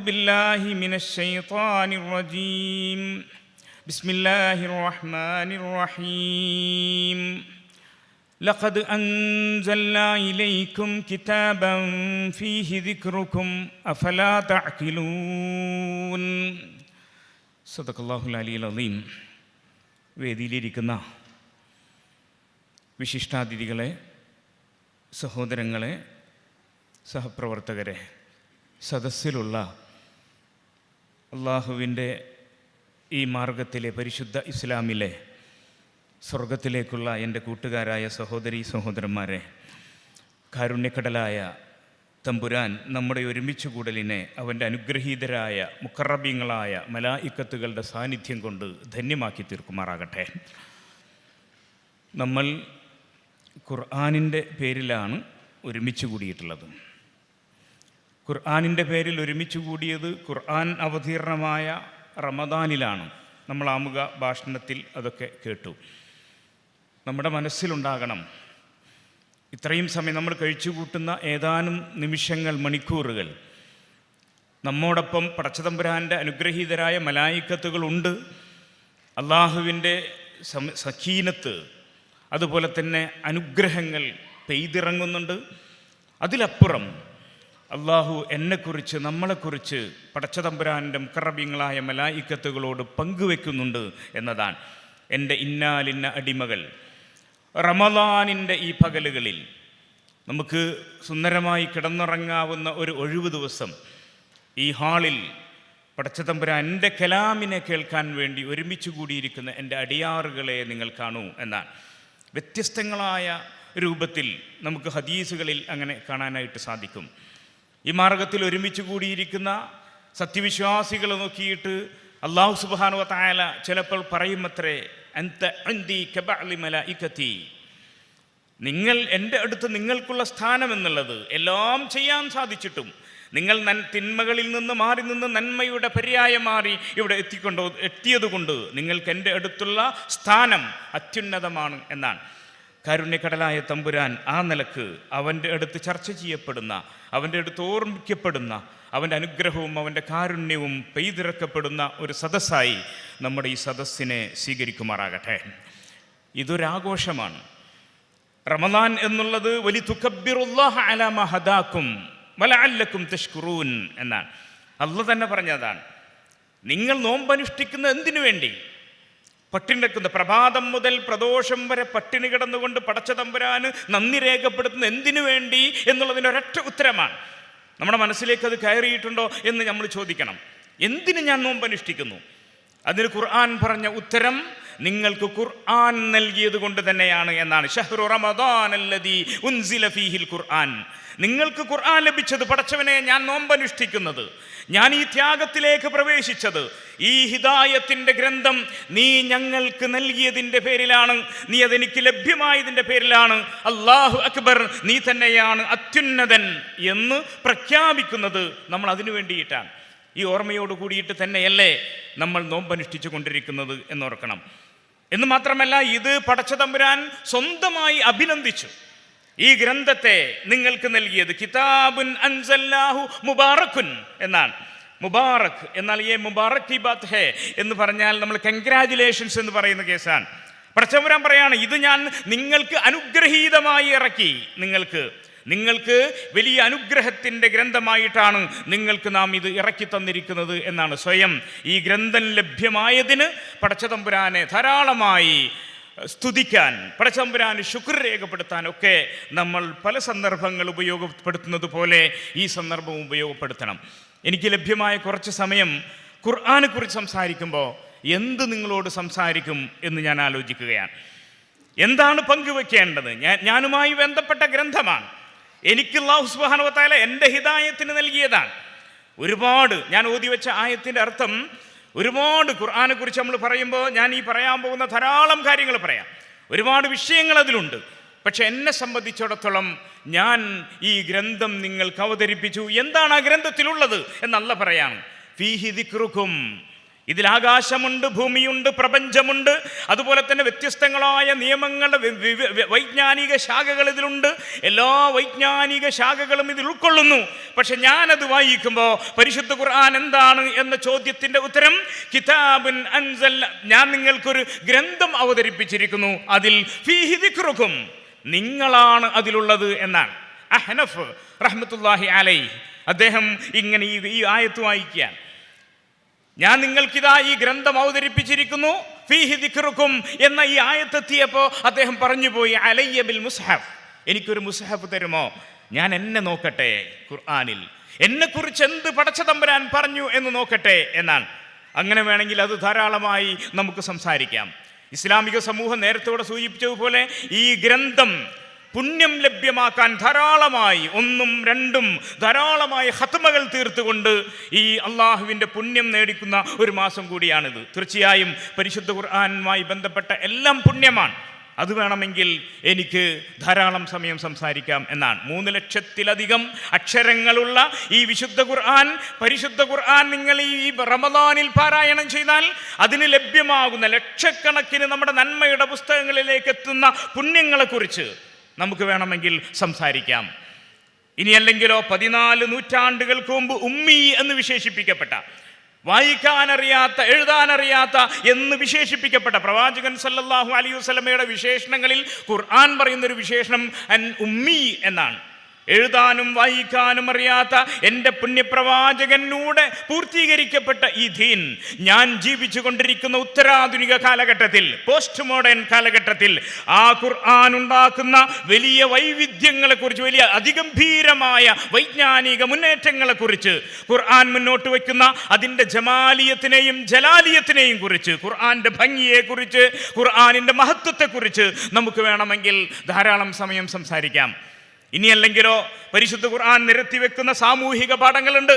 بالله من الشيطان الرجيم بسم الله الرحمن الرحيم لقد أنزلنا إليكم كتابا فيه ذكركم أفلا تعقلون صدق الله العلي العظيم. വേദിയിലിരിക്കുന്ന വിശിഷ്ടാതിഥികളെ, സഹോദരങ്ങളെ, സഹപ്രവർത്തകരെ, സദസ്സിലുള്ള അള്ളാഹുവിൻ്റെ ഈ മാർഗത്തിലെ പരിശുദ്ധ ഇസ്ലാമിലെ സ്വർഗത്തിലേക്കുള്ള എൻ്റെ കൂട്ടുകാരായ സഹോദരീ സഹോദരന്മാരെ, കാരുണ്യക്കടലായ തമ്പുരാൻ നമ്മുടെ ഒരുമിച്ച് കൂടലിനെ അവൻ്റെ അനുഗ്രഹീതരായ മുഖറബീങ്ങളായ മലായിക്കത്തുകളുടെ സാന്നിധ്യം കൊണ്ട് ധന്യമാക്കി തീർക്കുമാറാകട്ടെ. നമ്മൾ ഖുർആനിൻ്റെ പേരിലാണ് ഒരുമിച്ച് കൂടിയിട്ടുള്ളത്. ഖുർആനിൻ്റെ പേരിൽ ഒരുമിച്ച് കൂടിയത് ഖുർആൻ അവതീർണമായ റമദാനിലാണ്. നമ്മൾ ആമുഖ ഭാഷണത്തിൽ അതൊക്കെ കേട്ടു. നമ്മുടെ മനസ്സിലുണ്ടാകണം, ഇത്രയും സമയം നമ്മൾ കഴിച്ചുകൂട്ടുന്ന ഏതാനും നിമിഷങ്ങൾ, മണിക്കൂറുകൾ നമ്മോടൊപ്പം പടച്ചതമ്പുരാൻ്റെ അനുഗ്രഹീതരായ മലായിക്കത്തുകളുണ്ട്. അള്ളാഹുവിൻ്റെ സക്കീനത്ത്, അതുപോലെ തന്നെ അനുഗ്രഹങ്ങൾ പെയ്തിറങ്ങുന്നുണ്ട്. അതിലപ്പുറം അള്ളാഹു എന്നെക്കുറിച്ച്, നമ്മളെക്കുറിച്ച് പടച്ചതമ്പുരാൻ്റെ മുഖറബീങ്ങളായ മലായിക്കത്തുകളോട് പങ്കുവെക്കുന്നുണ്ട് എന്നതാണ്. എൻ്റെ ഇന്നാലിന്ന അടിമകൾ, റമദാനിൻ്റെ ഈ പകലുകളിൽ നമുക്ക് സുന്ദരമായി കിടന്നുറങ്ങാവുന്ന ഒരു ഒഴിവ് ദിവസം ഈ ഹാളിൽ പടച്ചതമ്പുരാൻ എൻ്റെ കലാമിനെ കേൾക്കാൻ വേണ്ടി ഒരുമിച്ച് കൂടിയിരിക്കുന്ന എൻ്റെ അടിയാറുകളെ നിങ്ങൾ കാണൂ എന്നാണ്. വ്യത്യസ്തങ്ങളായ രൂപത്തിൽ നമുക്ക് ഹദീസുകളിൽ അങ്ങനെ കാണാനായിട്ട് സാധിക്കും. ഈ മാർഗത്തിൽ ഒരുമിച്ച് കൂടിയിരിക്കുന്ന സത്യവിശ്വാസികളെ നോക്കിയിട്ട് അല്ലാഹു സുബ്ഹാനഹു വ തആല ചിലപ്പോൾ പറയുമത്രേ, അൻത ഇൻദി കബഅലി മലായികതി, നിങ്ങൾ എൻ്റെ അടുത്ത് നിങ്ങൾക്കുള്ള സ്ഥാനം എന്നുള്ളത് എല്ലാം ചെയ്യാൻ സാധിച്ചിട്ടും നിങ്ങൾ തിന്മകളിൽ നിന്ന് മാറി നിന്ന് നന്മയുടെ പര്യായം മാറി ഇവിടെ എത്തിയതുകൊണ്ട് നിങ്ങൾക്ക് എൻ്റെ അടുത്തുള്ള സ്ഥാനം അത്യുന്നതമാണ് എന്നാണ്. കാരുണ്യക്കടലായ തമ്പുരാൻ ആ നിലക്ക് അവൻ്റെ അടുത്ത് ചർച്ച ചെയ്യപ്പെടുന്ന, അവൻ്റെ അടുത്ത് ഓർമ്മിക്കപ്പെടുന്ന, അവൻ്റെ അനുഗ്രഹവും അവൻ്റെ കാരുണ്യവും പെയ്തിറക്കപ്പെടുന്ന ഒരു സദസ്സായി നമ്മുടെ ഈ സദസ്സിനെ സ്വീകരിക്കുമാറാകട്ടെ. ഇതൊരാഘോഷമാണ്. റമദാൻ എന്നുള്ളത് വലി തുകബ്ബിറുല്ലാഹ അലാ മാ ഹദാക്കും വലഅല്ലക്കും തഷ്കുറൂൻ എന്നാണ്. അല്ലാഹു തന്നെ പറഞ്ഞതാണ്, നിങ്ങൾ നോമ്പനുഷ്ഠിക്കുന്നത് എന്തിനു വേണ്ടി? പട്ടിണിക്കുന്ന പ്രഭാതം മുതൽ പ്രദോഷം വരെ പട്ടിണി കിടന്നുകൊണ്ട് പടച്ചതമ്പുരാന് നന്ദി രേഖപ്പെടുത്തുന്ന എന്തിനു വേണ്ടി എന്നുള്ളതിൻ്റെ ഒരൊറ്റ ഉത്തരമാണ്. നമ്മുടെ മനസ്സിലേക്ക് അത് കയറിയിട്ടുണ്ടോ എന്ന് നമ്മൾ ചോദിക്കണം. എന്തിന് ഞാൻ നോമ്പനുഷ്ഠിക്കുന്നു? അതിന് ഖുർആൻ പറഞ്ഞ ഉത്തരം നിങ്ങൾക്ക് ഖുർആൻ നൽകിയത് കൊണ്ട് തന്നെയാണ് എന്നാണ്. ഷഹ്റു റമദാൻ അല്ലദീ ഉൻസില ഫീഹിൽ ഖുർആൻ, നിങ്ങൾക്ക് ഖുർആൻ ലഭിച്ചത്, പടച്ചവനെ ഞാൻ നോമ്പനുഷ്ഠിക്കുന്നത്, ഞാൻ ഈ ത്യാഗത്തിലേക്ക് പ്രവേശിച്ചത്, ഈ ഹിദായത്തിൻ്റെ ഗ്രന്ഥം നീ ഞങ്ങൾക്ക് നൽകിയതിൻ്റെ പേരിലാണ്, നീ അതെനിക്ക് ലഭ്യമായതിൻ്റെ പേരിലാണ്. അല്ലാഹു അക്ബർ, നീ തന്നെയാണ് അത്യുന്നതൻ എന്ന് പ്രഖ്യാപിക്കുന്നത് നമ്മൾ അതിനു വേണ്ടിയിട്ടാണ്. ഈ ഓർമ്മയോട് കൂടിയിട്ട് തന്നെയല്ലേ നമ്മൾ നോമ്പനുഷ്ഠിച്ചു കൊണ്ടിരിക്കുന്നത് എന്നോർക്കണം. എന്ന് മാത്രമല്ല, ഇത് പടച്ചതമ്പുരാൻ സ്വന്തമായി അഭിനന്ദിച്ചു. ഈ ഗ്രന്ഥത്തെ നിങ്ങൾക്ക് നൽകിയത് കിതാബുൻ അൻസൽനാഹു മുബാറക്കുൻ എന്നാണ്. മുബാറക് എന്നാൽ ഈ മുബാറക് കി ബാത് ഹേ എന്ന് പറഞ്ഞാൽ നമ്മൾ കൺഗ്രാജുലേഷൻസ് എന്ന് പറയുന്ന കേസാണ്. പടച്ചതമ്പുരാൻ പറയാണ്, ഇത് ഞാൻ നിങ്ങൾക്ക് അനുഗ്രഹീതമായി ഇറക്കി, നിങ്ങൾക്ക് വലിയ അനുഗ്രഹത്തിൻ്റെ ഗ്രന്ഥമായിട്ടാണ് നിങ്ങൾക്ക് നാം ഇത് ഇറക്കി തന്നിരിക്കുന്നത് എന്നാണ്. സ്വയം ഈ ഗ്രന്ഥം ലഭ്യമായതിന് പടച്ചതമ്പുരാനെ ധാരാളമായി സ്തുതിക്കാൻ, പടച്ചതമ്പുരാന് ശുക്ർ രേഖപ്പെടുത്താനൊക്കെ നമ്മൾ പല സന്ദർഭങ്ങൾ ഉപയോഗപ്പെടുത്തുന്നത് പോലെ ഈ സന്ദർഭം ഉപയോഗപ്പെടുത്തണം. എനിക്ക് ലഭ്യമായ കുറച്ച് സമയം ഖുർആനെ കുറിച്ച് സംസാരിക്കുമ്പോൾ എന്ത് നിങ്ങളോട് സംസാരിക്കും എന്ന് ഞാൻ ആലോചിക്കുകയാണ്. എന്താണ് പങ്കുവെക്കേണ്ടത്? ഞാനുമായി ബന്ധപ്പെട്ട ഗ്രന്ഥമാണ്. എനിക്ക് അല്ലാഹു സുബ്ഹാനഹു വ തആല എൻ്റെ ഹിദായത്തിന് നൽകിയതാണ്. ഒരുപാട് ഞാൻ ഓതി വെച്ച ആയത്തിൻ്റെ അർത്ഥം ഒരുപാട് ഖുർആനെ കുറിച്ച് നമ്മൾ പറയുമ്പോൾ ഞാൻ ഈ പറയാൻ പോകുന്ന ധാരാളം കാര്യങ്ങൾ പറയാം. ഒരുപാട് വിഷയങ്ങൾ അതിലുണ്ട്. പക്ഷെ എന്നെ സംബന്ധിച്ചിടത്തോളം ഞാൻ ഈ ഗ്രന്ഥം നിങ്ങൾക്ക് അവതരിപ്പിച്ചു. എന്താണ് ആ ഗ്രന്ഥത്തിലുള്ളത് എന്നല്ല പറയാണ്. ഫീഹി ദിക്റുക്കും, ഇതിൽ ആകാശമുണ്ട്, ഭൂമിയുണ്ട്, പ്രപഞ്ചമുണ്ട്, അതുപോലെ തന്നെ വ്യത്യസ്തങ്ങളായ നിയമങ്ങളുടെ വൈജ്ഞാനിക ശാഖകൾ ഇതിലുണ്ട്. എല്ലാ വൈജ്ഞാനിക ശാഖകളും ഇതിൽ ഉൾക്കൊള്ളുന്നു. പക്ഷെ ഞാനത് വായിക്കുമ്പോൾ പരിശുദ്ധ ഖുർആൻ എന്താണ് എന്ന ചോദ്യത്തിൻ്റെ ഉത്തരം കിതാബുൻ അൻസൽ, ഞാൻ നിങ്ങൾക്കൊരു ഗ്രന്ഥം അവതരിപ്പിച്ചിരിക്കുന്നു, അതിൽ ഫീഹി ദിക്റുക്കും, നിങ്ങളാണ് അതിലുള്ളത് എന്നാണ്. അഹ്നഫ് റഹ്മത്തുള്ളാഹി അലൈഹി അദ്ദേഹം ഇങ്ങനെ ഈ ആയത്ത് വായിക്കാൻ, ഞാൻ നിങ്ങൾക്കിതാ ഈ ഗ്രന്ഥം അവതരിപ്പിച്ചിരിക്കുന്നു, ഫീഹി ദിക്റുക്കും എന്ന ഈ ആയത്തെത്തിയപ്പോൾ അദ്ദേഹം പറഞ്ഞു പോയി, അലയ്യ ബിൽ മുസ്ഹഫ്, എനിക്കൊരു മുസ്ഹഫ് തരുമോ, ഞാൻ എന്നെ നോക്കട്ടെ, ഖുർആനിൽ എന്നെക്കുറിച്ച് എന്ത് പടച്ച തമ്പുരാൻ പറഞ്ഞു എന്ന് നോക്കട്ടെ എന്നാണ്. അങ്ങനെ വേണമെങ്കിൽ അത് ധാരാളമായി നമുക്ക് സംസാരിക്കാം. ഇസ്ലാമിക സമൂഹം നേരത്തെ ഇവിടെ സൂചിപ്പിച്ചതുപോലെ ഈ ഗ്രന്ഥം പുണ്യം ലഭ്യമാക്കാൻ ധാരാളമായി, 1ഉം 2ഉം ധാരാളമായ ഖത്മകൾ തീർത്തുകൊണ്ട് ഈ അള്ളാഹുവിൻ്റെ പുണ്യം നേടിക്കുന്ന ഒരു മാസം കൂടിയാണിത്. തീർച്ചയായും പരിശുദ്ധ ഖുർആനുമായി ബന്ധപ്പെട്ട എല്ലാം പുണ്യമാണ്. അത് വേണമെങ്കിൽ എനിക്ക് ധാരാളം സമയം സംസാരിക്കാം എന്നാണ്. 3 ലക്ഷത്തിലധികം അക്ഷരങ്ങളുള്ള ഈ വിശുദ്ധ ഖുർആൻ, പരിശുദ്ധ ഖുർആൻ നിങ്ങൾ ഈ റമദാനിൽ പാരായണം ചെയ്താൽ അതിന് ലഭ്യമാകുന്ന ലക്ഷക്കണക്കിന് നമ്മുടെ നന്മയുടെ പുസ്തകങ്ങളിലേക്ക് എത്തുന്ന പുണ്യങ്ങളെക്കുറിച്ച് നമുക്ക് വേണമെങ്കിൽ സംസാരിക്കാം. ഇനിയല്ലെങ്കിലോ 14 നൂറ്റാണ്ടുകൾക്ക് മുമ്പ് ഉമ്മി എന്ന് വിശേഷിപ്പിക്കപ്പെട്ട, വായിക്കാനറിയാത്ത, എഴുതാനറിയാത്ത എന്ന് വിശേഷിപ്പിക്കപ്പെട്ട പ്രവാചകൻ സല്ലല്ലാഹു അലൈഹി വസല്ലമയുടെ വിശേഷണങ്ങളിൽ ഖുർആൻ പറയുന്നൊരു വിശേഷണം അൻ ഉമ്മി എന്നാണ്. എഴുതാനും വായിക്കാനും അറിയാത്ത എൻ്റെ പുണ്യപ്രവാചകനൂടെ പൂർത്തീകരിക്കപ്പെട്ട ഈ ദീൻ ഞാൻ ജീവിച്ചു കൊണ്ടിരിക്കുന്ന ഉത്തരാധുനിക കാലഘട്ടത്തിൽ, പോസ്റ്റ് മോഡേൺ കാലഘട്ടത്തിൽ ആ ഖുർആൻ ഉണ്ടാക്കുന്ന വലിയ വൈവിധ്യങ്ങളെക്കുറിച്ച്, വലിയ അതിഗംഭീരമായ വൈജ്ഞാനിക മുന്നേറ്റങ്ങളെക്കുറിച്ച്, ഖുർആൻ മുന്നോട്ട് വയ്ക്കുന്ന അതിൻ്റെ ജമാലിയത്തിനെയും ജലാലിയത്തിനെയും കുറിച്ച്, ഖുർആൻ്റെ ഭംഗിയെക്കുറിച്ച്, ഖുർആനിൻ്റെ മഹത്വത്തെക്കുറിച്ച് നമുക്ക് വേണമെങ്കിൽ ധാരാളം സമയം സംസാരിക്കാം. ഇനിയല്ലെങ്കിലോ പരിശുദ്ധ ഖുർആൻ നിരത്തി വെക്കുന്ന സാമൂഹിക പാഠങ്ങളുണ്ട്.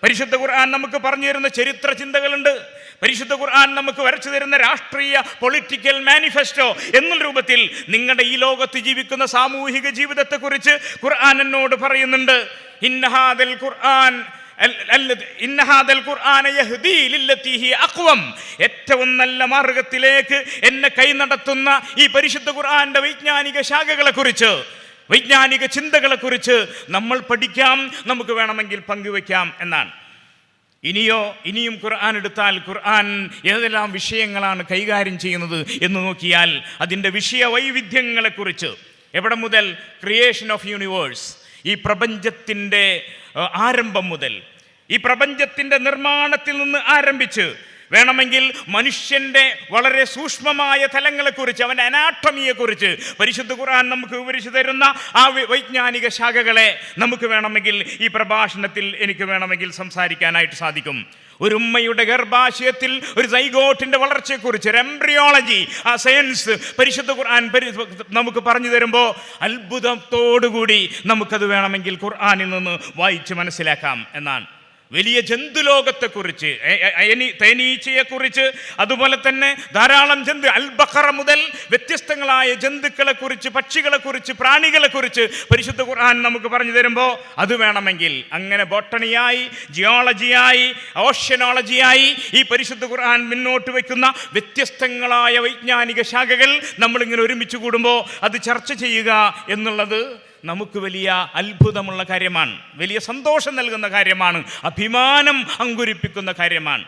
പരിശുദ്ധ ഖുർആൻ നമുക്ക് പറഞ്ഞു തരുന്ന ചരിത്ര ചിന്തകളുണ്ട്. പരിശുദ്ധ ഖുർആൻ നമുക്ക് വരച്ചു തരുന്ന രാഷ്ട്രീയ പൊളിറ്റിക്കൽ മാനിഫെസ്റ്റോ എന്നുള്ള രൂപത്തിൽ നിങ്ങളുടെ ഈ ലോകത്ത് ജീവിക്കുന്ന സാമൂഹിക ജീവിതത്തെക്കുറിച്ച് ഖുർആൻ എന്നോട് പറയുന്നുണ്ട്. ഇന്നഹാദൽ ഖുർആൻ ഏറ്റവും നല്ല മാർഗത്തിലേക്ക് എന്നെ കൈ നടത്തുന്ന ഈ പരിശുദ്ധ ഖുർആന്റെ വൈജ്ഞാനിക ശാഖകളെക്കുറിച്ച്, വൈജ്ഞാനിക ചിന്തകളെക്കുറിച്ച് നമ്മൾ പഠിക്കാം, നമുക്ക് വേണമെങ്കിൽ പങ്കുവയ്ക്കാം എന്നാണ്. ഇനിയും ഖുർആൻ എടുത്താൽ ഖുർആൻ ഏതെല്ലാം വിഷയങ്ങളാണ് കൈകാര്യം ചെയ്യുന്നത് എന്ന് നോക്കിയാൽ അതിൻ്റെ വിഷയ വൈവിധ്യങ്ങളെക്കുറിച്ച്, എവിടെ മുതൽ ക്രിയേഷൻ ഓഫ് യൂണിവേഴ്സ്, ഈ പ്രപഞ്ചത്തിൻ്റെ ആരംഭം മുതൽ, ഈ പ്രപഞ്ചത്തിൻ്റെ നിർമ്മാണത്തിൽ നിന്ന് ആരംഭിച്ച് വേണമെങ്കിൽ മനുഷ്യൻ്റെ വളരെ സൂക്ഷ്മമായ തലങ്ങളെക്കുറിച്ച്, അവൻ്റെ അനാട്ടമിയെക്കുറിച്ച് പരിശുദ്ധ ഖുർആൻ നമുക്ക് വിവരിച്ചു തരുന്ന ആ വൈജ്ഞാനിക ശാഖകളെ നമുക്ക് വേണമെങ്കിൽ ഈ പ്രഭാഷണത്തിൽ എനിക്ക് വേണമെങ്കിൽ സംസാരിക്കാനായിട്ട് സാധിക്കും. ഒരു ഉമ്മയുടെ ഗർഭാശയത്തിൽ ഒരു സൈഗോട്ടിൻ്റെ വളർച്ചയെക്കുറിച്ച്, ഒരു എംബ്രിയോളജി, ആ സയൻസ് പരിശുദ്ധ ഖുർആൻ നമുക്ക് പറഞ്ഞു തരുമ്പോൾ അത്ഭുതത്തോടുകൂടി നമുക്കത് വേണമെങ്കിൽ ഖുർആനിൽ നിന്ന് വായിച്ച് മനസ്സിലാക്കാം എന്നാണ്. വലിയ ജന്തുലോകത്തെക്കുറിച്ച്, തേനീച്ചയെക്കുറിച്ച്, അതുപോലെ തന്നെ ധാരാളം ജന്തു, അൽ-ബഖറ മുതൽ വ്യത്യസ്തങ്ങളായ ജന്തുക്കളെക്കുറിച്ച്, പക്ഷികളെക്കുറിച്ച്, പ്രാണികളെക്കുറിച്ച് പരിശുദ്ധ ഖുർആൻ നമുക്ക് പറഞ്ഞു തരുമ്പോൾ അത് വേണമെങ്കിൽ അങ്ങനെ ബോട്ടണിയായി, ജിയോളജിയായി, ഓഷ്യനോളജിയായി ഈ പരിശുദ്ധ ഖുർആൻ മുന്നോട്ട് വയ്ക്കുന്ന വ്യത്യസ്തങ്ങളായ വൈജ്ഞാനിക ശാഖകൾ നമ്മളിങ്ങനെ ഒരുമിച്ച് കൂടുമ്പോൾ അത് ചർച്ച ചെയ്യുക എന്നുള്ളത് നമുക്ക് വലിയ അത്ഭുതമുള്ള കാര്യമാണ്, വലിയ സന്തോഷം നൽകുന്ന കാര്യമാണ്, അഭിമാനം അങ്കുരിപ്പിക്കുന്ന കാര്യമാണ്.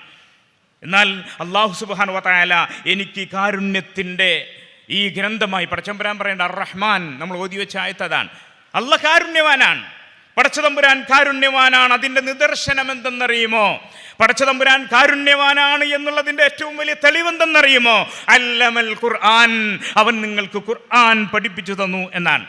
എന്നാൽ അല്ലാഹു സുബ്ഹാനഹു വ തആല എനിക്ക് കാരുണ്യത്തിൻ്റെ ഈ ഗ്രന്ഥമായി, പടച്ചതമ്പുരാൻ പറയേണ്ട അർ-റഹ്മാൻ, നമ്മൾ ഓതി വെച്ച ആയത്തതാണ്. അല്ലാഹ് കാരുണ്യവാനാണ്, പടച്ചതമ്പുരാൻ കാരുണ്യവാനാണ്. അതിൻ്റെ നിദർശനം എന്തെന്നറിയുമോ? പടച്ചതമ്പുരാൻ കാരുണ്യവാനാണ് എന്നുള്ളതിൻ്റെ ഏറ്റവും വലിയ തെളിവെന്തെന്നറിയുമോ? അല്ലമൽ ഖുർആൻ, അവൻ നിങ്ങൾക്ക് ഖുർആൻ പഠിപ്പിച്ചു തന്നു എന്നാണ്.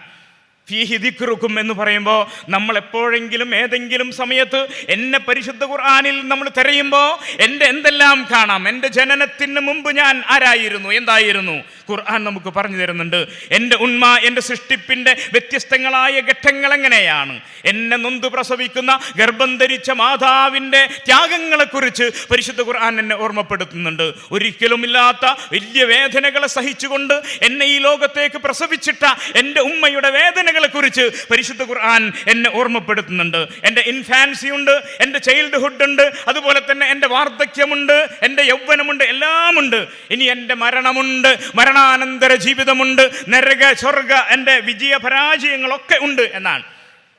ഫീഹി ദിക്റുക്കും എന്ന് പറയുമ്പോൾ നമ്മൾ എപ്പോഴെങ്കിലും ഏതെങ്കിലും സമയത്ത് എന്നെ പരിശുദ്ധ ഖുർആനിൽ നമ്മൾ തിരയുമ്പോൾ എൻ്റെ എന്തെല്ലാം കാണാം? എൻ്റെ ജനനത്തിന് മുമ്പ് ഞാൻ ആരായിരുന്നു, എന്തായിരുന്നു? ഖുർആൻ നമുക്ക് പറഞ്ഞു തരുന്നുണ്ട്. എൻ്റെ ഉണ്മ, എൻ്റെ സൃഷ്ടിപ്പിൻ്റെ വ്യത്യസ്തങ്ങളായ ഘട്ടങ്ങൾ എങ്ങനെയാണ്, എന്നെ നൊന്ത് പ്രസവിക്കുന്ന ഗർഭം ധരിച്ച മാതാവിൻ്റെ ത്യാഗങ്ങളെക്കുറിച്ച് പരിശുദ്ധ ഖുർആൻ എന്നെ ഓർമ്മപ്പെടുത്തുന്നുണ്ട്. ഒരിക്കലുമില്ലാത്ത വലിയ വേദനകളെ സഹിച്ചുകൊണ്ട് എന്നെ ഈ ലോകത്തേക്ക് പ്രസവിച്ചിട്ട എൻ്റെ ഉമ്മയുടെ വേദനകൾ കാര്യങ്ങളെക്കുറിച്ച് പരിശുദ്ധ ഖുർആൻ എന്നെ ഓർമ്മപ്പെടുത്തുന്നുണ്ട്. എൻ്റെ ഇൻഫാൻസി ഉണ്ട്, എൻ്റെ ചൈൽഡ്ഹുഡ് ഉണ്ട്, അതുപോലെ തന്നെ എൻ്റെ വാർദ്ധക്യമുണ്ട്, എൻ്റെ യൗവനമുണ്ട്, എല്ലാമുണ്ട്. ഇനി എൻ്റെ മരണമുണ്ട്, മരണാനന്തര ജീവിതമുണ്ട്, നരക സ്വർഗ എൻ്റെ വിജയപരാജയങ്ങളൊക്കെ ഉണ്ട് എന്നാണ്.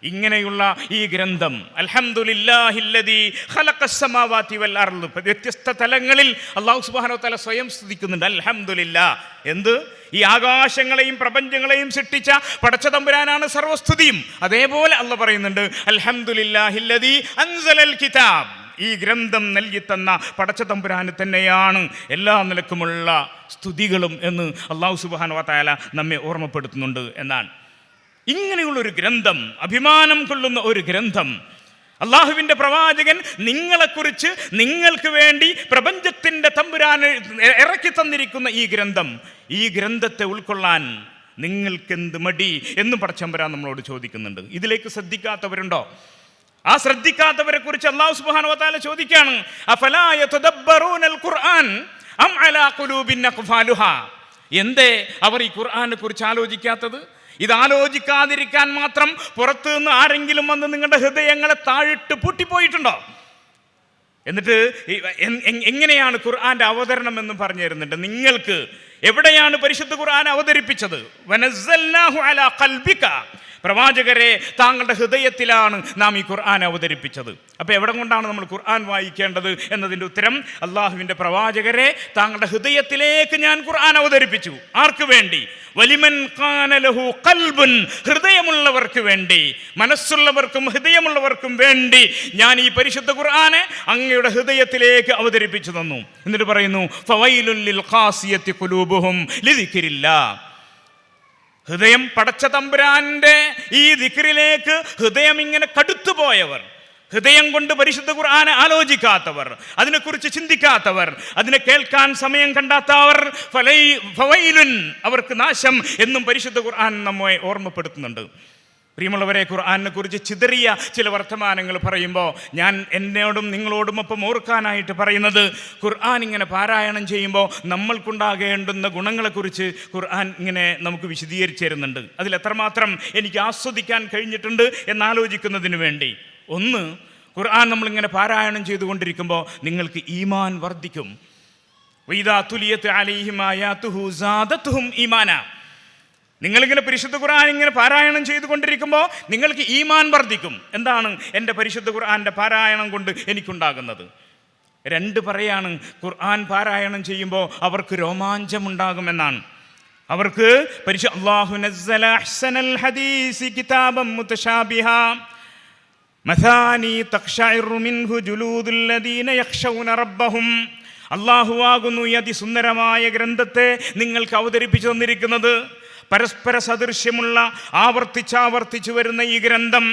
ഇങ്ങനെയുള്ള ഈ ഗ്രന്ഥം അൽഹംദുലില്ലാഹില്ലദീ ഖലഖസ്സമാവാതി വൽ അർള്, വ്യത്യസ്ത തലങ്ങളിൽ അല്ലാഹു സുബ്ഹാനഹു വ തആല സ്വയം സ്തുതിക്കുന്നുണ്ട്. അൽഹംദുലില്ലാ, എന്ത്? ഈ ആകാശങ്ങളെയും പ്രപഞ്ചങ്ങളെയും സൃഷ്ടിച്ച പടച്ച തമ്പുരാനാണ് സർവസ്തുതിയും. അതേപോലെ അല്ലാഹു പറയുന്നുണ്ട് അൽഹംദുലില്ലാഹില്ലദീ അൻസലൽ കിതാബ്, ഈ ഗ്രന്ഥം നൽകിത്തന്ന പടച്ച തമ്പുരാന് തന്നെയാണ് എല്ലാ നിലക്കുമുള്ള സ്തുതികളും എന്ന് അല്ലാഹു സുബ്ഹാനഹു വ തആല നമ്മെ ഓർമ്മപ്പെടുത്തുന്നുണ്ട് എന്നാണ്. ഇങ്ങനെയുള്ളൊരു ഗ്രന്ഥം, അഭിമാനം കൊള്ളുന്ന ഒരു ഗ്രന്ഥം, അള്ളാഹുവിൻ്റെ പ്രവാചകൻ നിങ്ങളെക്കുറിച്ച് നിങ്ങൾക്ക് വേണ്ടി പ്രപഞ്ചത്തിൻ്റെ തമ്പുരാന് ഇറക്കി തന്നിരിക്കുന്ന ഈ ഗ്രന്ഥത്തെ ഉൾക്കൊള്ളാൻ നിങ്ങൾക്കെന്ത് മടി എന്നും പടച്ചതമ്പുരാൻ നമ്മളോട് ചോദിക്കുന്നുണ്ട്. ഇതിലേക്ക് ശ്രദ്ധിക്കാത്തവരുണ്ടോ? ആ ശ്രദ്ധിക്കാത്തവരെ കുറിച്ച് അല്ലാഹു സുബ്ഹാനഹു വ തആല ചോദിക്കുകയാണ്, അഫലാ യതദബ്ബറൂനൽ ഖുർആൻ അം അലാ ഖുലൂബിൻ അഖ്ഫാലുഹാ, എന്തേ അവർ ഈ ഖുർആനെ കുറിച്ച് ആലോചിക്കാത്തത്? ഇതാലോചിക്കാതിരിക്കാൻ മാത്രം പുറത്തു നിന്ന് ആരെങ്കിലും വന്ന് നിങ്ങളുടെ ഹൃദയങ്ങളെ താഴിട്ട് പൂട്ടിപ്പോയിട്ടുണ്ടോ? എന്നിട്ട് എങ്ങനെയാണ് ഖുർആന്റെ അവതരണം എന്ന് പറഞ്ഞു തരുന്നുണ്ട്. നിങ്ങൾക്ക് എവിടെയാണ് പരിശുദ്ധ ഖുർആൻ അവതരിപ്പിച്ചത്? വനസ്സൽനാഹു അലാ ഖൽബിക, പ്രവാചകരെ താങ്കളുടെ ഹൃദയത്തിലാണ് നാം ഈ ഖുർആൻ അവതരിപ്പിച്ചത്. അപ്പോൾ എവിടെ കൊണ്ടാണ് നമ്മൾ ഖുർആൻ വായിക്കേണ്ടത് എന്നതിൻ്റെ ഉത്തരം, അള്ളാഹുവിൻ്റെ പ്രവാചകരെ താങ്കളുടെ ഹൃദയത്തിലേക്ക് ഞാൻ ഖുർആൻ അവതരിപ്പിച്ചു. ആർക്ക് വേണ്ടി? വലിമൻ ഖാന ലഹു ഖൽബുൻ, ഹൃദയമുള്ളവർക്ക് വേണ്ടി, മനസ്സുള്ളവർക്കും ഹൃദയമുള്ളവർക്കും വേണ്ടി ഞാൻ ഈ പരിശുദ്ധ ഖുർആനെ അങ്ങയുടെ ഹൃദയത്തിലേക്ക് അവതരിപ്പിച്ചു തന്നു. എന്നിട്ട് പറയുന്നു ഫവൈലുൽ ലിൽ ഖാസിയത്തി ഖുലൂബുഹും ലിദിക്രില്ലാഹ്, ഹൃദയം പടച്ച തമ്പുരാന്റെ ഈ ദിക്റിലേക്ക് ഹൃദയം ഇങ്ങനെ കടുത്തുപോയവർ, ഹൃദയം കൊണ്ട് പരിശുദ്ധ ഖുർആനെ ആലോചിക്കാത്തവർ, അതിനെക്കുറിച്ച് ചിന്തിക്കാത്തവർ, അതിനെ കേൾക്കാൻ സമയം കണ്ടെത്താത്തവർ, ഫവൈലുൻ, അവർക്ക് നാശം എന്നും പരിശുദ്ധ ഖുർആൻ നമ്മെ ഓർമ്മപ്പെടുത്തുന്നുണ്ട്. പ്രിയമുള്ളവരെ, ഖുർആനെ കുറിച്ച് ചിതറിയ ചില വർത്തമാനങ്ങൾ പറയുമ്പോൾ ഞാൻ എന്നോടും നിങ്ങളോടും ഒപ്പം ഓർക്കാനായിട്ട് പറയുന്നത്, ഖുർആൻ ഇങ്ങനെ പാരായണം ചെയ്യുമ്പോൾ നമ്മൾക്കുണ്ടാകേണ്ടുന്ന ഗുണങ്ങളെക്കുറിച്ച് ഖുർആൻ ഇങ്ങനെ നമുക്ക് വിശദീകരിച്ചു തരുന്നുണ്ട്. അതിൽ എത്രമാത്രം എനിക്ക് ആസ്വദിക്കാൻ കഴിഞ്ഞിട്ടുണ്ട് എന്നാലോചിക്കുന്നതിന് വേണ്ടി. ഒന്ന്, ഖുർആൻ നമ്മളിങ്ങനെ പാരായണം ചെയ്തുകൊണ്ടിരിക്കുമ്പോൾ നിങ്ങൾക്ക് ഈമാൻ വർദ്ധിക്കും. വഇദാ തുലിയത് അലൈഹിം ആയാതുഹു സാദതുഹും ഈമാനാ, നിങ്ങളിങ്ങനെ പരിശുദ്ധ ഖുർആൻ ഇങ്ങനെ പാരായണം ചെയ്തുകൊണ്ടിരിക്കുമ്പോൾ നിങ്ങൾക്ക് ഈമാൻ വർദ്ധിക്കും. എന്താണ് എൻ്റെ പരിശുദ്ധ ഖുർആൻ്റെ പാരായണം കൊണ്ട് എനിക്കുണ്ടാകുന്നത്? രണ്ട് പറയാണ്, ഖുർആൻ പാരായണം ചെയ്യുമ്പോൾ അവർക്ക് രോമാഞ്ചമുണ്ടാകുമെന്നാണ്. അവർക്ക് അല്ലാഹു നസ്സല അഹ്സനൽ ഹദീസി കിതാബൻ മുതശാബിഹാ മസാനി തഖ്ശഇറു മിൻഹു ജുലൂദുൽ ലദീന യഖ്ശൗന റബ്ബഹും, അല്ലാഹു ആകുന്നു ഈ അതിസുന്ദരമായ ഗ്രന്ഥത്തെ നിങ്ങൾക്ക് അവതരിപ്പിച്ചു തന്നിരിക്കുന്നത്. പരസ്പര സദൃശ്യമുള്ള ആവർത്തിച്ചാവർത്തിച്ചു വരുന്ന ഈ ഗ്രന്ഥം,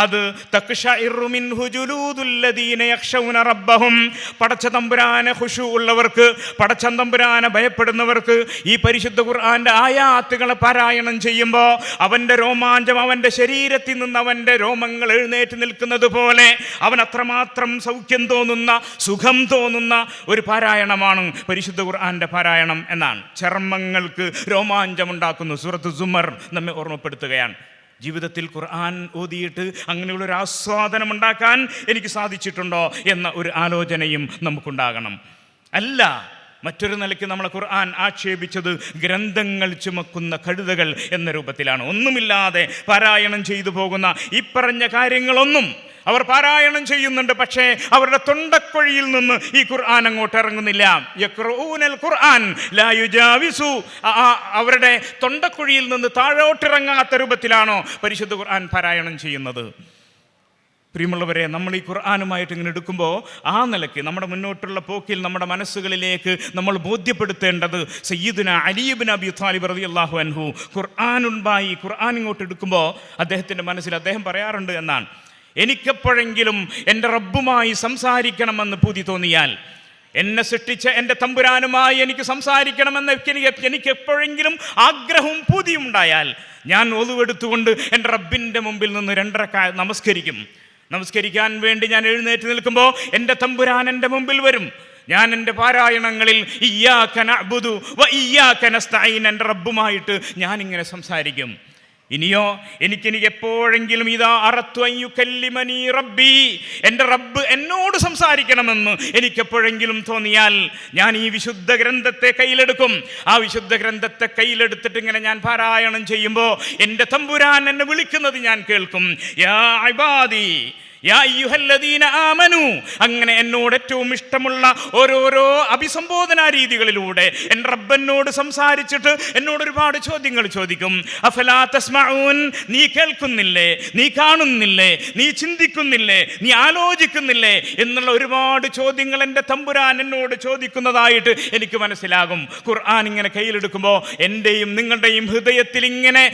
അത് തഖ്ശഇറു മിൻഹു ജുലൂദുൽ ലദീന യഖ്ശൗന റബ്ബഹും, പടച്ച തമ്പുരാനെ ഖുശൂ ഉള്ളവർക്ക്, പടച്ച തമ്പുരാനെ ഭയപ്പെടുന്നവർക്ക് ഈ പരിശുദ്ധ ഖുർആന്റെ ആയാത്തുകളെ പാരായണം ചെയ്യുമ്പോൾ അവൻ്റെ രോമാഞ്ചം, അവൻ്റെ ശരീരത്തിൽ നിന്ന് അവൻ്റെ രോമങ്ങൾ എഴുന്നേറ്റ് നിൽക്കുന്നത് പോലെ അവൻ അത്രമാത്രം സൗഖ്യം തോന്നുന്ന, സുഖം തോന്നുന്ന ഒരു പാരായണമാണ് പരിശുദ്ധ ഖുർആന്റെ പാരായണം എന്നാണ്. ചർമ്മങ്ങൾക്ക് രോമാഞ്ചമുണ്ടാക്കുന്നു. സൂറത്ത് സുമർ നമ്മെ ഓർമ്മപ്പെടുത്തുകയാണ്. ജീവിതത്തിൽ ഖുർആൻ ഓതിയിട്ട് അങ്ങനെയുള്ളൊരു ആസ്വാദനം ഉണ്ടാക്കാൻ എനിക്ക് സാധിച്ചിട്ടുണ്ടോ എന്ന ഒരു ആലോചനയും നമുക്കുണ്ടാകണം. അല്ല, മറ്റൊരു നിലയ്ക്ക് നമ്മളെ ഖുർആൻ ആക്ഷേപിച്ചത് ഗ്രന്ഥങ്ങൾ ചുമക്കുന്ന കഴുതകൾ എന്ന രൂപത്തിലാണ്. ഒന്നുമില്ലാതെ പാരായണം ചെയ്തു പോകുന്ന ഈ പറഞ്ഞ കാര്യങ്ങളൊന്നും അവർ പാരായണം ചെയ്യുന്നുണ്ട്, പക്ഷേ അവരുടെ തൊണ്ടക്കൊഴിയിൽ നിന്ന് ഈ ഖുർആൻ അങ്ങോട്ട് ഇറങ്ങുന്നില്ല. യഖ്റഊനൽ ഖുർആൻ ലാ യുജാവിസു, അവരുടെ തൊണ്ടക്കൊഴിയിൽ നിന്ന് താഴോട്ടിറങ്ങാത്ത രൂപത്തിലാണോ പരിശുദ്ധ ഖുർആൻ പാരായണം ചെയ്യുന്നത്? പ്രിയമുള്ളവരെ, നമ്മൾ ഈ ഖുർആനുമായിട്ട് ഇങ്ങനെ എടുക്കുമ്പോൾ ആ നിലയ്ക്ക് നമ്മുടെ മുന്നോട്ടുള്ള പോക്കിൽ നമ്മുടെ മനസ്സുകളിലേക്ക് നമ്മൾ ബോധ്യപ്പെടുത്തേണ്ടത് സയ്യിദുനാ അലി ഇബ്നു അബീ ത്വാലിബ് റളിയല്ലാഹു അൻഹു ഖുർആനുണ്ടായി ഖുർആൻ ഇങ്ങോട്ട് എടുക്കുമ്പോൾ അദ്ദേഹത്തിൻ്റെ മനസ്സിൽ അദ്ദേഹം പറയാറുണ്ട് എന്നാണ്, എനിക്കെപ്പോഴെങ്കിലും എൻ്റെ റബ്ബുമായി സംസാരിക്കണമെന്ന് പൂതി തോന്നിയാൽ, എന്നെ സൃഷ്ടിച്ച എൻ്റെ തമ്പുരാനുമായി എനിക്ക് സംസാരിക്കണമെന്ന് എനിക്ക് എപ്പോഴെങ്കിലും ആഗ്രഹവും പൂതിയും ഉണ്ടായാൽ ഞാൻ ഒളുവെടുത്തുകൊണ്ട് എൻ്റെ റബ്ബിൻ്റെ മുമ്പിൽ നിന്ന് 2 റക്അത്ത് നമസ്കരിക്കും. നമസ്കരിക്കാൻ വേണ്ടി ഞാൻ എഴുന്നേറ്റ് നിൽക്കുമ്പോൾ എൻ്റെ തമ്പുരാൻ എൻ്റെ മുമ്പിൽ വരും. ഞാൻ എൻ്റെ പാരായണങ്ങളിൽ ഇയ്യാക നഅ്ബുദു വ ഇയ്യാക നസ്തഈൻ, എൻ്റെ റബ്ബുമായിട്ട് ഞാനിങ്ങനെ സംസാരിക്കും. ഇനിയോ എനിക്കിനി എപ്പോഴെങ്കിലും ഇതാ അറത്തു അയ്യുകല്ലിമനി റബ്ബി, എൻ്റെ റബ്ബ് എന്നോട് സംസാരിക്കണമെന്ന് എനിക്കെപ്പോഴെങ്കിലും തോന്നിയാൽ ഞാൻ ഈ വിശുദ്ധ ഗ്രന്ഥത്തെ കയ്യിലെടുക്കും. ആ വിശുദ്ധ ഗ്രന്ഥത്തെ കയ്യിലെടുത്തിട്ട് ഇങ്ങനെ ഞാൻ പാരായണം ചെയ്യുമ്പോൾ എൻ്റെ തമ്പുരാൻ എന്നെ വിളിക്കുന്നത് ഞാൻ കേൾക്കും. യാ ഇബാദി യാ അയ്യുഹല്ലദീന ആമനു, അങ്ങനെ എന്നോട് ഏറ്റവും ഇഷ്ടമുള്ള ഓരോരോ അഭിസംബോധനാ രീതികളിലൂടെ എൻ്റെ റബ്ബനോട് സംസാരിച്ചിട്ട് എന്നോട് ഒരുപാട് ചോദ്യങ്ങൾ ചോദിക്കും. അഫലാ തസ്മഊൻ, നീ കേൾക്കുന്നില്ലേ, നീ കാണുന്നില്ലേ, നീ ചിന്തിക്കുന്നില്ലേ, നീ ആലോചിക്കുന്നില്ലേ എന്നുള്ള ഒരുപാട് ചോദ്യങ്ങൾ എൻ്റെ തമ്പുരാൻ എന്നോട് ചോദിക്കുന്നതായിട്ട് എനിക്ക് മനസ്സിലാകും. ഖുർആൻ ഇങ്ങനെ കയ്യിലെടുക്കുമ്പോൾ എൻ്റെയും നിങ്ങളുടെയും ഹൃദയത്തിൽ ഇങ്ങനെ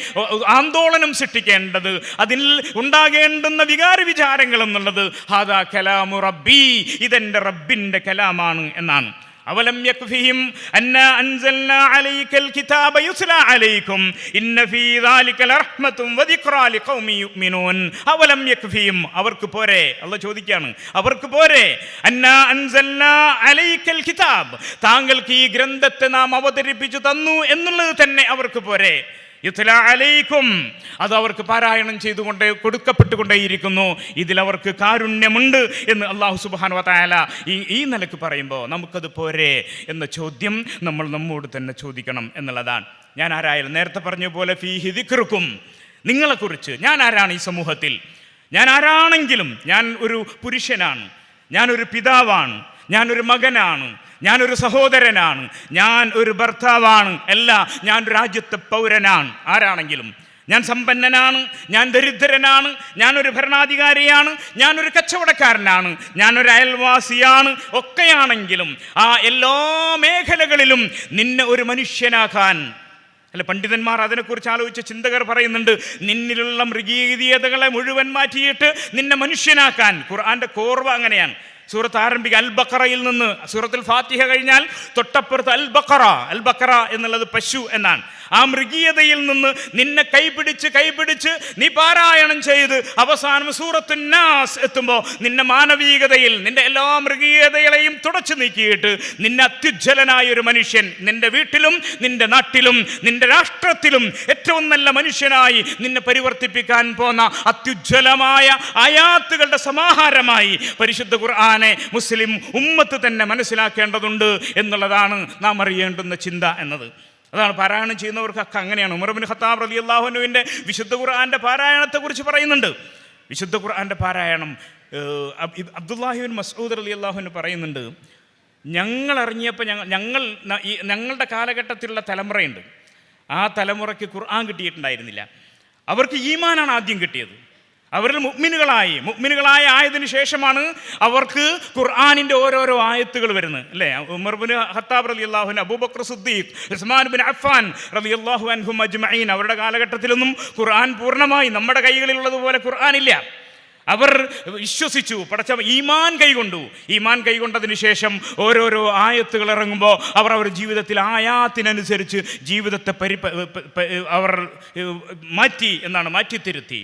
ആന്തോളനം സൃഷ്ടിക്കേണ്ടത്, അതിൽ ഉണ്ടാകേണ്ടുന്ന വികാര വിചാരങ്ങൾ എന്നുള്ളത് ഹാദാ കലാമു റബ്ബി, ഇതെൻ്റെ റബ്ബിൻ്റെ കലാമാണ് എന്നാണ്. അവലം യക്ഫിഹിം അന്നാ അൻസൽനാ അലൈക്കൽ കിതാബ യുസ്ലാ അലൈക്കും ഇന്ന ഫീ ദാലിക ലറഹ്മത്തുൻ വദിക്റാ ലിഖൗമി യുഅ്മിനൂൻ. അവലം യക്ഫിഹിം, അവർക്ക് പോരെ? അല്ലാഹു ചോദിക്കുകയാണ്, അവർക്ക് പോരെ? അന്നാ അൻസൽനാ അലൈക്കൽ കിതാബ്, താങ്കൾക്ക് ഈ ഗ്രന്ഥത്തെ നാം അവതരിപ്പിച്ചു തന്നു എന്നുള്ളത് തന്നെ അവർക്ക് പോരെ? യുത്ലാ അലൈക്കും, അത് അവർക്ക് പാരായണം ചെയ്തുകൊണ്ട് കൊടുക്കപ്പെട്ടുകൊണ്ടേയിരിക്കുന്നു. ഇതിലവർക്ക് കാരുണ്യമുണ്ട് എന്ന് അല്ലാഹു സുബ്ഹാനഹു വ തആല ഈ നിലക്ക് പറയുമ്പോൾ നമുക്കത് പോരെ എന്ന ചോദ്യം നമ്മൾ നമ്മോട് തന്നെ ചോദിക്കണം എന്നുള്ളതാണ്. ഞാൻ ആരായാലും നേരത്തെ പറഞ്ഞ പോലെ ഫീഹി ദിക്റുക്കും, നിങ്ങളെക്കുറിച്ച് ഞാൻ ആരാണ് ഈ സമൂഹത്തിൽ, ഞാൻ ആരാണെങ്കിലും, ഞാൻ ഒരു പുരുഷനാണ്, ഞാനൊരു പിതാവാണ്, ഞാനൊരു മകനാണ്, ഞാനൊരു സഹോദരനാണ്, ഞാൻ ഒരു ഭർത്താവാണ്, അല്ല ഞാൻ രാജ്യത്തെ പൗരനാണ്. ആരാണെങ്കിലും, ഞാൻ സമ്പന്നനാണ്, ഞാൻ ദരിദ്രനാണ്, ഞാനൊരു ഭരണാധികാരിയാണ്, ഞാനൊരു കച്ചവടക്കാരനാണ്, ഞാനൊരു അയൽവാസിയാണ്, ഒക്കെയാണെങ്കിലും ആ എല്ലാ മേഖലകളിലും നിന്നെ ഒരു മനുഷ്യനാക്കാൻ, അല്ല പണ്ഡിതന്മാർ അതിനെക്കുറിച്ച് ആലോചിച്ച ചിന്തകർ പറയുന്നുണ്ട്, നിന്നിലുള്ള മൃഗീയതകളെ മുഴുവൻ മാറ്റിയിട്ട് നിന്നെ മനുഷ്യനാക്കാൻ. ഖുർആന്റെ കോർവ അങ്ങനെയാണ്. സൂറത്ത് ആരംഭിക്കുക അൽ ബഖറയിൽ നിന്ന്. സൂറത്തുൽ ഫാത്തിഹ കഴിഞ്ഞാൽ തൊട്ടപ്പുറത്ത് അൽ ബഖറ എന്നുള്ളത് പശു എന്നാണ്. ആ മൃഗീയതയിൽ നിന്ന് നിന്നെ കൈപിടിച്ച് നീ പാരായണം ചെയ്ത് അവസാനം സൂറത്തുൻ നാസ് എത്തുമ്പോൾ നിന്നെ മാനവികതയിൽ, നിന്റെ എല്ലാ മൃഗീയതകളെയും തുടച്ചു നീക്കിയിട്ട് നിന്നെ അത്യുജ്വലനായ ഒരു മനുഷ്യൻ, നിന്റെ വീട്ടിലും നിന്റെ നാട്ടിലും നിന്റെ രാഷ്ട്രത്തിലും ഏറ്റവും നല്ല മനുഷ്യനായി നിന്നെ പരിവർത്തിപ്പിക്കാൻ പോന്ന അത്യുജ്വലമായ ആയാത്തുകളുടെ സമാഹാരമായി പരിശുദ്ധ ഖുർആനെ മുസ്ലിം ഉമ്മത്ത് തന്നെ മനസ്സിലാക്കേണ്ടതുണ്ട് എന്നുള്ളതാണ് നാം അറിയേണ്ടുന്ന ചിന്ത എന്നത്. അതാണ് പാരായണം ചെയ്യുന്നവർക്കൊക്കെ അങ്ങനെയാണ്. ഉമർ ഇബ്നു ഖത്താബ് റളിയല്ലാഹു അൻഹുവിൻ്റെ വിശുദ്ധ ഖുർആന്റെ പാരായണത്തെക്കുറിച്ച് പറയുന്നുണ്ട്. വിശുദ്ധ ഖുർആന്റെ പാരായണം അബ്ദുല്ലാഹി ഇബ്നു മസ്ഊദ് റളിയല്ലാഹു അൻഹു പറയുന്നുണ്ട്, ഞങ്ങൾ ഇറങ്ങിയപ്പോൾ ഞങ്ങളുടെ കാലഘട്ടത്തിലുള്ള തലമുറയുണ്ട്, ആ തലമുറയ്ക്ക് ഖുർആൻ കിട്ടിയിട്ടുണ്ടായിരുന്നില്ല. അവർക്ക് ഈമാനാണ് ആദ്യം കിട്ടിയത്. അവരിൽ മുഅ്മിനുകളായ ആയതിനു ശേഷമാണ് അവർക്ക് ഖുർആനിൻ്റെ ഓരോരോ ആയത്തുകൾ വരുന്നത്, അല്ലേ? ഉമർ ഇബ്നു ഖത്താബ് റളിയല്ലാഹു അൻഹു, അബൂബക്കർ സിദ്ദീഖ്, ഉസ്മാൻ ഇബ്നു അഫ്ഫാൻ റളിയല്ലാഹു അൻഹും അജ്മഈൻ, അവരുടെ കാലഘട്ടത്തിലൊന്നും ഖുർആൻ പൂർണ്ണമായി നമ്മുടെ കൈകളിലുള്ളതുപോലെ ഖുർആനില്ല. അവർ വിശ്വസിച്ചു, ഈമാൻ കൈകൊണ്ടതിന് ശേഷം ഓരോരോ ആയത്തുകൾ ഇറങ്ങുമ്പോൾ അവർ ജീവിതത്തിൽ ആയാത്തിനനുസരിച്ച് ജീവിതത്തെ അവർ മാറ്റിത്തിരുത്തി.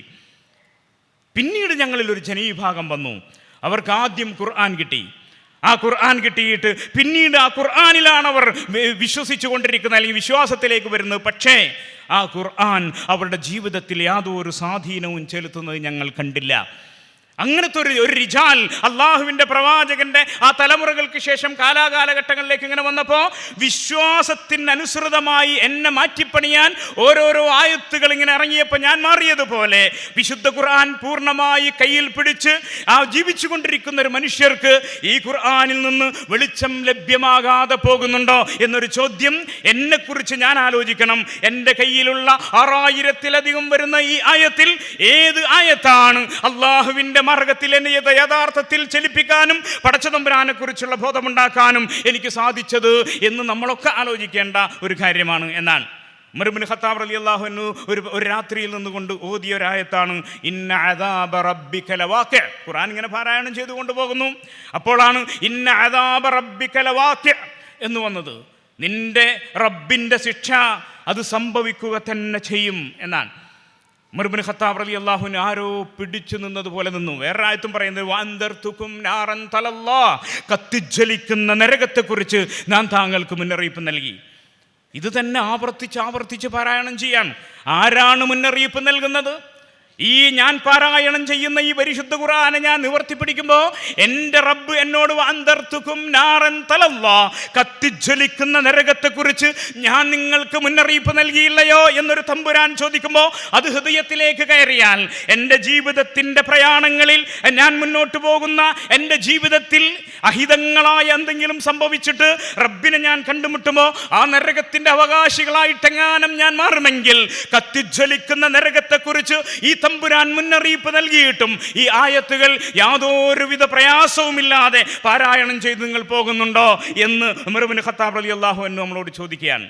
പിന്നീട് ഞങ്ങളിൽ ഒരു ജനവിഭാഗം വന്നു, അവർക്ക് ആദ്യം ഖുർആൻ കിട്ടി. ആ ഖുർആൻ കിട്ടിയിട്ട് പിന്നീട് ആ ഖുർആനിലാണ് അവർ വിശ്വസിച്ചു കൊണ്ടിരിക്കുന്നത്, അല്ലെങ്കിൽ വിശ്വാസത്തിലേക്ക് വരുന്നത്. പക്ഷേ ആ ഖുർആൻ അവരുടെ ജീവിതത്തിൽ യാതൊരു സ്വാധീനവും ചെലുത്തുന്നത് ഞങ്ങൾ കണ്ടില്ല. അങ്ങനത്തെ ഒരു റിജാൽ അള്ളാഹുവിൻ്റെ പ്രവാചകന്റെ ആ തലമുറകൾക്ക് ശേഷം കാലാകാലഘട്ടങ്ങളിലേക്ക് ഇങ്ങനെ വന്നപ്പോൾ വിശ്വാസത്തിനനുസൃതമായി എന്നെ മാറ്റിപ്പണിയാൻ ഓരോരോ ആയത്തുകൾ ഇങ്ങനെ ഇറങ്ങിയപ്പോൾ ഞാൻ മാറിയതുപോലെ വിശുദ്ധ ഖുർആൻ പൂർണ്ണമായി കയ്യിൽ പിടിച്ച് ആ ജീവിച്ചു കൊണ്ടിരിക്കുന്ന ഒരു മനുഷ്യർക്ക് ഈ ഖുർആനിൽ നിന്ന് വെളിച്ചം ലഭ്യമാകാതെ പോകുന്നുണ്ടോ എന്നൊരു ചോദ്യം എന്നെക്കുറിച്ച് ഞാൻ ആലോചിക്കണം. എൻ്റെ കയ്യിലുള്ള 6000-ലധികം വരുന്ന ഈ ആയത്തിൽ ഏത് ആയത്താണ് അള്ളാഹുവിൻ്റെ മാർഗത്തിൽ എന്നെ യഥാർത്ഥത്തിൽ ചലിപ്പിക്കാനും പടച്ചതമ്പുരാനെ കുറിച്ചുള്ള ബോധമുണ്ടാക്കാനും എനിക്ക് സാധിച്ചത് എന്ന് നമ്മളൊക്കെ ആലോചിക്കേണ്ട ഒരു കാര്യമാണ് എന്നാണ്. ഉമർ ഇബ്നു ഖത്താബ് റളിയല്ലാഹു അൻഹു ഒരു രാത്രിയിൽ നിന്നുകൊണ്ട് ഓതിയ ഒരായത്താണ് ഇന്ന അദാബ റബ്ബിക ലവാഖി. ഖുർആൻ ഇങ്ങനെ പാരായണം ചെയ്തുകൊണ്ട് പോകുന്നു. അപ്പോഴാണ് ഇന്ന അദാബ റബ്ബിക ലവാഖി എന്ന് വന്നത്. നിന്റെ റബ്ബിൻ്റെ ശിക്ഷ അത് സംഭവിക്കുക തന്നെ ചെയ്യും എന്നാണ്. ഉമർ ഇബ്നു ഖത്താബ് റളിയല്ലാഹു അൻഹു ആരോ പിടിച്ചു നിന്നതുപോലെ നിന്നു. വേറെ ആയത്തും പറയുന്നത് വഅൻദർതുകും നാറൻ തലല്ലാ, കത്തിജ്വലിക്കുന്ന നരകത്തെക്കുറിച്ച് ഞാൻ താങ്കൾക്ക് മുന്നറിയിപ്പ് നൽകി. ഇത് തന്നെ ആവർത്തിച്ച് പാരായണം ചെയ്യാൻ ആരാണ് മുന്നറിയിപ്പ് നൽകുന്നത്? ഈ ഞാൻ പാരായണം ചെയ്യുന്ന ഈ പരിശുദ്ധ ഖുർആനെ ഞാൻ നിവർത്തി പിടിക്കുമ്പോൾ എൻ്റെ റബ്ബ് എന്നോട് അന്തർത്തുക്കും നാറൻ തലല്ലാ, കത്തിജ്വലിക്കുന്ന നരകത്തെക്കുറിച്ച് ഞാൻ നിങ്ങൾക്ക് മുന്നറിയിപ്പ് നൽകിയില്ലയോ എന്നൊരു തമ്പുരാൻ ചോദിക്കുമ്പോൾ അത് ഹൃദയത്തിലേക്ക് കയറിയാൽ എൻ്റെ ജീവിതത്തിൻ്റെ പ്രയാണങ്ങളിൽ ഞാൻ മുന്നോട്ട് പോകുന്ന എൻ്റെ ജീവിതത്തിൽ അഹിതങ്ങളായ എന്തെങ്കിലും സംഭവിച്ചിട്ട് റബ്ബിനെ ഞാൻ കണ്ടുമുട്ടുമ്പോൾ ആ നരകത്തിൻ്റെ അവകാശികളായിട്ടെങ്ങാനും ഞാൻ മാറുമെങ്കിൽ കത്തിജ്വലിക്കുന്ന നരകത്തെക്കുറിച്ച് ഈ തമ്പുരാൻ മുന്നറിയിപ്പ് നൽകിയിട്ടും ഈ ആയത്തുകൾ യാതൊരുവിധ പ്രയാസവുമില്ലാതെ പാരായണം ചെയ്ത് നിങ്ങൾ പോകുന്നുണ്ടോ എന്ന് ഉമർ ഇബ്നു ഖത്താബ് റളിയല്ലാഹു അൻഹു നമ്മളോട് ചോദിക്കുകയാണ്.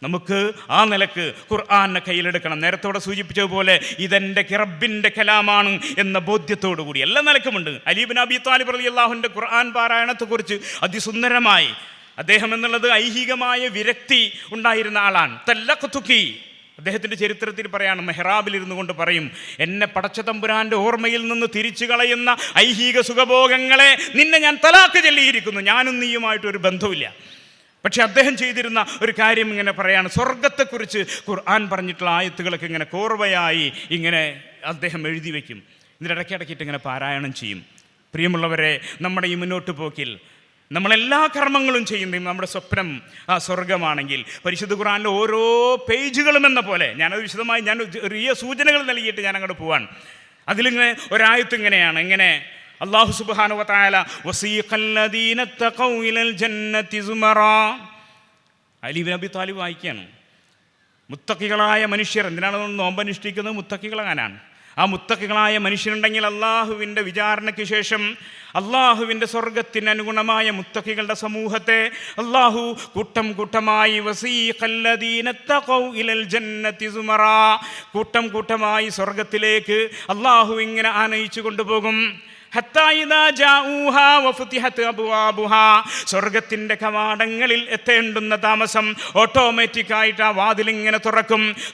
നമുക്ക് ആ നിലക്ക് ഖുർആനെ കയ്യിലെടുക്കണം. നേരത്തോടെ സൂചിപ്പിച്ചതുപോലെ ഇതെൻ്റെ റബ്ബിൻ്റെ കലാമാണ് എന്ന ബോധ്യത്തോടു കൂടി എല്ലാ നിലക്കുമുണ്ട്. അലി ഇബ്നു അബീ ത്വാലിബ് റളിയല്ലാഹുവിൻ്റെ ഖുർആൻ പാരായണത്തെക്കുറിച്ച് അതിസുന്ദരമായി അദ്ദേഹം എന്നുള്ളത് ഐഹികമായ വിരക്തി ഉണ്ടായിരുന്ന ആളാണ്. തല്ലഖ്തുകി, അദ്ദേഹത്തിൻ്റെ ചരിത്രത്തിൽ പറയാണ്, മെഹ്റാബിലിരുന്നു കൊണ്ട് പറയും, എന്നെ പടച്ച തമ്പുരാൻ്റെ ഓർമ്മയിൽ നിന്ന് തിരിച്ചു കളയുന്ന ഐഹിക സുഖഭോഗങ്ങളെ നിന്നെ ഞാൻ തലാക്ക് ചൊല്ലിയിരിക്കുന്നു, ഞാനും നീയുമായിട്ടൊരു ബന്ധവുമില്ല. പക്ഷെ അദ്ദേഹം ചെയ്തിരുന്ന ഒരു കാര്യം ഇങ്ങനെ പറയാണ്, സ്വർഗത്തെക്കുറിച്ച് ഖുർആൻ പറഞ്ഞിട്ടുള്ള ആയത്തുകളൊക്കെ ഇങ്ങനെ കോർവയായി ഇങ്ങനെ അദ്ദേഹം എഴുതി വയ്ക്കും. ഇതിൻ്റെ ഇടയ്ക്കിടയ്ക്കിട്ട് ഇങ്ങനെ പാരായണം ചെയ്യും. പ്രിയമുള്ളവരെ, നമ്മുടെ ഈ മുന്നോട്ട് പോക്കിൽ നമ്മളെല്ലാ കർമ്മങ്ങളും ചെയ്യുന്നതും നമ്മുടെ സ്വപ്നം ആ സ്വർഗമാണെങ്കിൽ പരിശുദ്ധ ഖുർആനിലെ ഓരോ പേജുകളും എന്ന പോലെ, ഞാനത് വിശദമായി ഞാൻ ചെറിയ സൂചനകൾ നൽകിയിട്ട് ഞാൻ അങ്ങോട്ട് പോവാൻ. അതിലിങ്ങനെ ഒരായത്ത് ഇങ്ങനെയാണ്, ഇങ്ങനെ അല്ലാഹു സുബ്ഹാനഹു വ തആല വസീഖല്ലദീന തഖൗ ഇലൽ ജന്നതി സുമറാ, അലി ഇബ്നു അബീ ത്വാലിബ് വായിക്കുകയാണ്. മുത്തഖികളായ മനുഷ്യർ, എന്തിനാണ് നോമ്പനുഷ്ഠിക്കുന്നത്? മുത്തഖികളാകാനാണ്. ആ മുത്തഖികളായ മനുഷ്യരുണ്ടെങ്കിൽ അള്ളാഹുവിൻ്റെ വിചാരണയ്ക്ക് ശേഷം അള്ളാഹുവിൻ്റെ സ്വർഗത്തിന് അനുഗുണമായ മുത്തഖികളുടെ സമൂഹത്തെ അള്ളാഹു കൂട്ടം കൂട്ടമായി വസീഖല്ലദീന തഖൗ ഇലൽ ജന്നതി സുമറാ, കൂട്ടം കൂട്ടമായി സ്വർഗത്തിലേക്ക് അള്ളാഹു ഇങ്ങനെ ആനയിച്ചു കൊണ്ടുപോകും. സ്വർഗത്തിൻ്റെ കവാടങ്ങളിൽ എത്തേണ്ടുന്ന താമസം ഓട്ടോമാറ്റിക്കായിട്ട് ആ വാതിലിങ്ങനെ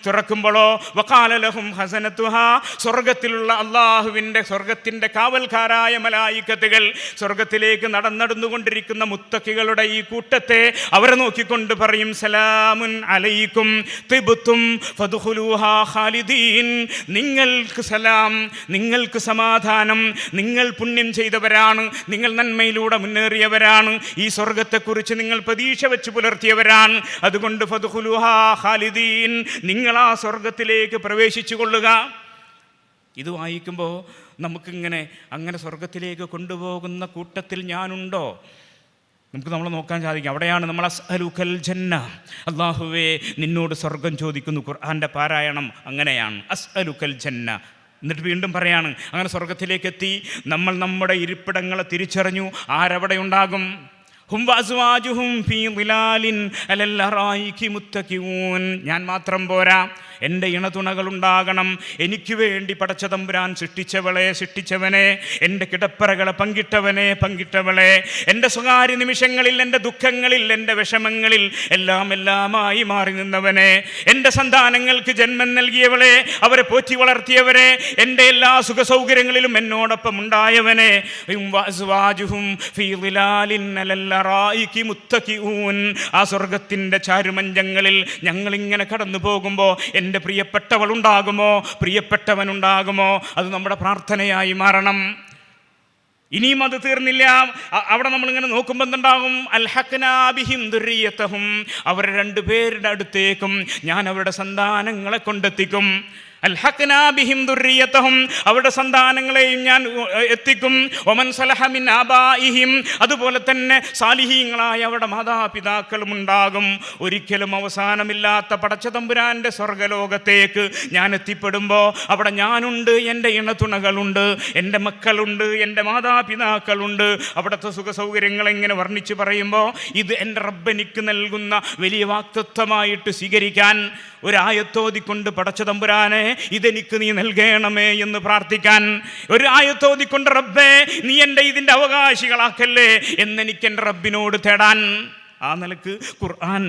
തുറക്കുമ്പോഴോ വഖാല ലഹും ഹസനതുഹാ, സ്വർഗത്തിലുള്ള അള്ളാഹുവിൻ്റെ സ്വർഗത്തിൻ്റെ കാവൽക്കാരായ മലായിക്കത്തുകൾ സ്വർഗത്തിലേക്ക് നടന്നുകൊണ്ടിരിക്കുന്ന മുത്തഖികളുടെ ഈ കൂട്ടത്തെ അവരെ നോക്കിക്കൊണ്ട് പറയും, സലാമുൻ അലൈക്കും തിബ്തും ഫദ്ഖുലൂഹാ ഖാലിദീൻ, നിങ്ങൾക്ക് സലാം, നിങ്ങൾക്ക് സമാധാനം, നിങ്ങൾ പുണ്യം ചെയ്തവരാണ്, നിങ്ങൾ നന്മയിലൂടെ മുന്നേറിയവരാണ്, ഈ സ്വർഗത്തെക്കുറിച്ച് നിങ്ങൾ പ്രതീക്ഷ വെച്ച് പുലർത്തിയവരാണ്, അതുകൊണ്ട് ഫദ്ഖുലൂഹാ ഖാലിദീൻ, നിങ്ങൾ ആ സ്വർഗത്തിലേക്ക് പ്രവേശിച്ചു കൊള്ളുക. ഇത് വായിക്കുമ്പോൾ നമുക്കിങ്ങനെ അങ്ങനെ സ്വർഗത്തിലേക്ക് കൊണ്ടുപോകുന്ന കൂട്ടത്തിൽ ഞാനുണ്ടോ? നമുക്ക് നമ്മളെ നോക്കാൻ സാധിക്കും. അവിടെയാണ് നമ്മൾ അസ്അലുക്കൽ ജന്ന, അല്ലാഹുവേ നിന്നോട് സ്വർഗം ചോദിക്കുന്നു. ഖുർആൻ്റെ പാരായണം അങ്ങനെയാണ്, അസ്അലുക്കൽ ജന്ന. എന്നിട്ട് വീണ്ടും പറയാണ്, അങ്ങനെ സ്വർഗത്തിലേക്കെത്തി നമ്മൾ നമ്മുടെ ഇരിപ്പിടങ്ങളെ തിരിച്ചറിഞ്ഞു. ആരവിടെ ഉണ്ടാകും? ഹും വഅസ്വാജുഹും ഫീ ളിലാലിൻ അലൽ അറായികി മുത്തഖിഊൻ. ഞാൻ മാത്രം പോരാ, എൻ്റെ ഇണതുണകളുണ്ടാകണം. എനിക്ക് വേണ്ടി പടച്ച തമ്പുരാൻ സൃഷ്ടിച്ചവനെ, എൻ്റെ കിടപ്പറകളെ പങ്കിട്ടവളെ, എൻ്റെ സ്വകാര്യ നിമിഷങ്ങളിൽ, എൻ്റെ ദുഃഖങ്ങളിൽ, എൻ്റെ വിഷമങ്ങളിൽ എല്ലാമായി മാറി നിന്നവനെ, എൻ്റെ സന്താനങ്ങൾക്ക് ജന്മം നൽകിയവളെ, അവരെ പോറ്റി വളർത്തിയവരെ, എൻ്റെ എല്ലാ സുഖ സൗകര്യങ്ങളിലും എന്നോടൊപ്പം ഉണ്ടായവനെ. ആ സ്വർഗത്തിൻ്റെ ചാരുമഞ്ചങ്ങളിൽ ഞങ്ങളിങ്ങനെ കടന്നു പോകുമ്പോൾ എൻ്റെ പ്രിയപ്പെട്ടവളുണ്ടാകുമോ, പ്രിയപ്പെട്ടവനുണ്ടാകുമോ? അത് നമ്മുടെ പ്രാർത്ഥനയായി മാറണം. ഇനിയും അത് തീർന്നില്ല. അവിടെ നമ്മളിങ്ങനെ നോക്കുമ്പോൾ എന്തുണ്ടാകും? അൽഹഖ്നാ ബിഹിം ദുർരിയതഹും, അവരുടെ രണ്ടുപേരുടെ അടുത്തേക്കും ഞാൻ അവരുടെ സന്താനങ്ങളെ കൊണ്ടെത്തിക്കും. അൽഹഖ്നാ ബിഹിം ദുർരിയതഹും, അവരുടെ സന്താനങ്ങളെയും ഞാൻ എത്തിക്കും. വമൻ സലഹ മിൻ ആബാഇഹിം, അതുപോലെ തന്നെ സാലിഹീങ്ങളായ അവരുടെ മാതാപിതാക്കളും ഉണ്ടാകും. ഒരിക്കലും അവസാനമില്ലാത്ത പടച്ച തമ്പുരാൻ്റെ സ്വർഗലോകത്തേക്ക് ഞാൻ എത്തിപ്പെടുമ്പോൾ അവിടെ ഞാനുണ്ട്, എൻ്റെ ഇണതുണകളുണ്ട്, എൻ്റെ മക്കളുണ്ട്, എൻ്റെ മാതാപിതാക്കളുണ്ട്. അവിടുത്തെ സുഖ സൗകര്യങ്ങൾ ഇങ്ങനെ വർണ്ണിച്ച് പറയുമ്പോൾ ഇത് എൻ്റെ റബ്ബെനിക്ക് നൽകുന്ന വലിയ വാക്തത്വമായിട്ട് സ്വീകരിക്കാൻ, ഒരായത്തോതിക്കൊണ്ട് പടച്ച തമ്പുരാനെ ഇതെനിക്ക് നീ നൽകണമേ എന്ന് പ്രാർത്ഥിക്കാൻ, ഒരു ആയത്തോതിക്കൊണ്ട് റബ്ബേ നീ എൻ്റെ ഇതിൻ്റെ അവകാശികളാക്കല്ലേ എന്നെനിക്ക് എൻ്റെ റബ്ബിനോട് തേടാൻ. ആ നിലക്ക് ഖുർആൻ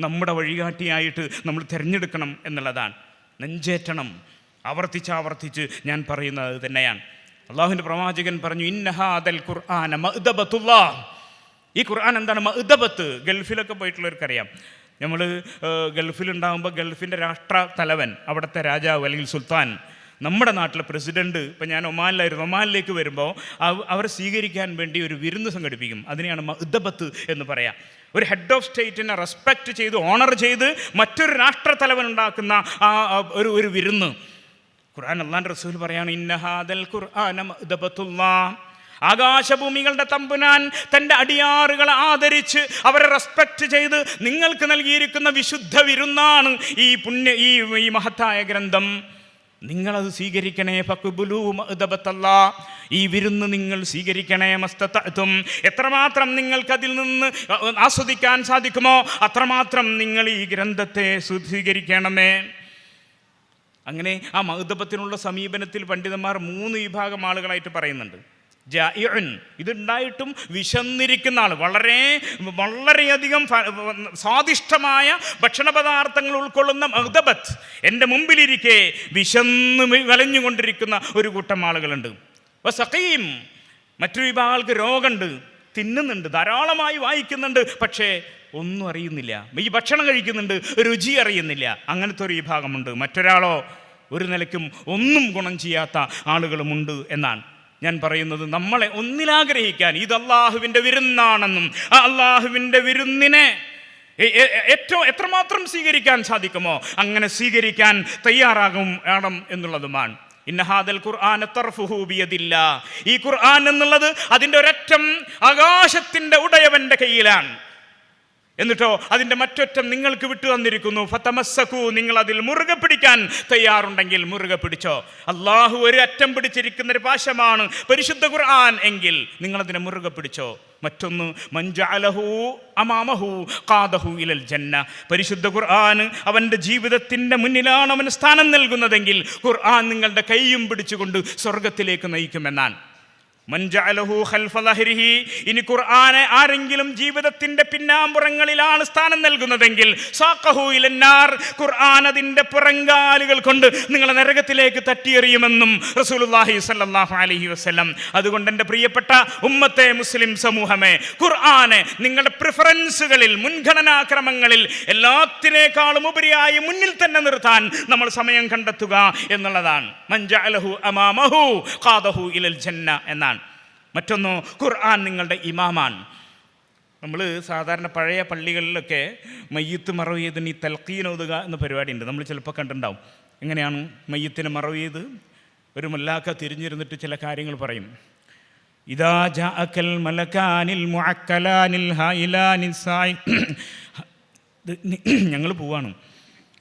നമ്മുടെ വഴികാട്ടിയായിട്ട് നമ്മൾ തിരഞ്ഞെടുക്കണം എന്നുള്ളതാണ്. നെഞ്ചേറ്റണം, ആവർത്തിച്ച് ഞാൻ പറയുന്നത് തന്നെയാണ്. അള്ളാഹുവിൻ്റെ പ്രവാചകൻ പറഞ്ഞു, ഇന്ന ഹാദൽ ഖുർആന മഅ്ദബത്തുല്ലാഹ്. ഈ ഖുർആൻ എന്താണ്? മഅ്ദബത്ത്. ഗൾഫിലൊക്കെ പോയിട്ടുള്ളവർക്കറിയാം, നമ്മൾ ഗൾഫിലുണ്ടാകുമ്പോൾ ഗൾഫിൻ്റെ രാഷ്ട്ര തലവൻ, അവിടുത്തെ രാജാവ് അല്ലെങ്കിൽ സുൽത്താൻ, നമ്മുടെ നാട്ടിലെ പ്രസിഡൻറ്റ്, ഇപ്പം ഞാൻ ഒമാനിലായിരുന്നു, ഒമാനിലേക്ക് വരുമ്പോൾ അവരെ സ്വീകരിക്കാൻ വേണ്ടി ഒരു വിരുന്ന് സംഘടിപ്പിക്കും. അതിനെയാണ് മഅ്ദബത്ത് എന്ന് പറയാം. ഒരു ഹെഡ് ഓഫ് സ്റ്റേറ്റിനെ റെസ്പെക്റ്റ് ചെയ്ത് ഓണർ ചെയ്ത് മറ്റൊരു രാഷ്ട്ര തലവൻ ഉണ്ടാക്കുന്ന ഒരു വിരുന്ന്. ഖുർആൻ അല്ലാഹുവിൻ്റെ റസൂൽ പറയാണ്, ഇന്ന ഹാദൽ ഖുർആന മഅ്ദബത്തുല്ലാഹ്. ആകാശഭൂമികളുടെ തമ്പുരാൻ തൻ്റെ അടിയാറുകളെ ആദരിച്ച് അവരെ റെസ്പെക്റ്റ് ചെയ്ത് നിങ്ങൾക്ക് നൽകിയിരിക്കുന്ന വിശുദ്ധ വിരുന്നാണ് ഈ മഹത്തായ ഗ്രന്ഥം. നിങ്ങളത് സ്വീകരിക്കണേ. ഫഖ്ബുലൂ മഅ്ദബത്തല്ലാഹ്. ഈ വിരുന്ന് നിങ്ങൾ സ്വീകരിക്കണേ. മസ്തതഅ്തും. എത്രമാത്രം നിങ്ങൾക്കതിൽ നിന്ന് ആസ്വദിക്കാൻ സാധിക്കുമോ അത്രമാത്രം നിങ്ങൾ ഈ ഗ്രന്ഥത്തെ സ്വീകരിക്കണമേ. അങ്ങനെ ആ മഅ്ദബത്തിനുള്ള സമീപനത്തിൽ പണ്ഡിതന്മാർ 3 വിഭാഗം ആളുകളായിട്ട് പറയുന്നുണ്ട്. ജാഇഉൻ, ഇതുണ്ടായിട്ടും വിശന്നിരിക്കുന്ന ആൾ, വളരെയധികം സ്വാദിഷ്ടമായ ഭക്ഷണ പദാർത്ഥങ്ങൾ ഉൾക്കൊള്ളുന്ന മഅ്ദബത്ത് എൻ്റെ മുമ്പിലിരിക്കെ വിശന്ന് വലഞ്ഞുകൊണ്ടിരിക്കുന്ന ഒരു കൂട്ടം ആളുകളുണ്ട്. വസഖീം, മറ്റൊരു വിഭാഗം ആൾക്ക് രോഗമുണ്ട്, തിന്നുന്നുണ്ട്, ധാരാളമായി വായിക്കുന്നുണ്ട്, പക്ഷേ ഒന്നും അറിയുന്നില്ല. ഈ ഭക്ഷണം കഴിക്കുന്നുണ്ട്, രുചി അറിയുന്നില്ല. അങ്ങനത്തെ ഒരു വിഭാഗമുണ്ട്. മറ്റൊരാളോ ഒരു നിലയ്ക്കും ഒന്നും ഗുണം ചെയ്യാത്ത ആളുകളുമുണ്ട് എന്നാണ് ഞാൻ പറയുന്നത്. നമ്മളെ ഒന്നിലാഗ്രഹിക്കാൻ, ഇത് അള്ളാഹുവിൻ്റെ വിരുന്നാണെന്നും ആ അള്ളാഹുവിൻ്റെ വിരുന്നിനെ എത്രമാത്രം സ്വീകരിക്കാൻ സാധിക്കുമോ അങ്ങനെ സ്വീകരിക്കാൻ തയ്യാറാകും എന്നുള്ളതുമാണ്. ഇന്ന ഹാദൽ ഖുർആന തർഫുഹു ബിയദില്ലാഹ്. ഈ ഖുർആൻ എന്നുള്ളത് അതിൻ്റെ ഒരറ്റം ആകാശത്തിൻ്റെ ഉടയവൻ്റെ കയ്യിലാണ്. എന്നിട്ടോ അതിൻ്റെ മറ്റൊറ്റം നിങ്ങൾക്ക് വിട്ടു തന്നിരിക്കുന്നു. ഫതമസ്സകൂ, നിങ്ങൾ അതിൽ മുറുകെ പിടിക്കാൻ തയ്യാറുണ്ടെങ്കിൽ മുറുകെ പിടിച്ചോ. അള്ളാഹു ഒരു അറ്റം പിടിച്ചിരിക്കുന്നൊരു പാശമാണ് പരിശുദ്ധ ഖുർആൻ എങ്കിൽ നിങ്ങളതിനെ മുറുകെ പിടിച്ചോ. മറ്റൊന്ന് മൻജഅലഹു അമാമഹു ഖാദഹു ഇലൽ ജന്ന. പരിശുദ്ധ ഖുർആൻ അവൻ്റെ ജീവിതത്തിൻ്റെ മുന്നിലാണ് അവന് സ്ഥാനം നൽകുന്നതെങ്കിൽ ഖുർആൻ നിങ്ങളുടെ കൈയും പിടിച്ചുകൊണ്ട് സ്വർഗത്തിലേക്ക് നയിക്കുമെന്നാണ്. മൻജഅലഹു ഖൽഫ ലഹ്രിഹി. ഇനി ഖുർആനെ ആരെങ്കിലും ജീവിതത്തിൻ്റെ പിന്നാമ്പുറങ്ങളിലാണ് സ്ഥാനം നൽകുന്നതെങ്കിൽ സാഖഹു ഇലന്നാർ. ഖുർആൻ അതിൻ്റെ പുറങ്കാലുകൾ കൊണ്ട് നിങ്ങളെ നരകത്തിലേക്ക് തട്ടിയെറിയുമെന്നും റസൂലുള്ളാഹി സ്വല്ലല്ലാഹു അലൈഹി വസല്ലം. അതുകൊണ്ട് എൻ്റെ പ്രിയപ്പെട്ട ഉമ്മത്തെ മുസ്ലിം സമൂഹമേ, ഖുർആനെ നിങ്ങളുടെ പ്രിഫറൻസുകളിൽ, മുൻഗണനാക്രമങ്ങളിൽ എല്ലാത്തിനേക്കാളും ഉപരിയായി മുന്നിൽ തന്നെ നിർത്താൻ നമ്മൾ സമയം കണ്ടെത്തുക എന്നുള്ളതാണ്. മൻജഅലഹു അമാമഹു ഖാദഹു ഇലൽ ജന്ന എന്നാണ്. മറ്റൊന്ന്, ഖുർആൻ നിങ്ങളുടെ ഇമാമാണ്. നമ്മൾ സാധാരണ പഴയ പള്ളികളിലൊക്കെ മയ്യിത്ത് മറവ് ചെയ്ത് ഈ തൽഖീൻ ഓതുക എന്ന പരിപാടി ഉണ്ട്. നമ്മൾ ചിലപ്പോൾ കണ്ടിട്ടുണ്ടാവും. എങ്ങനെയാണ് മയ്യിത്തിനെ മറവ് ചെയ്ത് ഒരു മല്ലാക്ക തിരിഞ്ഞിരുന്നിട്ട് ചില കാര്യങ്ങൾ പറയും. ഇദാ ജാഅകൽ മലകാനിൽ മുഅക്കലാനിൽ ഹായിലാനിൽ സായി. ഞങ്ങൾ പോവാണ്.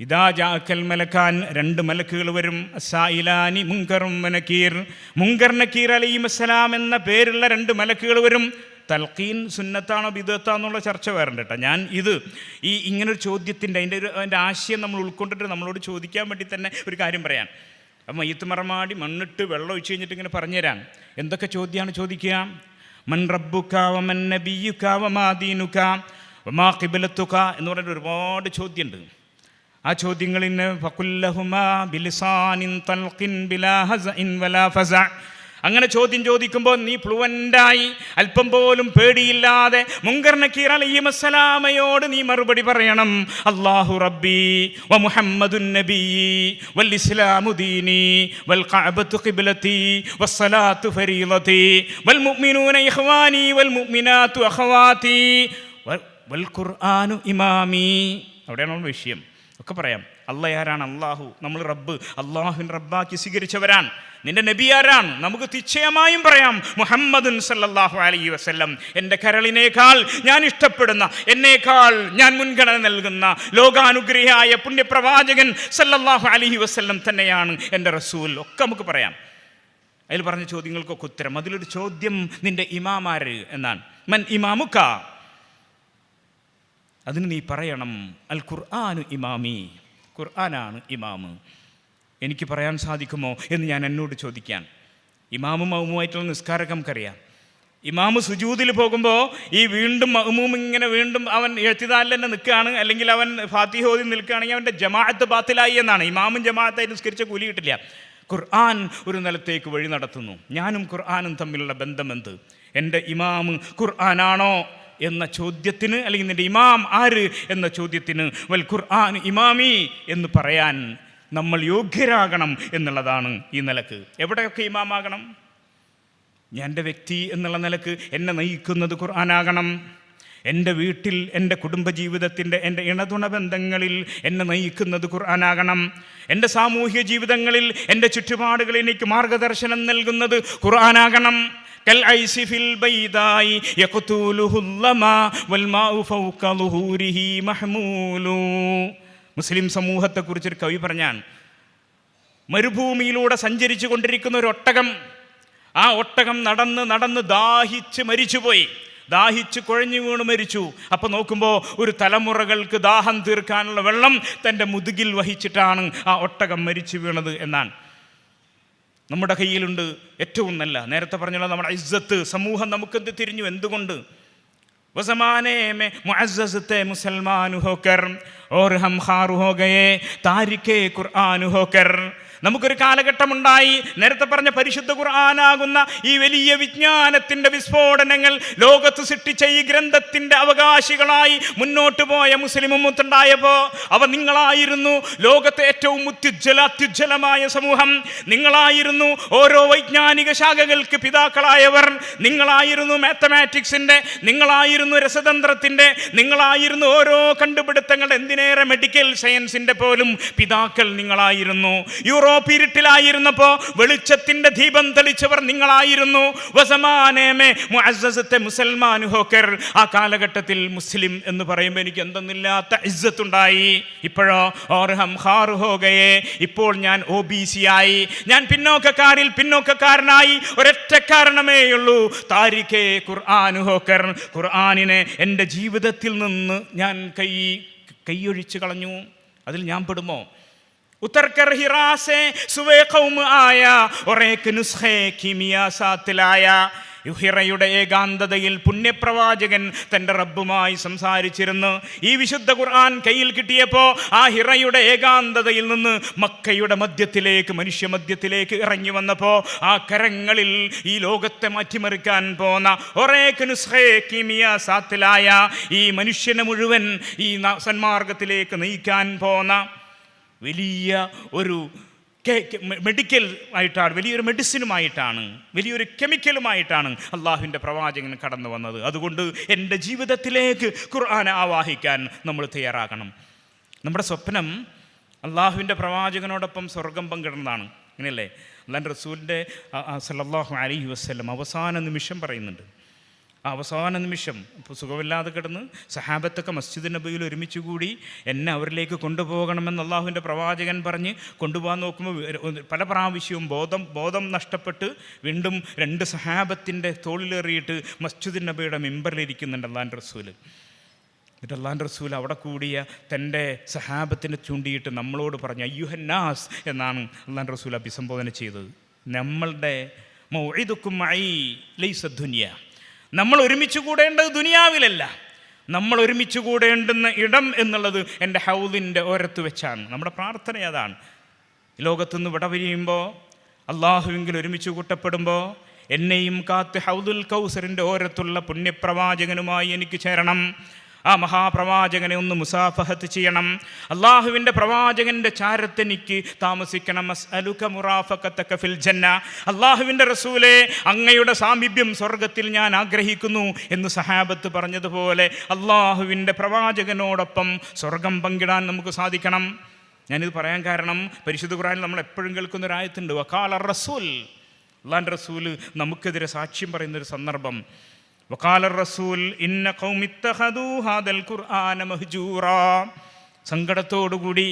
ഇദാ ജാഅകൽ മലക്കാൻ, 2 മലക്കുകൾ വരും. സായിലാനി മുൻകറും നകീർ. മുൻകർ നകീർ അലൈഹിസ്സലാം എന്ന പേരുള്ള 2 മലക്കുകൾ വരും. തൽഖീൻ സുന്നത്താണോ ബിദ്അത്താണെന്നുള്ള ചർച്ച വേറുണ്ട് കേട്ടോ. ഞാൻ ഇങ്ങനൊരു ചോദ്യത്തിൻ്റെ അതിൻ്റെ ആശയം നമ്മൾ ഉൾക്കൊണ്ടിട്ട് നമ്മളോട് ചോദിക്കാൻ വേണ്ടി തന്നെ ഒരു കാര്യം പറയാം. അപ്പം മയ്യിത്ത് മറമാടി മണ്ണിട്ട് വെള്ളം ഒഴിച്ച് കഴിഞ്ഞിട്ട് ഇങ്ങനെ പറഞ്ഞുതരാൻ എന്തൊക്കെ ചോദ്യമാണ് ചോദിക്കുക. മൻ റബ്ബുക വമൻ നബിയുക വമാ ദീനുക വമാ ഖിബ്ലത്തുക എന്ന് പറഞ്ഞിട്ട് ഒരുപാട് ചോദ്യമുണ്ട്. ആ ചോദ്യങ്ങളിന് ഫഖുല്ലഹുമാ ബിലിസാനിൻ തൽഖിൻ ബിലാ ഹസഇൻ വലാ ഫസഅ. അങ്ങനെ ചോദ്യം ചോദിക്കുമ്പോൾ നീ ഫ്ലുവൻ്റായി അല്പം പോലും പേടിയില്ലാതെ മുൻകർ നകീർ അലൈഹിസ്സലാമയോട് നീ മറുപടി പറയണം. അല്ലാഹു റബ്ബി വ മുഹമ്മദുൻ നബി വൽ ഇസ്ലാമു ദീനി വൽ കഅബത്തു ഖിബ്ലതി വസ്സലാത്തു ഫരീളതി വൽ മുഅ്മിനൂന ഇഖ്വാനി വൽ മുഅ്മിനാത്തു അഖവാതി വൽ ഖുർആനു ഇമാമി. അവിടെയാണ് വിഷയം. ഒക്കെ പറയാം. അള്ളാഹ് ആരാണ്? അള്ളാഹു. നമ്മൾ റബ്ബ്, അള്ളാഹുവിൻ റബ്ബാക്കി സ്വീകരിച്ചവരാണ്. നിന്റെ നബി ആരാണ്? നമുക്ക് നിശ്ചയമായും പറയാം മുഹമ്മദുൻ സല്ലല്ലാഹു അലൈഹി വസല്ലം. എൻ്റെ കരളിനേക്കാൾ ഞാൻ ഇഷ്ടപ്പെടുന്ന, എന്നേക്കാൾ ഞാൻ മുൻഗണന നൽകുന്ന ലോകാനുഗ്രഹിയായ പുണ്യപ്രവാചകൻ സല്ലല്ലാഹു അലൈഹി വസല്ലം തന്നെയാണ് എൻ്റെ റസൂൽ. ഒക്കെ നമുക്ക് പറയാം. അതിൽ പറഞ്ഞ ചോദ്യങ്ങൾക്കൊക്കെ ഉത്തരം. അതിലൊരു ചോദ്യം നിന്റെ ഇമാമാര് എന്നാണ്. മൻ ഇമാമുക. അതിന് നീ പറയണം അൽ ഖുർആനു ഇമാമി. ഖുർആനാണ് ഇമാമ്. എനിക്ക് പറയാൻ സാധിക്കുമോ എന്ന് ഞാൻ എന്നോട് ചോദിക്കാൻ. ഇമാമും മഅ്മൂമായിട്ടുള്ള നിസ്കാരമൊക്കെ നമുക്കറിയാം. ഇമാമ് സുജൂദിൽ പോകുമ്പോൾ വീണ്ടും മഅ്മൂം ഇങ്ങനെ വീണ്ടും അവൻ എഴുത്തിദാലിൽ തന്നെ നിൽക്കുകയാണ്, അല്ലെങ്കിൽ അവൻ ഫാത്തിഹ ഓതി നിൽക്കുകയാണെങ്കിൽ അവൻ്റെ ജമാഅത്ത് ബാത്തിലായി എന്നാണ്. ഇമാമും ജമാഅത്തായി നിസ്കരിച്ച കൂലി കിട്ടില്ല. ഖുർആൻ ഒരു നിലത്തേക്ക് വഴി നടത്തുന്നു. ഞാനും ഖുർആനും തമ്മിലുള്ള ബന്ധമെന്ത്? എൻ്റെ ഇമാമ് ഖുർആനാണോ എന്ന ചോദ്യത്തിന്, അല്ലെങ്കിൽ നിൻ്റെ ഇമാം ആര് എന്ന ചോദ്യത്തിന് വൽ ഖുർആൻ ഇമാമി എന്ന് പറയാൻ നമ്മൾ യോഗ്യരാകണം എന്നുള്ളതാണ് ഈ നിലക്ക്. എവിടെയൊക്കെ ഇമാമാകണം? എൻ്റെ വ്യക്തി എന്നുള്ള നിലക്ക് എന്നെ നയിക്കുന്നത് ഖുർആനാകണം. എൻ്റെ വീട്ടിൽ, എൻ്റെ കുടുംബജീവിതത്തിൻ്റെ, എൻ്റെ ഇണതുണ ബന്ധങ്ങളിൽ എന്നെ നയിക്കുന്നത് ഖുർആനാകണം. എൻ്റെ സാമൂഹ്യ ജീവിതങ്ങളിൽ, എൻ്റെ ചുറ്റുപാടുകളിൽ എനിക്ക് മാർഗദർശനം നൽകുന്നത് ഖുർആനാകണം. മുസ്ലിം സമൂഹത്തെക്കുറിച്ചൊരു കവി പറഞ്ഞാൻ, മരുഭൂമിയിലൂടെ സഞ്ചരിച്ചു കൊണ്ടിരിക്കുന്ന ഒരു ഒട്ടകം, ആ ഒട്ടകം നടന്ന് നടന്ന് ദാഹിച്ച് മരിച്ചുപോയി, ദാഹിച്ച് കുഴഞ്ഞു വീണ് മരിച്ചു. അപ്പോൾ നോക്കുമ്പോൾ ഒരു തലമുറകൾക്ക് ദാഹം തീർക്കാനുള്ള വെള്ളം തൻ്റെ മുതുകിൽ വഹിച്ചിട്ടാണ് ആ ഒട്ടകം മരിച്ചു വീണത് എന്നാണ്. നമ്മുടെ കയ്യിലുണ്ട് ഏറ്റവും നല്ല, നേരത്തെ പറഞ്ഞുള്ള നമ്മുടെ ഇസ്സത്ത്. സമൂഹം നമുക്കെന്ത് തിരിഞ്ഞു? എന്തുകൊണ്ട്? वज़माने में मुअज़्ज़ज़ थे मुसलमान होकर और हम खार हो गए तारिके ഖുർആൻ होकर. നമുക്കൊരു കാലഘട്ടമുണ്ടായി, നേരത്തെ പറഞ്ഞ പരിശുദ്ധ ഖുർആനാകുന്ന ഈ വലിയ വിജ്ഞാനത്തിൻ്റെ വിസ്ഫോടനങ്ങൾ ലോകത്ത് സൃഷ്ടിച്ച ഈ ഗ്രന്ഥത്തിൻ്റെ അവകാശികളായി മുന്നോട്ട് പോയ മുസ്ലിം ഉമ്മത്തുണ്ടായപ്പോൾ അവ നിങ്ങളായിരുന്നു ലോകത്തെ ഏറ്റവും അത്യുജ്വലമായ സമൂഹം. നിങ്ങളായിരുന്നു ഓരോ വൈജ്ഞാനിക ശാഖകൾക്ക് പിതാക്കളായവർ. നിങ്ങളായിരുന്നു മാത്തമാറ്റിക്സിൻ്റെ, നിങ്ങളായിരുന്നു രസതന്ത്രത്തിൻ്റെ, നിങ്ങളായിരുന്നു ഓരോ കണ്ടുപിടുത്തങ്ങളുടെ, എന്തിനേറെ മെഡിക്കൽ സയൻസിൻ്റെ പോലും പിതാക്കൾ നിങ്ങളായിരുന്നു. യൂറോപ്പിരുട്ടിലായിരുന്നപ്പോൾ വെളിച്ചത്തിന്റെ ദീപം തെളിച്ചവർ നിങ്ങളായിരുന്നു. മുസൽമാൻ ഹോക്കർ. ആ കാലഘട്ടത്തിൽ മുസ്ലിം എന്ന് പറയുമ്പോൾ എനിക്ക് എന്തെന്നില്ലാത്ത ഇസ്സത്തുണ്ടായി. ഇപ്പോഴോ ഓർഹം ഖാർ ഹോ ഗയേ. ഇപ്പോൾ ഞാൻ OBC ആയി, ഞാൻ പിന്നോക്കക്കാരനായി. ഒരൊറ്റ കാരണമേ ഉള്ളൂ, താരിഖേ ഖുർആൻ ഹോക്കർ. ഖുർആനിനെ എൻ്റെ ജീവിതത്തിൽ നിന്ന് ഞാൻ കൈയൊഴിച്ചു കളഞ്ഞു. അതിൽ ഞാൻ പെടുമോ? उतरकर हिरा से सुबह कौम आया और एक नुस्खे कीमिया साथ लाया. ഹിറയുടെ ഏകാന്തതയിൽ പുണ്യപ്രവാചകൻ തൻ്റെ റബ്ബുമായി സംസാരിച്ചിരുന്നു. ഈ വിശുദ്ധ ഖുർആൻ കയ്യിൽ കിട്ടിയപ്പോൾ ആ ഹിറയുടെ ഏകാന്തതയിൽ നിന്ന് മക്കയുടെ മധ്യത്തിലേക്ക്, മനുഷ്യ മധ്യത്തിലേക്ക് ഇറങ്ങി വന്നപ്പോൾ ആ കരങ്ങളിൽ ഈ ലോകത്തെ മാറ്റിമറിക്കാൻ പോന്ന ഒരേക്ക് നുസ്ഖേ കീമിയ സാത്തിലായ, ഈ മനുഷ്യനെ മുഴുവൻ ഈ സന്മാർഗത്തിലേക്ക് നയിക്കാൻ പോന്ന വലിയ ഒരു മെഡിക്കൽ ആയിട്ടാണ്, വലിയൊരു മെഡിസിനുമായിട്ടാണ്, വലിയൊരു കെമിക്കലുമായിട്ടാണ് അള്ളാഹുവിൻ്റെ പ്രവാചകൻ കടന്നു വന്നത്. അതുകൊണ്ട് എൻ്റെ ജീവിതത്തിലേക്ക് ഖുർആനെ ആവാഹിക്കാൻ നമ്മൾ തയ്യാറാകണം. നമ്മുടെ സ്വപ്നം അള്ളാഹുവിൻ്റെ പ്രവാചകനോടൊപ്പം സ്വർഗം പങ്കിടുന്നതാണ്. അങ്ങനെയല്ലേ? അല്ലാഹുവിൻ്റെ റസൂലിൻ്റെ സല്ലല്ലാഹു അലൈഹി വസല്ലം അവസാന നിമിഷം പറയുന്നുണ്ട്. ആ അവസാന നിമിഷം ഇപ്പോൾ സുഖമില്ലാതെ കിടന്ന് സഹാബത്തൊക്കെ മസ്ജിദ് നബിയിൽ ഒരുമിച്ച് കൂടി എന്നെ അവരിലേക്ക് കൊണ്ടുപോകണമെന്ന് അള്ളാഹുവിൻ്റെ പ്രവാചകൻ പറഞ്ഞ് കൊണ്ടുപോകാൻ നോക്കുമ്പോൾ പല പ്രാവശ്യവും ബോധം നഷ്ടപ്പെട്ട് വീണ്ടും 2 സഹാബത്തിൻ്റെ തോളിലേറിയിട്ട് മസ്ജിദ് നബിയുടെ മിമ്പറിലിരിക്കുന്നുണ്ട് അള്ളാഹുവിൻ്റെ റസൂല്. എന്നിട്ട് അള്ളാഹുവിൻ്റെ റസൂൽ അവിടെ കൂടിയ തൻ്റെ സഹാബത്തിനെ ചൂണ്ടിയിട്ട് നമ്മളോട് പറഞ്ഞു അയ്യുഹന്നാസ് എന്നാണ് അള്ളാഹുവിൻ്റെ റസൂൽ അഭിസംബോധന ചെയ്തത്. നമ്മളുടെ മൗഇദുക്കും മഈ ലൈസ ദുനിയ. നമ്മൾ ഒരുമിച്ച് കൂടേണ്ടത് ദുനിയാവിലല്ല, നമ്മൾ ഒരുമിച്ച് കൂടേണ്ടുന്ന ഇടം എന്നുള്ളത് എൻ്റെ ഹൗദിൻ്റെ ഓരത്ത് വെച്ചാണ്. നമ്മുടെ പ്രാർത്ഥന അതാണ്. ലോകത്തുനിന്ന് വിട പിരിയുമ്പോൾ, അള്ളാഹുവിങ്കിൽ ഒരുമിച്ച് കൂട്ടപ്പെടുമ്പോൾ എന്നെയും കാത്ത് ഹൗദുൽ കൗസറിൻ്റെ ഓരത്തുള്ള പുണ്യപ്രവാചകനുമായി എനിക്ക് ചേരണം. ആ മഹാപ്രവാചകനെ ഒന്ന് മുസാഫഹത്ത് ചെയ്യണം. അള്ളാഹുവിൻ്റെ പ്രവാചകൻ്റെ ചാരത്തെനിക്ക് താമസിക്കണം. അസ്അലുക മുറാഫഖതക ഫിൽ ജന്ന. അള്ളാഹുവിൻ്റെ റസൂലേ, അങ്ങയുടെ സാമീപ്യം സ്വർഗത്തിൽ ഞാൻ ആഗ്രഹിക്കുന്നു എന്ന് സഹാബത്ത് പറഞ്ഞതുപോലെ അള്ളാഹുവിൻ്റെ പ്രവാചകനോടൊപ്പം സ്വർഗം പങ്കിടാൻ നമുക്ക് സാധിക്കണം. ഞാനിത് പറയാൻ കാരണം പരിശുദ്ധ ഖുർആനിൽ നമ്മൾ എപ്പോഴും കേൾക്കുന്നൊരായത്തുണ്ട്, വഖാല റസൂൽ. അള്ളാഹുവിൻ്റെ റസൂല് നമുക്കെതിരെ സാക്ഷ്യം പറയുന്നൊരു സന്ദർഭം. വഖാല റസൂൽ ഇന്ന ഖൗമി ഇത്തഖദൂ ഹാദൽ ഖുർആന മഹ്ജൂറാ. സങ്കടത്തോടുകൂടി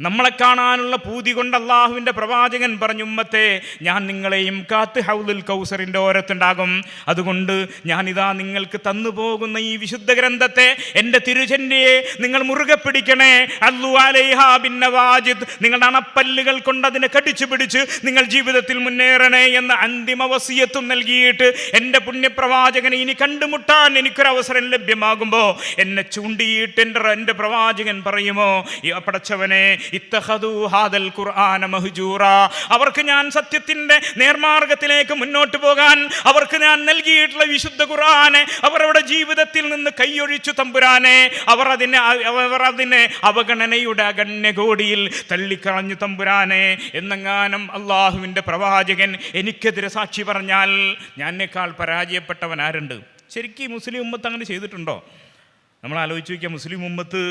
നമ്മളെ കാണാനുള്ള പൂതി കൊണ്ട് അള്ളാഹുവിൻ്റെ പ്രവാചകൻ പറഞ്ഞു, ഉമ്മത്തെ ഞാൻ നിങ്ങളെയും കാത്ത് ഹൗലുൽ കൗസറിൻ്റെ ഓരത്തുണ്ടാകും. അതുകൊണ്ട് ഞാനിതാ നിങ്ങൾക്ക് തന്നു പോകുന്ന ഈ വിശുദ്ധ ഗ്രന്ഥത്തെ, എൻ്റെ തിരുചര്യയെ നിങ്ങൾ മുറുകെ പിടിക്കണേ. അല്ലു അലൈഹാ ബിന്നവാജിദ്. നിങ്ങളുടെ അണപ്പല്ലുകൾ കൊണ്ട് അതിനെ കടിച്ചു പിടിച്ച് നിങ്ങൾ ജീവിതത്തിൽ മുന്നേറണേ എന്ന അന്തിമ വസിയത്തും നൽകിയിട്ട് എൻ്റെ പുണ്യപ്രവാചകനെ ഇനി കണ്ടുമുട്ടാൻ എനിക്കൊരവസരം ലഭ്യമാകുമ്പോൾ എന്നെ ചൂണ്ടിയിട്ട് എൻ്റെ പ്രവാചകൻ പറയുമോ, പടച്ചവനെ ഇത്തഖദൂ ഹാദൽ ഖുർആന മഹ്ജൂറ. അവർക്ക് ഞാൻ സത്യത്തിൻ്റെ നേർമാർഗത്തിലേക്ക് മുന്നോട്ട് പോകാൻ അവർക്ക് ഞാൻ നൽകിയിട്ടുള്ള വിശുദ്ധ ഖുർആനെ അവരുടെ ജീവിതത്തിൽ നിന്ന് കൈയൊഴിച്ചു തമ്പുരാനെ. അവർ അതിനെ അവഗണനയുടെ അഗണ്യകോടിയിൽ തള്ളിക്കളഞ്ഞു തമ്പുരാനെ. എന്നെങ്ങാനും അള്ളാഹുവിൻ്റെ പ്രവാചകൻ എനിക്കെതിരെ സാക്ഷി പറഞ്ഞാൽ ഞാനേക്കാൾ പരാജയപ്പെട്ടവൻ ആരുണ്ട്? ശരിക്കും മുസ്ലിം ഉമ്മത്ത് അങ്ങനെ ചെയ്തിട്ടുണ്ടോ? നമ്മൾ ആലോചിച്ച് നോക്കിയാൽ മുസ്ലിം ഉമ്മത്ത്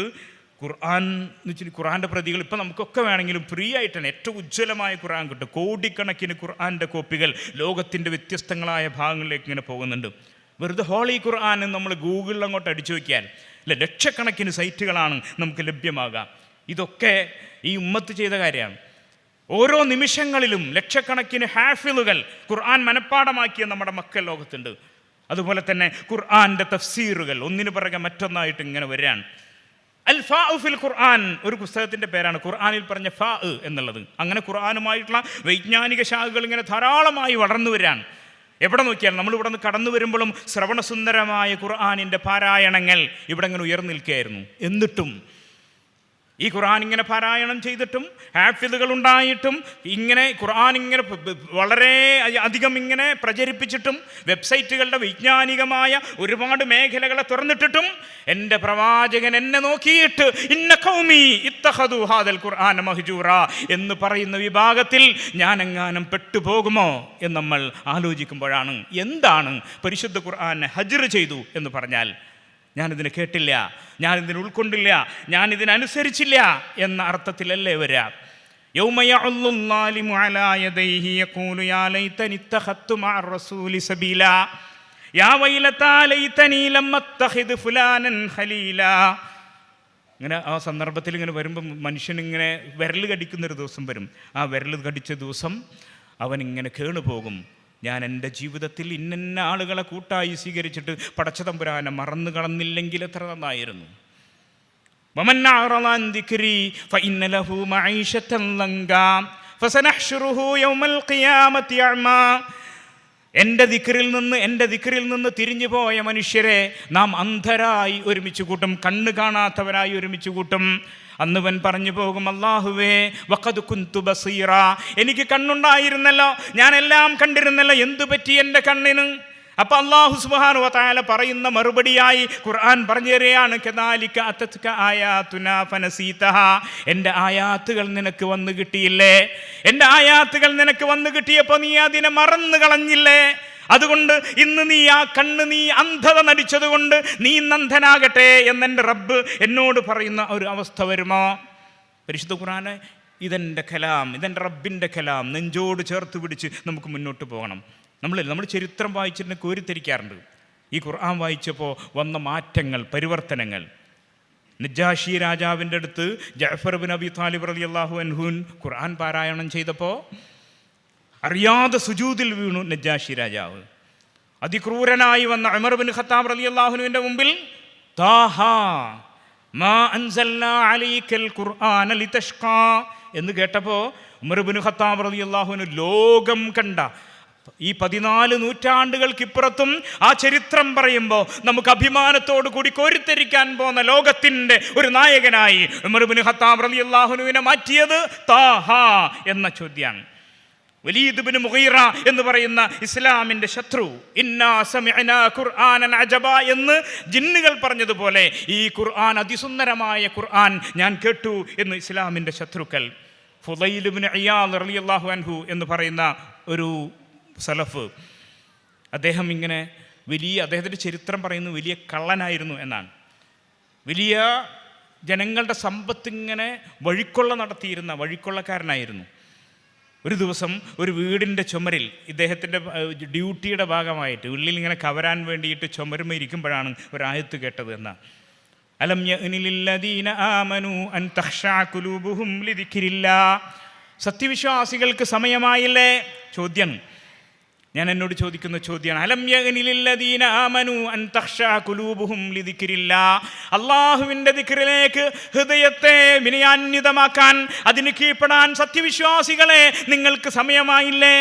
ഖുർആൻ എന്ന് വെച്ചാൽ ഖുർആൻ്റെ പ്രതികൾ ഇപ്പം നമുക്കൊക്കെ വേണമെങ്കിലും ഫ്രീ ആയിട്ട് തന്നെ ഏറ്റവും ഉജ്ജ്വലമായ ഖുർആൻ കിട്ടും. കോടിക്കണക്കിന് ഖുർആൻ്റെ കോപ്പികൾ ലോകത്തിൻ്റെ വ്യത്യസ്തങ്ങളായ ഭാഗങ്ങളിലേക്ക് ഇങ്ങനെ പോകുന്നുണ്ട്. വെറുതെ ഹോളി ഖുർആൻ നമ്മൾ ഗൂഗിളിൽ അങ്ങോട്ട് അടിച്ചു വയ്ക്കാൻ അല്ലെ ലക്ഷക്കണക്കിന് സൈറ്റുകളാണ് നമുക്ക് ലഭ്യമാകാം. ഇതൊക്കെ ഈ ഉമ്മത്ത് ചെയ്ത കാര്യമാണ്. ഓരോ നിമിഷങ്ങളിലും ലക്ഷക്കണക്കിന് ഹാഫിളുകൾ ഖുർആൻ മനഃപ്പാടമാക്കിയ നമ്മുടെ മക്കൾ ലോകത്തുണ്ട്. അതുപോലെ തന്നെ ഖുർആൻ്റെ തഫ്സീറുകൾ ഒന്നിനു പിറകെ മറ്റൊന്നായിട്ട് ഇങ്ങനെ വരികയാണ്. അൽ ഫാ ഫിൽ ഖുർആൻ ഒരു പുസ്തകത്തിൻ്റെ പേരാണ് ഖുർആനിൽ പറഞ്ഞ ഫാ എന്നുള്ളത്. അങ്ങനെ ഖുർആനുമായിട്ടുള്ള വൈജ്ഞാനിക ശാഖകൾ ഇങ്ങനെ ധാരാളമായി വളർന്നു വരികയാണ്. എവിടെ നോക്കിയാൽ നമ്മളിവിടെ നിന്ന് കടന്നു വരുമ്പോഴും ശ്രവണസുന്ദരമായ ഖുർആനിൻ്റെ പാരായണങ്ങൾ ഇവിടെ ഇങ്ങനെ ഉയർന്നു നിൽക്കുകയായിരുന്നു. എന്നിട്ടും ഈ ഖുർആൻ ഇങ്ങനെ പാരായണം ചെയ്തിട്ടും ഹാഫിദുകൾ ഉണ്ടായിട്ടും ഇങ്ങനെ ഖുർആൻ ഇങ്ങനെ വളരെ അധികം ഇങ്ങനെ പ്രചരിപ്പിച്ചിട്ടും വെബ്സൈറ്റുകളുടെ വൈജ്ഞാനികമായ ഒരുപാട് മേഖലകളെ തുറന്നിട്ടിട്ടും എൻ്റെ പ്രവാചകൻ എന്നെ നോക്കിയിട്ട് ഇന്ന ഖൗമി ഇത്തഖദൂ ഹാദൽ ഖുർആന മഹ്ജൂറ എന്ന് പറയുന്ന വിഭാഗത്തിൽ ഞാനെങ്ങാനും പെട്ടുപോകുമോ എന്ന് നമ്മൾ ആലോചിക്കുമ്പോഴാണ് എന്താണ് പരിശുദ്ധ ഖുർആനെ ഹജ്ർ ചെയ്തു എന്ന് പറഞ്ഞാൽ ഞാനിതിനെ കേട്ടില്ല, ഞാനിതിനെ ഉൾക്കൊണ്ടില്ല, ഞാനിതിനനുസരിച്ചില്ല എന്ന അർത്ഥത്തിലല്ലേ വരിക. യൗമ യഅല്ലു ളാലിമു അലാ യദൈഹി യഖൂലു യാ ലൈതനി ഇത്തഖദ്തു മഅ റസൂലി സബീലാ യാ വൈലതാ ലൈതനി ലം അത്തഖിദ് ഫുലാനൻ ഖലീലാ. ഇങ്ങനെ ആ സന്ദർഭത്തിൽ ഇങ്ങനെ വരുമ്പം മനുഷ്യനിങ്ങനെ വിരൽ കടിക്കുന്നൊരു ദിവസം വരും. ആ വിരൽ കടിച്ച ദിവസം അവനിങ്ങനെ കേണുപോകും. ഞാൻ എൻ്റെ ജീവിതത്തിൽ ഇന്ന ആളുകളെ കൂട്ടായി സ്വീകരിച്ചിട്ട് പടച്ച തമ്പുരാനെ മറന്നു കളഞ്ഞില്ലെങ്കിൽ എത്ര നന്നായിരുന്നു. എൻ്റെ ദിക്റിൽ നിന്ന് തിരിഞ്ഞു പോയ മനുഷ്യരെ നാം അന്ധരായി ഒരുമിച്ച് കൂട്ടും, കണ്ണ് കാണാത്തവരായി ഒരുമിച്ച് കൂട്ടും. അന്നുവൻ പറഞ്ഞു പോകും, അല്ലാഹുവേ വഖദ് കുന്തു ബസീറ, എനിക്ക് കണ്ണുണ്ടായിരുന്നല്ലോ, ഞാനെല്ലാം കണ്ടിരുന്നല്ലോ, എന്തു പറ്റി എൻ്റെ കണ്ണിന്? അപ്പം അല്ലാഹു സുബ്ഹാനഹു വ തആല പറയുന്ന മറുപടിയായി ഖുർആൻ പറഞ്ഞു തരികയാണ്, കദാലിക അതത്ക ആയാതുനാ ഫനസീതഹാ, എൻ്റെ ആയാത്തുകൾ നിനക്ക് വന്നു കിട്ടിയില്ലേ, എൻ്റെ ആയാത്തുകൾ നിനക്ക് വന്നു കിട്ടിയപ്പോൾ നീ അതിനെ മറന്നു കളഞ്ഞില്ലേ? അതുകൊണ്ട് ഇന്ന് നീ ആ കണ്ണ് നീ അന്ധത നടിച്ചത് കൊണ്ട് നീ അന്ധനാകട്ടെ എന്നെൻ്റെ റബ്ബ് എന്നോട് പറയുന്ന ഒരു അവസ്ഥ വരുമോ? പരിശുദ്ധ ഖുർആനെ ഇതെൻ്റെ കലാം, ഇതെൻ്റെ റബ്ബിൻ്റെ കലാം നെഞ്ചോട് ചേർത്ത് പിടിച്ച് നമുക്ക് മുന്നോട്ട് പോകണം. നമ്മൾ ചരിത്രം വായിച്ചിട്ട് കോരിത്തിരിക്കാറുണ്ട്. ഈ ഖുർആൻ വായിച്ചപ്പോൾ വന്ന മാറ്റങ്ങൾ, പരിവർത്തനങ്ങൾ. നജാഷി രാജാവിൻ്റെ അടുത്ത് ജഅഫർ ബിൻ അബി താലിബ് റളിയല്ലാഹു അൻഹു ഖുർആൻ പാരായണം ചെയ്തപ്പോൾ അറിയാതെ സുജൂദിൽ വീണു നജാഷി രാജാവ്. അതിക്രൂരനായി വന്ന ഉമർ ബിൻ ഖത്താബ് റളിയല്ലാഹുവിൻ്റെ മുമ്പിൽ താഹാ മാ അൻസൽനാ അലൈക്കൽ ഖുർആന ലിതഷ്ഖാ എന്ന് കേട്ടപ്പോൾ ഉമർ ബിൻ ഖത്താബ് റളിയല്ലാഹുവിന് ലോകം കണ്ട ഈ 14 നൂറ്റാണ്ടുകൾക്കിപ്പുറത്തും ആ ചരിത്രം പറയുമ്പോൾ നമുക്ക് അഭിമാനത്തോടു കൂടി കോരിത്തെരിക്കാൻ പോകുന്ന ലോകത്തിൻ്റെ ഒരു നായകനായി ഉമർ ബിൻ ഖത്താബ് റളിയല്ലാഹുവിനെ മാറ്റിയത് താഹാ എന്ന ചോദ്യമാണ്. വലീദ് ബിൻ മുഗീറ എന്ന് പറയുന്ന ഇസ്ലാമിൻ്റെ ശത്രു, ഇന്നാ സമിഅനാ ഖുർആനൻ അജബാ എന്ന് ജിന്നുകൾ പറഞ്ഞതുപോലെ ഈ ഖുർആൻ അതിസുന്ദരമായ ഖുർആൻ ഞാൻ കേട്ടു എന്ന് ഇസ്ലാമിൻ്റെ ശത്രുക്കൾ. ഫുളൈൽ ഇബ്നു ഇയാദ് റളിയല്ലാഹു അൻഹു എന്ന് പറയുന്ന ഒരു സലഫ്, അദ്ദേഹം ഇങ്ങനെ അദ്ദേഹത്തിൻ്റെ ചരിത്രം പറയുന്നത് വലിയ കള്ളനായിരുന്നു എന്നാണ്. വലിയ ജനങ്ങളുടെ സമ്പത്ത് ഇങ്ങനെ വഴിക്കൊള്ളക്കാരനായിരുന്നു. ഒരു ദിവസം ഒരു വീടിൻ്റെ ചുമരിൽ ഇദ്ദേഹത്തിൻ്റെ ഡ്യൂട്ടിയുടെ ഭാഗമായിട്ട് ഉള്ളിൽ ഇങ്ങനെ കവരാൻ വേണ്ടിയിട്ട് ചുമരുമ ഇരിക്കുമ്പോഴാണ് ഒരായത്ത് കേട്ടത് എന്നാ, അലം യഅ്നിലില്ലദീന ആമനു അൻ തഖ്ശഅ ഖുലൂബുഹും ലിദിക്രില്ലാഹ്, സത്യവിശ്വാസികൾക്ക് സമയമായില്ലേ? ചോദ്യം, ഞാൻ എന്നോട് ചോദിക്കുന്ന ചോദ്യമാണ്. അലം യഅ്നിലില്ലദീന ആമനു അൻ തഖ്ശഅ ഖുലൂബുഹും ലിദിക്രില്ലാഹ്, അല്ലാഹുവിൻ്റെ ദിക്റിലേക്ക് ഹൃദയത്തെ വിനയാന്വിതമാക്കാൻ, അതിന് കീഴ്പ്പെടാൻ സത്യവിശ്വാസികളെ നിങ്ങൾക്ക് സമയമായില്ലേ?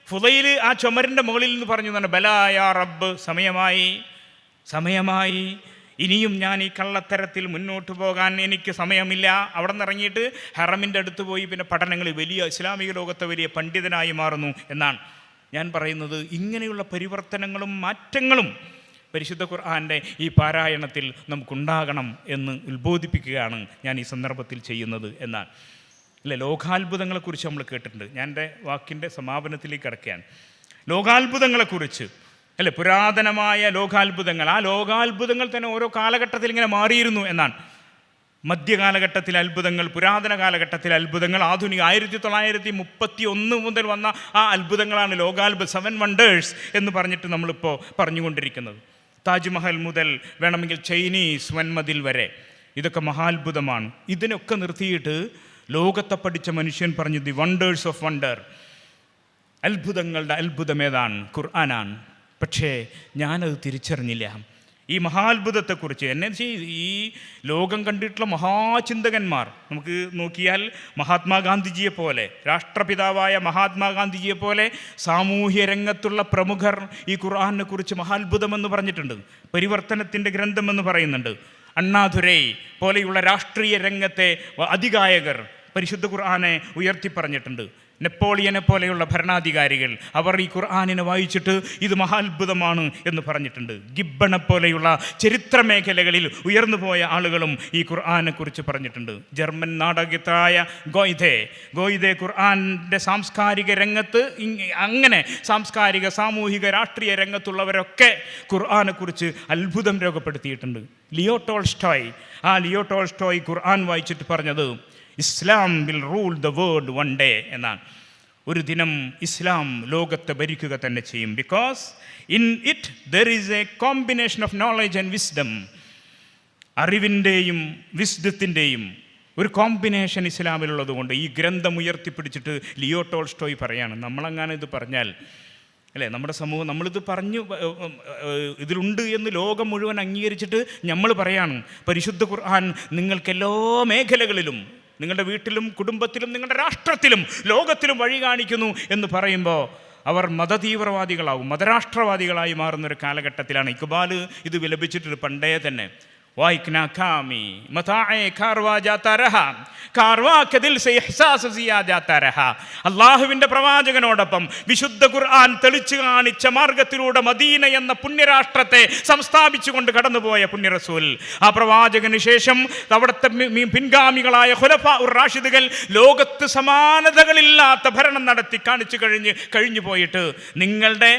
ഫുളൈൽ ആ ചുമരിൻ്റെ മുകളിൽ നിന്ന് പറഞ്ഞു തന്നെ, ബലാ യാ റബ്ബ്, സമയമായി. ഇനിയും ഞാൻ ഈ കള്ളത്തരത്തിൽ മുന്നോട്ട് പോകാൻ എനിക്ക് സമയമില്ല. അവിടെ നിന്ന് ഇറങ്ങിയിട്ട് ഹറമിൻ്റെ അടുത്ത് പോയി പിന്നെ പഠനങ്ങൾ വലിയ ഇസ്ലാമിക ലോകത്തെ വലിയ പണ്ഡിതനായി മാറുന്നു എന്നാണ് ഞാൻ പറയുന്നത്. ഇങ്ങനെയുള്ള പരിവർത്തനങ്ങളും മാറ്റങ്ങളും പരിശുദ്ധ ഖുർആൻ്റെ ഈ പാരായണത്തിൽ നമുക്കുണ്ടാകണം എന്ന് ഉത്ബോധിപ്പിക്കുകയാണ് ഞാൻ ഈ സന്ദർഭത്തിൽ ചെയ്യുന്നത് എന്നാണ്. അല്ലേ, ലോകാത്ഭുതങ്ങളെക്കുറിച്ച് നമ്മൾ കേട്ടിട്ടുണ്ട്. ഞാൻ എൻ്റെ വാക്കിൻ്റെ സമാപനത്തിലേക്ക് കിടക്കുകയാണ്. ലോകാത്ഭുതങ്ങളെക്കുറിച്ച് അല്ലേ, പുരാതനമായ ലോകാത്ഭുതങ്ങൾ, ആ ലോകാത്ഭുതങ്ങൾ തന്നെ ഓരോ കാലഘട്ടത്തിൽ ഇങ്ങനെ മാറിയിരുന്നു എന്നാണ്. മധ്യകാലഘട്ടത്തിലെ അത്ഭുതങ്ങൾ, പുരാതന കാലഘട്ടത്തിലെ അത്ഭുതങ്ങൾ, ആധുനിക 1931 മുതൽ വന്ന ആ അത്ഭുതങ്ങളാണ് ലോകാത്ഭുതം, 7 വണ്ടേഴ്സ് എന്ന് പറഞ്ഞിട്ട് നമ്മളിപ്പോൾ പറഞ്ഞുകൊണ്ടിരിക്കുന്നത്. താജ്മഹൽ മുതൽ വേണമെങ്കിൽ ചൈനീസ് വൻമതിൽ വരെ ഇതൊക്കെ മഹാത്ഭുതമാണ്. ഇതിനൊക്കെ നിർത്തിയിട്ട് ലോകത്തെ പഠിച്ച മനുഷ്യൻ പറഞ്ഞു ദി വണ്ടേഴ്സ് ഓഫ് വണ്ടർ, അത്ഭുതങ്ങളുടെ അത്ഭുതം ഏതാണ്? ഖുർആനാണ്. പക്ഷേ ഞാനത് തിരിച്ചറിഞ്ഞില്ല. ഈ മഹാത്ഭുതത്തെക്കുറിച്ച് ഈ ലോകം കണ്ടിട്ടുള്ള മഹാചിന്തകന്മാർ നമുക്ക് നോക്കിയാൽ മഹാത്മാഗാന്ധിജിയെ പോലെ, രാഷ്ട്രപിതാവായ മഹാത്മാഗാന്ധിജിയെ പോലെ സാമൂഹ്യ രംഗത്തുള്ള പ്രമുഖർ ഈ ഖുർആനെ കുറിച്ച് മഹാത്ഭുതമെന്ന് പറഞ്ഞിട്ടുണ്ട്. പരിവർത്തനത്തിൻ്റെ ഗ്രന്ഥമെന്ന് പറയുന്നുണ്ട്. അണ്ണാദുരൈ പോലെയുള്ള രാഷ്ട്രീയ രംഗത്തെ അതികായകർ പരിശുദ്ധ ഖുർആനെ ഉയർത്തി പറഞ്ഞിട്ടുണ്ട്. നെപ്പോളിയനെ പോലെയുള്ള ഭരണാധികാരികൾ അവർ ഈ ഖുർആനിനെ വായിച്ചിട്ട് ഇത് മഹാത്ഭുതമാണ് എന്ന് പറഞ്ഞിട്ടുണ്ട്. ഗിബ്ബണെ പോലെയുള്ള ചരിത്ര മേഖലകളിൽ ഉയർന്നു പോയ ആളുകളും ഈ ഖുർആനെക്കുറിച്ച് പറഞ്ഞിട്ടുണ്ട്. ജർമ്മൻ നാടകത്തായ ഗോയിതെ ഖുർആൻ്റെ സാംസ്കാരിക രംഗത്ത് അങ്ങനെ സാംസ്കാരിക സാമൂഹിക രാഷ്ട്രീയ രംഗത്തുള്ളവരൊക്കെ ഖുർആനെക്കുറിച്ച് അത്ഭുതം രേഖപ്പെടുത്തിയിട്ടുണ്ട്. ലിയോ ടോൾസ്റ്റോയ് ഖുർആൻ വായിച്ചിട്ട് പറഞ്ഞത് Islam will rule the world one day എന്നാണ്. ഒരു ദിനം ഇസ്ലാം ലോകത്തെ ഭരിക്കുക തന്നെ ചെയ്യും. Because in it there is a combination of knowledge and wisdom. അറിവിൻ്റെയും വിസ്ഡത്തിൻ്റെയും ഒരു കോമ്പിനേഷൻ ഇസ്ലാമിലുള്ളത് കൊണ്ട് ഈ ഗ്രന്ഥം ഉയർത്തിപ്പിടിച്ചിട്ട് ലിയോ ടോൾസ്റ്റോയ് പറയാണ്. നമ്മളങ്ങനെ ഇത് പറഞ്ഞാൽ അല്ലേ, നമ്മുടെ സമൂഹം നമ്മളിത് പറഞ്ഞു ഇതിലുണ്ട് എന്ന് ലോകം മുഴുവൻ അംഗീകരിച്ചിട്ട് നമ്മൾ പറയാണ് പരിശുദ്ധ ഖുർആൻ നിങ്ങൾക്ക് എല്ലാ മേഖലകളിലും, നിങ്ങളുടെ വീട്ടിലും കുടുംബത്തിലും നിങ്ങളുടെ രാഷ്ട്രത്തിലും ലോകത്തിലും വഴി കാണിക്കുന്നു എന്ന് പറയുമ്പോൾ അവർ മതതീവ്രവാദികളാവും, മതരാഷ്ട്രവാദികളായി മാറുന്നൊരു കാലഘട്ടത്തിലാണ്. ഇക്ബാൽ ഇത് വിലപിച്ചിട്ട് പണ്ടേ തന്നെ. അള്ളാഹുവിൻ്റെ പ്രവാചകനോടൊപ്പം വിശുദ്ധ ഖുർആൻ തെളിച്ചു കാണിച്ച മാർഗത്തിലൂടെ മദീന എന്ന പുണ്യരാഷ്ട്രത്തെ സംസ്ഥാപിച്ചുകൊണ്ട് കടന്നുപോയ പുണ്യ റസൂൽ, ആ പ്രവാചകന് ശേഷം അവിടുത്തെ പിൻഗാമികളായ ഖുലഫാ ഉർ റാഷിദുകൾ ലോകത്ത് സമാനതകളില്ലാത്ത ഭരണം നടത്തി കഴിഞ്ഞു പോയിട്ട് നിങ്ങളുടെ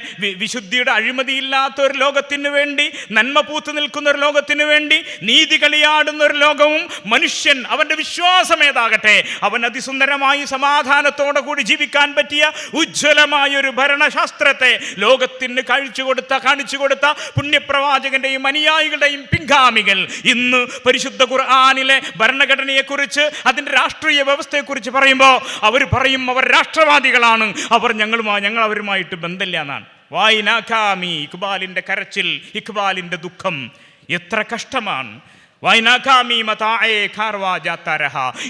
വിശുദ്ധിയുടെ അഴിമതിയില്ലാത്ത ഒരു ലോകത്തിന് വേണ്ടി, നന്മ പൂത്തു നിൽക്കുന്ന ഒരു ലോകത്തിന് വേണ്ടി, നീതി കളിയാടുന്ന ഒരു ലോകവും, മനുഷ്യൻ അവൻ്റെ വിശ്വാസം ഏതാകട്ടെ അവൻ അതിസുന്ദരമായി സമാധാനത്തോടെ കൂടി ജീവിക്കാൻ പറ്റിയ ഉജ്ജ്വലമായ ഒരു ഭരണശാസ്ത്രത്തെ ലോകത്തിന് കാണിച്ചു കൊടുത്ത പുണ്യപ്രവാചകന്റെയും അനുയായികളുടെയും പിൻഗാമികൾ ഇന്ന് പരിശുദ്ധ ഖുർആനിലെ ഭരണഘടനയെക്കുറിച്ച്, അതിൻ്റെ രാഷ്ട്രീയ വ്യവസ്ഥയെക്കുറിച്ച് പറയുമ്പോൾ അവർ പറയും അവർ രാഷ്ട്രവാദികളാണ്, ഞങ്ങൾ അവരുമായിട്ട് ബന്ധമില്ല എന്നാണ്. വായിനാകാമി, ഇക്ബാലിൻ്റെ കരച്ചിൽ, ഇക്ബാലിൻ്റെ ദുഃഖം എത്ര കഷ്ടമാണ്.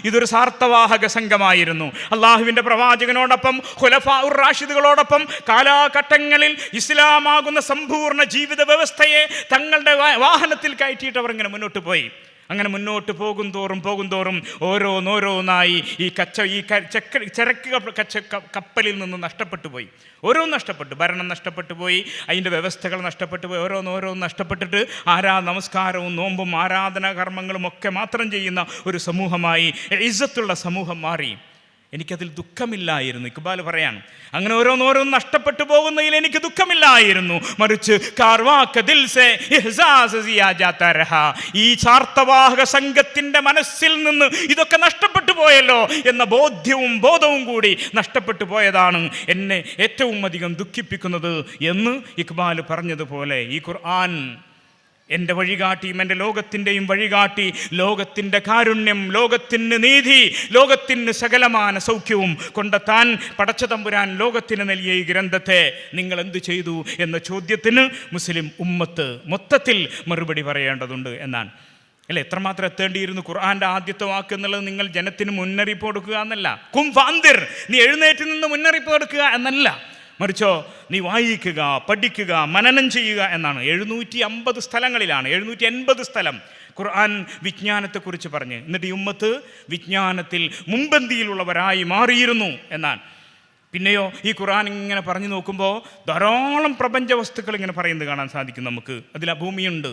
ഇതൊരു സാർത്ഥവാഹക സംഘമായിരുന്നു. അള്ളാഹുവിൻ്റെ പ്രവാചകനോടൊപ്പം ഖുലഫാ ഉർ റാഷിദുകളോടൊപ്പം കാലാഘട്ടങ്ങളിൽ ഇസ്ലാമാകുന്ന സമ്പൂർണ്ണ ജീവിത വ്യവസ്ഥയെ തങ്ങളുടെ വാഹനത്തിൽ കയറ്റിയിട്ട് അവർ ഇങ്ങനെ മുന്നോട്ട് പോയി. അങ്ങനെ മുന്നോട്ട് പോകും തോറും ഓരോന്നായി ഈ ചരക്ക് കപ്പലിൽ നിന്ന് നഷ്ടപ്പെട്ടു പോയി. ഓരോന്ന് നഷ്ടപ്പെട്ടു. ഭരണം നഷ്ടപ്പെട്ടു പോയി, അതിൻ്റെ വ്യവസ്ഥകൾ നഷ്ടപ്പെട്ടു പോയി, ഓരോന്ന് നഷ്ടപ്പെട്ടിട്ട് നമസ്കാരവും നോമ്പും ആരാധനാ കർമ്മങ്ങളും ഒക്കെ മാത്രം ചെയ്യുന്ന ഒരു സമൂഹമായി, ഇസ്സത്തുള്ള സമൂഹം മാറി. എനിക്കതിൽ ദുഃഖമില്ലായിരുന്നു. ഇക്ബാൽ പറയാണ്, അങ്ങനെ ഓരോന്ന് നഷ്ടപ്പെട്ടു പോകുന്നതിൽ എനിക്ക് ദുഃഖമില്ലായിരുന്നു, മറിച്ച് ഈ ചാർത്തവാഹക സംഘത്തിൻ്റെ മനസ്സിൽ നിന്ന് ഇതൊക്കെ നഷ്ടപ്പെട്ടു പോയല്ലോ എന്ന ബോധവും കൂടി നഷ്ടപ്പെട്ടു പോയതാണ് എന്നെ ഏറ്റവും അധികം ദുഃഖിപ്പിക്കുന്നത് എന്ന് ഇക്ബാൽ പറഞ്ഞതുപോലെ ഈ ഖുർആൻ എൻ്റെ വഴികാട്ടിയും എൻ്റെ ലോകത്തിൻ്റെയും വഴികാട്ടി, ലോകത്തിൻ്റെ കാരുണ്യം, ലോകത്തിന് നീതി, ലോകത്തിന് സകലമാന സൗഖ്യവും കൊണ്ടെത്താൻ പടച്ച തമ്പുരാൻ ലോകത്തിന് നൽകിയ ഈ ഗ്രന്ഥത്തെ നിങ്ങൾ എന്ത് ചെയ്തു എന്ന ചോദ്യത്തിന് മുസ്ലിം ഉമ്മത്ത് മൊത്തത്തിൽ മറുപടി പറയേണ്ടതുണ്ട് എന്നാണ്. അല്ലേ, എത്രമാത്രം എത്തേണ്ടിയിരുന്നു. ഖുർആൻ്റെ ആദ്യത്തെ വാക്ക് എന്നുള്ളത് നിങ്ങൾ ജനത്തിന് മുന്നറിയിപ്പ് കൊടുക്കുക എന്നല്ല, കും ഫാന്തിർ, നീ എഴുന്നേറ്റ് നിന്ന് മുന്നറിയിപ്പ് കൊടുക്കുക എന്നല്ല, മറിച്ചോ നീ വായിക്കുക, പഠിക്കുക, മനനം ചെയ്യുക എന്നാണ്. 750 സ്ഥലങ്ങളിലാണ്, 780 സ്ഥലം ഖുർആൻ വിജ്ഞാനത്തെക്കുറിച്ച് പറഞ്ഞ്. എന്നിട്ട് ഈ ഉമ്മത്ത് വിജ്ഞാനത്തിൽ മുൻപന്തിയിലുള്ളവരായി മാറിയിരുന്നു എന്നാണ്. പിന്നെയോ ഈ ഖുർആൻ ഇങ്ങനെ പറഞ്ഞു നോക്കുമ്പോൾ ധാരാളം പ്രപഞ്ച വസ്തുക്കൾ ഇങ്ങനെ പറയുന്നത് കാണാൻ സാധിക്കും നമുക്ക്. അതിൽ ഭൂമിയുണ്ട്,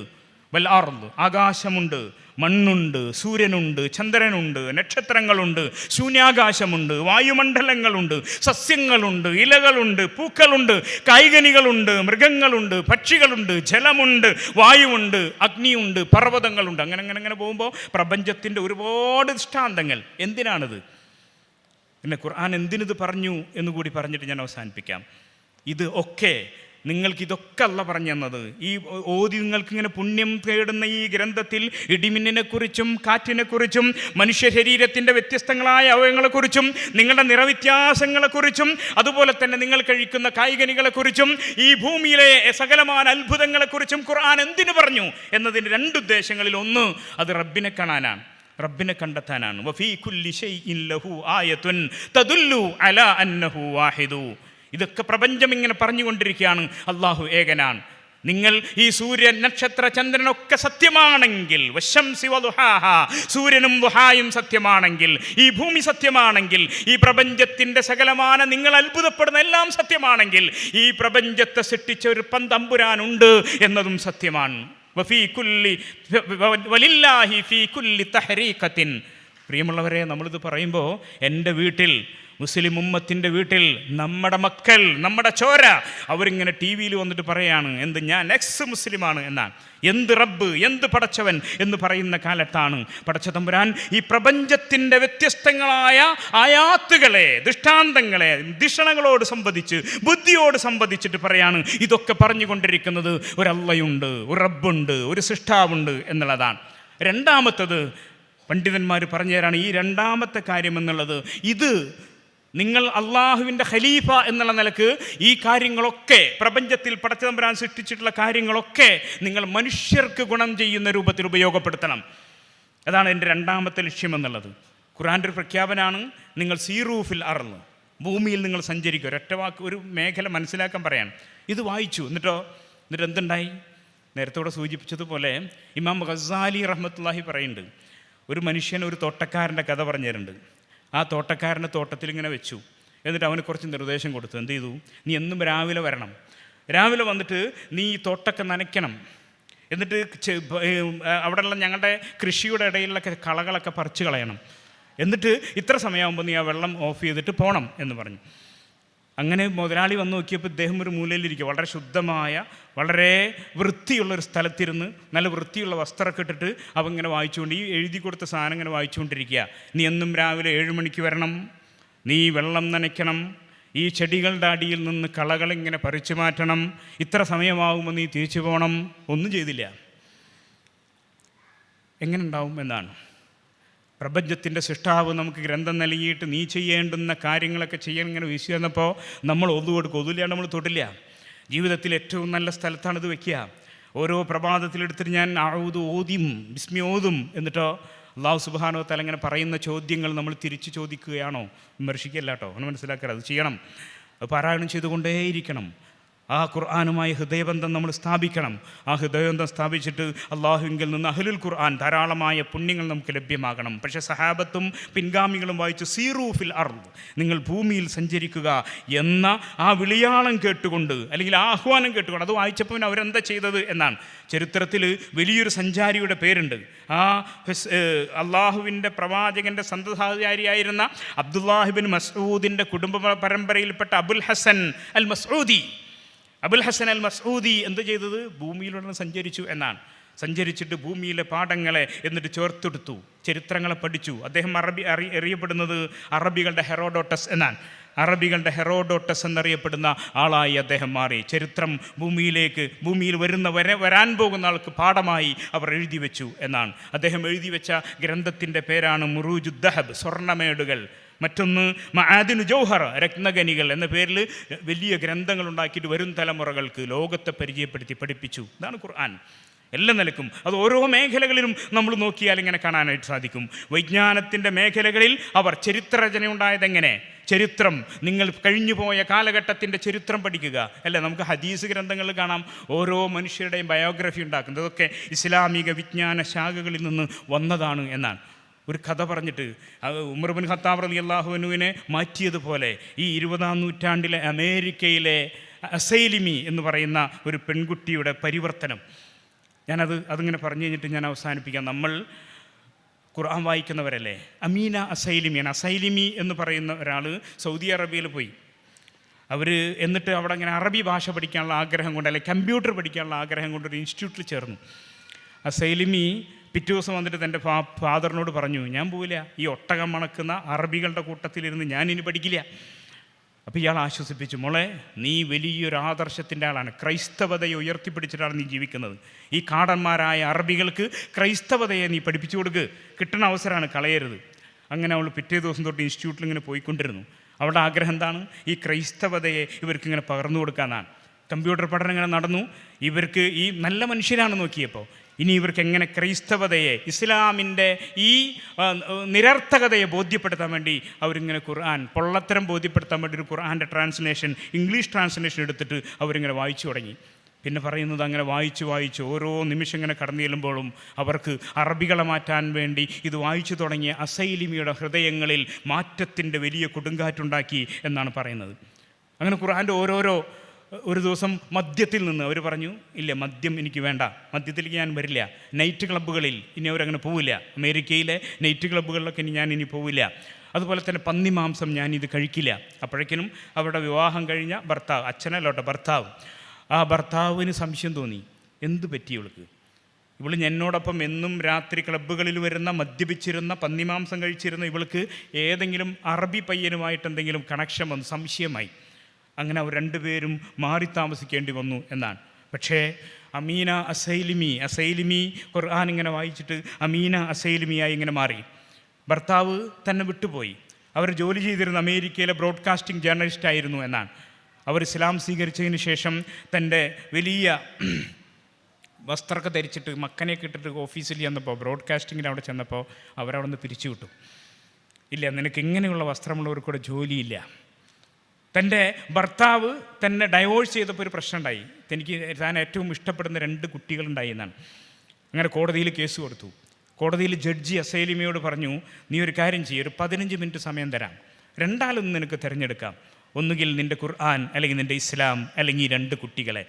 വൽ അർദ് ആകാശമുണ്ട്, മണ്ണുണ്ട്, സൂര്യനുണ്ട്, ചന്ദ്രനുണ്ട്, നക്ഷത്രങ്ങളുണ്ട്, ശൂന്യാകാശമുണ്ട്, വായുമണ്ഡലങ്ങളുണ്ട്, സസ്യങ്ങളുണ്ട്, ഇലകളുണ്ട്, പൂക്കളുണ്ട്, കായ്കനികളുണ്ട്, മൃഗങ്ങളുണ്ട്, പക്ഷികളുണ്ട്, ജലമുണ്ട്, വായുവുണ്ട്, അഗ്നിയുണ്ട്, പർവ്വതങ്ങളുണ്ട്. അങ്ങനെ അങ്ങനെ അങ്ങനെ പോകുമ്പോൾ പ്രപഞ്ചത്തിൻ്റെ ഒരുപാട് ദൃഷ്ടാന്തങ്ങൾ. എന്തിനാണിത്? പിന്നെ ഖുർആൻ എന്തിനിത് പറഞ്ഞു എന്നുകൂടി പറഞ്ഞിട്ട് ഞാൻ അവസാനിപ്പിക്കാം. ഇത് ഒക്കെ നിങ്ങൾക്കിതൊക്കെ അല്ല പറഞ്ഞു തന്നത്. ഈ ഓതി നിങ്ങൾക്കിങ്ങനെ പുണ്യം തേടുന്ന ഈ ഗ്രന്ഥത്തിൽ ഇടിമിന്നിനെക്കുറിച്ചും കാറ്റിനെക്കുറിച്ചും മനുഷ്യ ശരീരത്തിൻ്റെ വ്യത്യസ്തങ്ങളായ അവയവങ്ങളെക്കുറിച്ചും നിങ്ങളുടെ നിറവ്യത്യാസങ്ങളെക്കുറിച്ചും അതുപോലെ തന്നെ നിങ്ങൾ കഴിക്കുന്ന കായ്കനികളെക്കുറിച്ചും ഈ ഭൂമിയിലെ സകലമായ അത്ഭുതങ്ങളെക്കുറിച്ചും ഖുർആൻ എന്തിനു പറഞ്ഞു എന്നതിന് 2 ഉദ്ദേശങ്ങളിൽ. ഒന്ന്, അത് റബ്ബിനെ കാണാനാണ്, റബ്ബിനെ കണ്ടെത്താനാണ്. വഫീ കുല്ലി ശൈഇൻ ലഹു ആയത്തുൻ തദുല്ലു അലാ അന്നഹു വാഹിദു. ഇതൊക്കെ പ്രപഞ്ചം ഇങ്ങനെ പറഞ്ഞുകൊണ്ടിരിക്കുകയാണ് അല്ലാഹു ഏകനാണ്. നിങ്ങൾ ഈ സൂര്യൻ, നക്ഷത്ര, ചന്ദ്രനൊക്കെ സത്യമാണെങ്കിൽ, വശംസി വദുഹാഹ, സൂര്യനും ദുഹായും സത്യമാണെങ്കിൽ, ഈ ഭൂമി സത്യമാണെങ്കിൽ, ഈ പ്രപഞ്ചത്തിൻ്റെ സകലമാന നിങ്ങൾ അത്ഭുതപ്പെടുന്ന എല്ലാം സത്യമാണെങ്കിൽ, ഈ പ്രപഞ്ചത്തെ സൃഷ്ടിച്ച ഒരു തമ്പുരാനുണ്ട് എന്നതും സത്യമാണ്. പ്രിയമുള്ളവരെ, നമ്മളിത് പറയുമ്പോൾ എൻ്റെ വീട്ടിൽ, മുസ്ലിം ഉമ്മത്തിൻ്റെ വീട്ടിൽ നമ്മുടെ മക്കൾ, നമ്മുടെ ചോര, അവരിങ്ങനെ ടി വിയിൽ വന്നിട്ട് പറയാണ് എന്ത്, ഞാൻ എക്സ് മുസ്ലിമാണ് എന്നാണ്. എന്ത് റബ്ബ്, എന്ത് പടച്ചവൻ എന്ന് പറയുന്ന കാലത്താണ് പടച്ച തമ്പുരാൻ ഈ പ്രപഞ്ചത്തിൻ്റെ വ്യത്യസ്തങ്ങളായ ആയാത്തുകളെ, ദൃഷ്ടാന്തങ്ങളെ, ദിഷണങ്ങളോട് സംവദിച്ച്, ബുദ്ധിയോട് സംവദിച്ചിട്ട് പറയാണ് ഇതൊക്കെ പറഞ്ഞുകൊണ്ടിരിക്കുന്നത് ഒരള്ളയുണ്ട്, ഒരു റബ്ബുണ്ട്, ഒരു സൃഷ്ടാവുണ്ട് എന്നുള്ളതാണ്. രണ്ടാമത്തത് പണ്ഡിതന്മാർ പറഞ്ഞു തരാണ്. ഈ രണ്ടാമത്തെ കാര്യം എന്നുള്ളത്, ഇത് നിങ്ങൾ അള്ളാഹുവിൻ്റെ ഖലീഫ എന്നുള്ള നിലക്ക് ഈ കാര്യങ്ങളൊക്കെ, പ്രപഞ്ചത്തിൽ പടച്ചതമ്പുരാൻ സൃഷ്ടിച്ചിട്ടുള്ള കാര്യങ്ങളൊക്കെ നിങ്ങൾ മനുഷ്യർക്ക് ഗുണം ചെയ്യുന്ന രൂപത്തിൽ ഉപയോഗപ്പെടുത്തണം. അതാണ് എൻ്റെ രണ്ടാമത്തെ ലക്ഷ്യം എന്നുള്ളത്. ഖുർആൻ്റെ ഒരു പ്രഖ്യാപനമാണ്, നിങ്ങൾ സീറൂഫിൽ അർള്, ഭൂമിയിൽ നിങ്ങൾ സഞ്ചരിക്കുക. ഒരൊറ്റ വാക്ക്, ഒരു മേഖല മനസ്സിലാക്കാൻ പറയാണ്. ഇത് വായിച്ചു, എന്നിട്ട് എന്തുണ്ടായി? നേരത്തോടെ സൂചിപ്പിച്ചതുപോലെ ഇമാം ഗസാലി റഹ്മത്തുള്ളാഹി പറയുന്നുണ്ട്, ഒരു മനുഷ്യൻ ഒരു തോട്ടക്കാരൻ്റെ കഥ പറഞ്ഞു തരുന്നുണ്ട്. ആ തോട്ടക്കാരൻ്റെ തോട്ടത്തിൽ ഇങ്ങനെ വെച്ചു. എന്നിട്ട് അവന് കുറച്ച് നിർദ്ദേശം കൊടുത്തു. എന്ത് ചെയ്തു? നീ എന്നും രാവിലെ വരണം, രാവിലെ വന്നിട്ട് നീ ഈ തോട്ടൊക്കെ നനയ്ക്കണം, എന്നിട്ട് അവിടെയുള്ള ഞങ്ങളുടെ കൃഷിയുടെ ഇടയിലൊക്കെ കളകളൊക്കെ പറിച്ചു കളയണം, എന്നിട്ട് ഇത്ര സമയമാകുമ്പോൾ നീ ആ വെള്ളം ഓഫ് ചെയ്തിട്ട് പോകണം എന്ന് പറഞ്ഞു. അങ്ങനെ മുതലാളി വന്ന് നോക്കിയപ്പോൾ ഇദ്ദേഹം ഒരു മൂലയിലിരിക്കുക, വളരെ ശുദ്ധമായ, വളരെ വൃത്തിയുള്ളൊരു സ്ഥലത്തിരുന്ന് നല്ല വൃത്തിയുള്ള വസ്ത്രമൊക്കെ ഇട്ടിട്ട് അവൻ ഇങ്ങനെ വായിച്ചുകൊണ്ട്, ഈ എഴുതി കൊടുത്ത സാധനം ഇങ്ങനെ വായിച്ചുകൊണ്ടിരിക്കുക. നീ എന്നും രാവിലെ 7 മണിക്ക് വരണം, നീ വെള്ളം നനയ്ക്കണം, ഈ ചെടികളുടെ അടിയിൽ നിന്ന് കളകളിങ്ങനെ പറിച്ചു മാറ്റണം, ഇത്ര സമയമാകുമ്പോൾ നീ തിരിച്ചു പോകണം. ഒന്നും ചെയ്തില്ല. എങ്ങനെ ഉണ്ടാവും എന്നാണ്. പ്രപഞ്ചത്തിൻ്റെ സൃഷ്ടാവ് നമുക്ക് ഗ്രന്ഥം നൽകിയിട്ട് നീ ചെയ്യേണ്ടുന്ന കാര്യങ്ങളൊക്കെ ചെയ്യാൻ ഇങ്ങനെ വീശി വന്നപ്പോൾ നമ്മൾ കൊടുക്കും, ഒതുമില്ലാണ്ട് നമ്മൾ തൊട്ടില്ല. ജീവിതത്തിൽ ഏറ്റവും നല്ല സ്ഥലത്താണിത് വയ്ക്കുക. ഓരോ പ്രഭാതത്തിലെടുത്തിട്ട് ഞാൻ ബിസ്മി ഓതും. എന്നിട്ടോ അല്ലാഹു സുബ്ഹാനഹു വ തആല ഇങ്ങനെ പറയുന്ന ചോദ്യങ്ങൾ നമ്മൾ തിരിച്ച് ചോദിക്കുകയാണോ? വിമർശിക്കല്ല കേട്ടോ, ഒന്ന് മനസ്സിലാക്കുക. അത് ചെയ്യണം, അത് പാരായണം ചെയ്തുകൊണ്ടേയിരിക്കണം. ആ ഖുർആനുമായി ഹൃദയബന്ധം നമ്മൾ സ്ഥാപിക്കണം. ആ ഹൃദയബന്ധം സ്ഥാപിച്ചിട്ട് അള്ളാഹുവിങ്കിൽ നിന്ന് അഹ്ലുൽ ഖുർആൻ ധാരാളമായ പുണ്യങ്ങൾ നമുക്ക് ലഭ്യമാകണം. പക്ഷേ സഹാബത്തും പിൻഗാമികളും വായിച്ചു സീറൂഫിൽ അർദ്, നിങ്ങൾ ഭൂമിയിൽ സഞ്ചരിക്കുക എന്ന ആ വിളിയാളം കേട്ടുകൊണ്ട്, അല്ലെങ്കിൽ ആ ആഹ്വാനം കേട്ടുകൊണ്ട് അത് വായിച്ചപ്പോൾ അവരെന്താ ചെയ്തത് എന്നാണ്. ചരിത്രത്തിൽ വലിയൊരു സഞ്ചാരിയുടെ പേരുണ്ട്. ആ അള്ളാഹുവിൻ്റെ പ്രവാചകൻ്റെ സന്തതിയായിരുന്ന അബ്ദുല്ലാഹിബിൻ മസ്ഊദിൻ്റെ കുടുംബ പരമ്പരയിൽപ്പെട്ട അബുൽ ഹസൻ അൽ മസ്ഊദി എന്ത് ചെയ്തത്? ഭൂമിയിലൂടെ സഞ്ചരിച്ചു എന്നാണ്. സഞ്ചരിച്ചിട്ട് ഭൂമിയിലെ പാഠങ്ങളെ എന്നിട്ട് ചേർത്തെടുത്തു, ചരിത്രങ്ങളെ പഠിച്ചു. അദ്ദേഹം അറിയപ്പെടുന്നത് അറബികളുടെ ഹെറോഡോട്ടസ് എന്നാണ്. അറബികളുടെ ഹെറോഡോട്ടസ് എന്നറിയപ്പെടുന്ന ആളായി അദ്ദേഹം മാറി. ചരിത്രം ഭൂമിയിൽ വരാൻ പോകുന്ന ആൾക്ക് പാഠമായി അവർ എഴുതി വെച്ചു എന്നാണ്. അദ്ദേഹം എഴുതി വെച്ച ഗ്രന്ഥത്തിൻ്റെ പേരാണ് മുറൂജുദ്ദഹബ്, സ്വർണ്ണമേടുകൾ. മറ്റൊന്ന് മആദിനു ജൗഹർ, രത്നഖനികൾ എന്ന പേരിൽ വലിയ ഗ്രന്ഥങ്ങൾ ഉണ്ടാക്കിയിട്ട് വരും തലമുറകൾക്ക് ലോകത്തെ പരിചയപ്പെടുത്തി പഠിപ്പിച്ചു. ഇതാണ് ഖുർആൻ. എല്ലാ നിലക്കും. അത് ഓരോ മേഖലകളിലും നമ്മൾ നോക്കിയാൽ ഇങ്ങനെ കാണാനായിട്ട് സാധിക്കും. വിജ്ഞാനത്തിൻ്റെ മേഖലകളിൽ അവർ ചരിത്രരചന ഉണ്ടായതെങ്ങനെ, ചരിത്രം, നിങ്ങൾ കഴിഞ്ഞുപോയ കാലഘട്ടത്തിൻ്റെ ചരിത്രം പഠിക്കുക. അല്ലേ, നമുക്ക് ഹദീസ് ഗ്രന്ഥങ്ങളിൽ കാണാം ഓരോ മനുഷ്യരുടെയും ബയോഗ്രഫി ഉണ്ടാക്കുന്നത്. അതൊക്കെ ഇസ്ലാമിക വിജ്ഞാന ശാഖകളിൽ നിന്ന് വന്നതാണ് എന്നാണ്. ഒരു കഥ പറഞ്ഞിട്ട് ഉമർ ബിൻ ഖത്താബ് റളിയല്ലാഹു അൻഹുവിനെ മാറ്റിയതുപോലെ ഈ 20-ാം നൂറ്റാണ്ടിലെ അമേരിക്കയിലെ അസൈലിമി എന്ന് പറയുന്ന ഒരു പെൺകുട്ടിയുടെ പരിവർത്തനം, അതിങ്ങനെ പറഞ്ഞു കഴിഞ്ഞിട്ട് ഞാൻ അവസാനിപ്പിക്കാം. നമ്മൾ ഖുർആൻ വായിക്കുന്നവരല്ലേ. അമീന അസൈലിമിയാണ്. അസൈലിമി എന്ന് പറയുന്ന ഒരാൾ സൗദി അറേബ്യയിൽ പോയി. എന്നിട്ട് അവിടെ ഇങ്ങനെ അറബി ഭാഷ പഠിക്കാനുള്ള ആഗ്രഹം കൊണ്ട്, അല്ലെങ്കിൽ കമ്പ്യൂട്ടർ പഠിക്കാനുള്ള ആഗ്രഹം കൊണ്ട് ഒരു ഇൻസ്റ്റിറ്റ്യൂട്ടിൽ ചേർന്നു. അസൈലിമി പിറ്റേ ദിവസം വന്നിട്ട് തൻ്റെ ഫാദറിനോട് പറഞ്ഞു, ഞാൻ പോവില്ല, ഈ ഒട്ടകം മണക്കുന്ന അറബികളുടെ കൂട്ടത്തിലിരുന്ന് ഞാൻ ഇനി പഠിക്കില്ല. അപ്പോൾ ഇയാൾ ആശ്വസിപ്പിച്ചു, മോളെ നീ വലിയൊരു ആദർശത്തിൻ്റെ ആളാണ്, ക്രൈസ്തവതയെ ഉയർത്തിപ്പിടിച്ചിട്ടാണ് നീ ജീവിക്കുന്നത്. ഈ കാടന്മാരായ അറബികൾക്ക് ക്രൈസ്തവതയെ നീ പഠിപ്പിച്ചു കൊടുക്ക്, കിട്ടുന്ന അവസരമാണ്, കളയരുത്. അങ്ങനെ അവൾ പിറ്റേ ദിവസം തൊട്ട് ഇൻസ്റ്റിറ്റ്യൂട്ടിൽ ഇങ്ങനെ പോയിക്കൊണ്ടിരുന്നു. അവളുടെ ആഗ്രഹം എന്താണ്? ഈ ക്രൈസ്തവതയെ ഇവർക്കിങ്ങനെ പകർന്നു കൊടുക്കാമെന്നാണ്. കമ്പ്യൂട്ടർ പഠനം ഇങ്ങനെ നടന്നു. ഇവർക്ക് ഈ നല്ല മനുഷ്യരാണ് നോക്കിയപ്പോൾ, ഇനി ഇവർക്ക് എങ്ങനെ ക്രൈസ്തവതയെ, ഇസ്ലാമിൻ്റെ ഈ നിരർത്ഥകതയെ ബോധ്യപ്പെടുത്താൻ വേണ്ടി അവരിങ്ങനെ ഖുർആൻ പൊള്ളത്തരം ബോധ്യപ്പെടുത്താൻ വേണ്ടി ഒരു ഖുർആൻ്റെ ട്രാൻസ്ലേഷൻ, ഇംഗ്ലീഷ് ട്രാൻസ്ലേഷൻ എടുത്തിട്ട് അവരിങ്ങനെ വായിച്ചു തുടങ്ങി. പിന്നെ പറയുന്നത്, അങ്ങനെ വായിച്ച് ഓരോ നിമിഷം ഇങ്ങനെ കടന്നു ചെല്ലുമ്പോഴും അവർക്ക് അറബികളെ മാറ്റാൻ വേണ്ടി ഇത് വായിച്ചു തുടങ്ങിയ അസൈലിമിയുടെ ഹൃദയങ്ങളിൽ മാറ്റത്തിൻ്റെ വലിയ കൊടുങ്കാറ്റുണ്ടാക്കി എന്നാണ് പറയുന്നത്. അങ്ങനെ ഖുർആൻ്റെ ഒരു ദിവസം മദ്യത്തിൽ നിന്ന് അവർ പറഞ്ഞു, ഇല്ല, മദ്യം എനിക്ക് വേണ്ട, മദ്യത്തിലേക്ക് ഞാൻ വരില്ല, നൈറ്റ് ക്ലബ്ബുകളിൽ ഇനി അവരങ്ങനെ പോവില്ല, അമേരിക്കയിലെ നൈറ്റ് ക്ലബ്ബുകളിലൊക്കെ ഞാൻ പോവില്ല, അതുപോലെ തന്നെ പന്നി മാംസം ഞാനിത് കഴിക്കില്ല. അപ്പോഴേക്കിനും അവരുടെ വിവാഹം കഴിഞ്ഞ ഭർത്താവ്, അച്ഛനല്ലോട്ടെ ഭർത്താവ്, ആ ഭർത്താവിന് സംശയം തോന്നി, എന്ത് പറ്റി ഇവൾക്ക്? ഇവൾ എന്നോടൊപ്പം എന്നും രാത്രി ക്ലബ്ബുകളിൽ വരുന്ന, മദ്യപിച്ചിരുന്ന, പന്നിമാംസം കഴിച്ചിരുന്ന ഇവൾക്ക് ഏതെങ്കിലും അറബി പയ്യനുമായിട്ട് എന്തെങ്കിലും കണക്ഷൻ വന്നു, സംശയമായി. അങ്ങനെ അവർ രണ്ടുപേരും മാറി താമസിക്കേണ്ടി വന്നു എന്നാണ്. പക്ഷേ അമീന അസൈലിമി ഖുർആൻ ഇങ്ങനെ വായിച്ചിട്ട് അമീന അസൈലിമിയായി ഇങ്ങനെ മാറി. ഭർത്താവ് തന്നെ വിട്ടുപോയി. അവർ ജോലി ചെയ്തിരുന്ന അമേരിക്കയിലെ ബ്രോഡ്കാസ്റ്റിംഗ് ജേർണലിസ്റ്റ് ആയിരുന്നു എന്നാണ്. അവർ ഇസ്ലാം സ്വീകരിച്ചതിന് ശേഷം തൻ്റെ വലിയ വസ്ത്രമൊക്കെ ധരിച്ചിട്ട് മക്കനെയൊക്കെ ഇട്ടിട്ട് ഓഫീസിൽ ചെന്നപ്പോൾ, ബ്രോഡ്കാസ്റ്റിങ്ങിന് അവിടെ ചെന്നപ്പോൾ അവരവിടെ നിന്ന് പിരിച്ചു വിട്ടു. ഇല്ല, നിനക്ക് ഇങ്ങനെയുള്ള വസ്ത്രമുള്ളവർക്കൂടെ ജോലിയില്ല. തൻ്റെ ഭർത്താവ് തന്നെ ഡൈവോഴ്സ് ചെയ്തപ്പോൾ ഒരു പ്രശ്നം ഉണ്ടായി. താൻ ഏറ്റവും ഇഷ്ടപ്പെടുന്ന 2 കുട്ടികളുണ്ടായി എന്നാണ്. അങ്ങനെ കോടതിയിൽ കേസ് കൊടുത്തു. കോടതിയിൽ ജഡ്ജി അസൈലിമിയോട് പറഞ്ഞു, നീ ഒരു കാര്യം ചെയ്യും, ഒരു 15 മിനിറ്റ് സമയം തരാം, രണ്ടാളൊന്നും നിനക്ക് തിരഞ്ഞെടുക്കാം, ഒന്നുകിൽ നിൻ്റെ ഖുർആൻ അല്ലെങ്കിൽ നിൻ്റെ ഇസ്ലാം, അല്ലെങ്കിൽ ഈ 2 കുട്ടികളെ.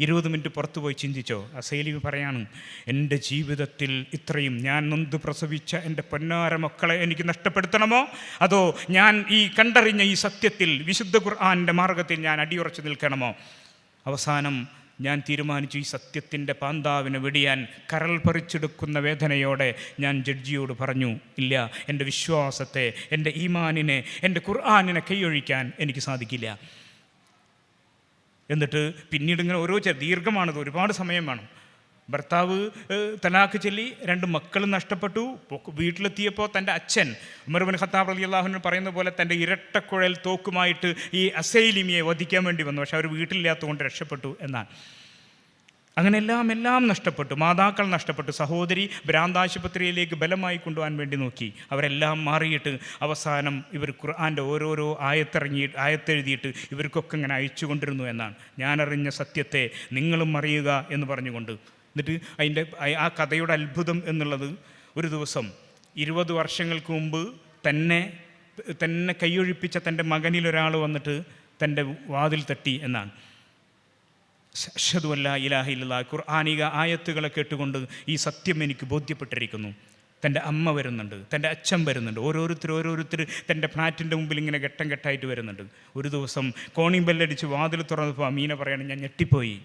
20 മിനിറ്റ് പുറത്തു പോയി ചിന്തിച്ചോ. അസൈലിമി പറയാണ്, എൻ്റെ ജീവിതത്തിൽ ഇത്രയും ഞാൻ നൊന്ത് പ്രസവിച്ച എൻ്റെ പൊന്നാര മക്കളെ എനിക്ക് നഷ്ടപ്പെടുത്തണമോ, അതോ ഞാൻ ഈ കണ്ടറിഞ്ഞ ഈ സത്യത്തിൽ, വിശുദ്ധ ഖുർആൻ്റെ മാർഗത്തിൽ ഞാൻ അടിയുറച്ചു നിൽക്കണമോ? അവസാനം ഞാൻ തീരുമാനിച്ചു, ഈ സത്യത്തിൻ്റെ പാന്താവിനെ വെടിയാൻ കരൾ പറിച്ചെടുക്കുന്ന വേദനയോടെ ഞാൻ ജഡ്ജിയോട് പറഞ്ഞു, ഇല്ല, എൻ്റെ വിശ്വാസത്തെ, എൻ്റെ ഈമാനിനെ, എൻ്റെ ഖുർആനിനെ കൈയൊഴിക്കാൻ എനിക്ക് സാധിക്കില്ല. എന്നിട്ട് പിന്നീട് ഇങ്ങനെ ഓരോ ദീർഘമാണത്, ഒരുപാട് സമയം വേണം. ഭർത്താവ് തലാഖ് ചൊല്ലി, 2 മക്കളും നഷ്ടപ്പെട്ടു. വീട്ടിലെത്തിയപ്പോൾ തൻ്റെ അച്ഛൻ ഉമർ ബിൻ ഖത്താബ് റളിയല്ലാഹു അൻഹു പറയുന്ന പോലെ തൻ്റെ ഇരട്ടക്കുഴൽ തോക്കുമായിട്ട് ഈ അസൈലിമിയെ വധിക്കാൻ വേണ്ടി വന്നു. പക്ഷെ അവർ വീട്ടിലില്ലാത്തതുകൊണ്ട് രക്ഷപ്പെട്ടു എന്നാണ്. അങ്ങനെ എല്ലാം നഷ്ടപ്പെട്ടു. മാതാക്കൾ നഷ്ടപ്പെട്ടു. സഹോദരി ഭ്രാന്താശുപത്രിയിലേക്ക് ബലമായി കൊണ്ടുപോകാൻ വേണ്ടി നോക്കി. അവരെല്ലാം മാറിയിട്ട് അവസാനം ഇവർ ഖുർആൻ്റെ ഓരോരോ ആയത്തെഴുതിയിട്ട് ഇവർക്കൊക്കെ ഇങ്ങനെ അയച്ചു കൊണ്ടിരുന്നു എന്നാണ്. ഞാനറിഞ്ഞ സത്യത്തെ നിങ്ങളും അറിയുക എന്ന് പറഞ്ഞുകൊണ്ട്. എന്നിട്ട് ആ കഥയുടെ അത്ഭുതം എന്നുള്ളത്, ഒരു ദിവസം 20 വർഷങ്ങൾക്ക് മുമ്പ് തന്നെ കൈയൊഴിപ്പിച്ച തൻ്റെ മകനിലൊരാൾ വന്നിട്ട് തൻ്റെ വാതിൽ തട്ടി എന്നാണ്. അശ്ഹദു അല്ലാ ഇലാഹ ഇല്ലല്ലാഹ്, ഖുർആനിക ആയത്തുകളെ കേട്ടുകൊണ്ട് ഈ സത്യം എനിക്ക് ബോധ്യപ്പെട്ടിരിക്കുന്നു. തൻ്റെ അമ്മ വരുന്നുണ്ട്, തൻ്റെ അച്ഛൻ വരുന്നുണ്ട്, ഓരോരുത്തർ തൻ്റെ ഫ്ലാറ്റിൻ്റെ മുമ്പിൽ ഇങ്ങനെ ഘട്ടം ഘട്ടമായിട്ട് വരുന്നുണ്ട്. ഒരു ദിവസം കോണിംഗ് ബെല്ലടിച്ച് വാതിൽ തുറന്നപ്പോൾ അമീന പറയാണ്, ഞാൻ ഞെട്ടിപ്പോയി.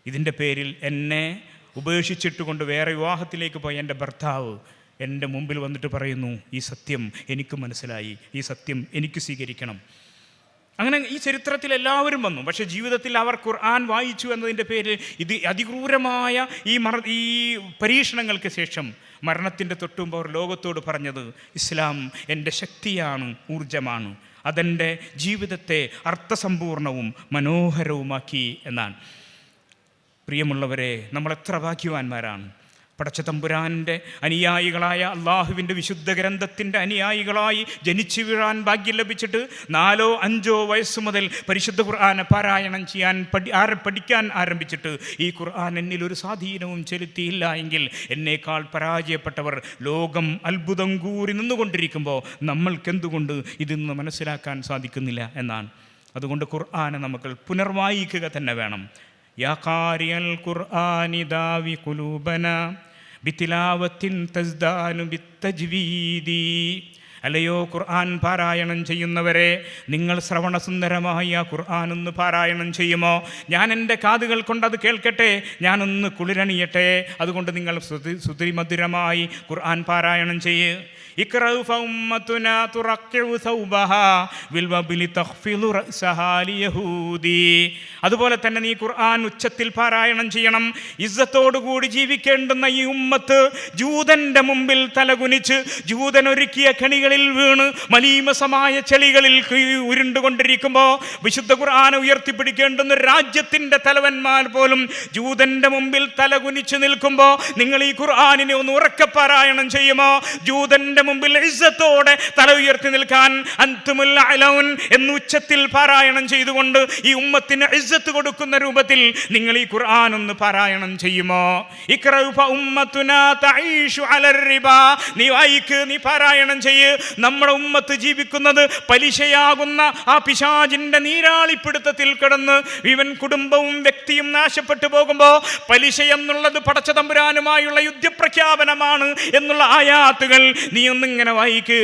ഇതിൻ്റെ പേരിൽ എന്നെ ഉപേക്ഷിച്ചിട്ട് കൊണ്ട് വേറെ വിവാഹത്തിലേക്ക് പോയ എൻ്റെ ഭർത്താവ് എൻ്റെ മുമ്പിൽ വന്നിട്ട് പറയുന്നു, ഈ സത്യം എനിക്ക് മനസ്സിലായി, ഈ സത്യം എനിക്ക് സ്വീകരിക്കണം. അങ്ങനെ ഈ ചരിത്രത്തിൽ എല്ലാവരും വന്നു. പക്ഷേ ജീവിതത്തിൽ അവർ ഖുർആൻ വായിച്ചു എന്നതിൻ്റെ പേരിൽ ഇത് അതിക്രൂരമായ ഈ പരീക്ഷണങ്ങൾക്ക് ശേഷം മരണത്തിൻ്റെ തൊട്ടുമുമ്പ് അവർ ലോകത്തോട് പറഞ്ഞത്, ഇസ്ലാം എൻ്റെ ശക്തിയാണ്, ഊർജമാണ്, അതെൻ്റെ ജീവിതത്തെ അർത്ഥസമ്പൂർണവും മനോഹരവുമാക്കി എന്നാണ്. പ്രിയമുള്ളവരെ, നമ്മളെത്ര ഭാഗ്യവാന്മാരാണ്. പടച്ച തമ്പുരാൻ്റെ അനുയായികളായ അള്ളാഹുവിൻ്റെ വിശുദ്ധ ഗ്രന്ഥത്തിൻ്റെ അനുയായികളായി ജനിച്ചു വീഴാൻ ഭാഗ്യം ലഭിച്ചിട്ട് 4 or 5 വയസ്സ് മുതൽ പരിശുദ്ധ ഖുർആനെ പാരായണം ചെയ്യാൻ പഠിക്കാൻ ആരംഭിച്ചിട്ട് ഈ ഖുർആൻ എന്നിൽ ഒരു സ്വാധീനവും ചെലുത്തിയില്ല എങ്കിൽ എന്നേക്കാൾ പരാജയപ്പെട്ടവർ ലോകം അത്ഭുതം കൂറി നിന്നുകൊണ്ടിരിക്കുമ്പോൾ നമ്മൾക്കെന്തുകൊണ്ട് ഇതൊന്ന് മനസ്സിലാക്കാൻ സാധിക്കുന്നില്ല എന്നാണ്. അതുകൊണ്ട് ഖുർആനെ നമുക്ക് പുനർവായിക്കുക തന്നെ വേണം. യാ ഖാരിയൽ ഖുർആനി ദാവി ഖുലൂബന ബിതിലാവത്തിൻ തസ്ദാനു ബിത്തജ്വീദി. അല്ലയോ ഖുർആൻ പാരായണം ചെയ്യുന്നവരെ, നിങ്ങൾ ശ്രവണസുന്ദരമായി ആ ഖുർആൻ ഒന്ന് പാരായണം ചെയ്യുമോ? ഞാൻ എൻ്റെ കാതുകൾ കൊണ്ടത് കേൾക്കട്ടെ, ഞാനൊന്ന് കുളിരണിയട്ടെ. അതുകൊണ്ട് നിങ്ങൾ സുതിമധുരമായി ഖുർആൻ പാരായണം ചെയ്യ്. ഇഖ്റഉ ഫഉമ്മതുനാ തുറഖിഉ സൗബഹാ ബിൽവബിലി തഖ്ഫിദു റഅസഹാ ലിയഹൂദി. അതുപോലെ തന്നെ നീ ഖുർആൻ ഉച്ചത്തിൽ പാരായണം ചെയ്യണം. ഇസ്സത്തോടുകൂടി ജീവിക്കേണ്ടുന്ന ഈ ഉമ്മത്ത് ജൂതൻ്റെ മുമ്പിൽ തലകുനിച്ച് ജൂതനൊരുക്കിയ കണികളിൽ വീണ് മലീമസമായ ചെളികളിൽ ഉരുണ്ടുകൊണ്ടിരിക്കുമ്പോൾ വിശുദ്ധ ഖുർആൻ ഉയർത്തിപ്പിടിക്കേണ്ടുന്ന രാജ്യത്തിൻ്റെ തലവന്മാർ പോലും ജൂതൻ്റെ മുമ്പിൽ തലകുനിച്ച് നിൽക്കുമ്പോൾ നിങ്ങൾ ഈ ഖുർആനിനെ ഒന്ന് ഉറക്കെ പാരായണം ചെയ്യുമോ? ജൂതൻ്റെ മുമ്പിൽ ഇസ്സത്തോടെ തല ഉയർത്തി നിൽക്കാൻ അൻതുമുൽ അലൗൻ എന്ന് ഉച്ചത്തിൽ പാരായണം ചെയ്തുകൊണ്ട് ഈ ഉമ്മത്തിന് ഇസ്സത്ത് കൊടുക്കുന്ന രൂപത്തിൽ നിങ്ങൾ ഈ ഖുർആൻ ഒന്ന് പാരായണം ചെയ്യുമോ? ഇഖ്റഉ ഫഉമ്മതുനാ തഈഷു അലർ റിബാ. നീ വായിക്ക്, നീ പാരായണം ചെയ്യ്. നമ്മുടെ ഉമ്മത്ത് ജീവിക്കുന്നത് പലിശയാകുന്ന ആ പിശാചിന്റെ നീരാളിപ്പിടുത്തത്തിൽ കിടന്ന് ഇവൻ കുടുംബവും വ്യക്തിയും നാശപ്പെട്ടു പോകുമ്പോൾ പലിശ എന്നുള്ളത് പടച്ച തമ്പുരാനുമായുള്ള യുദ്ധപ്രഖ്യാപനമാണ് എന്നുള്ള ആയാത്തുകൾ നീ ഒന്നിങ്ങനെ വായിക്ക്.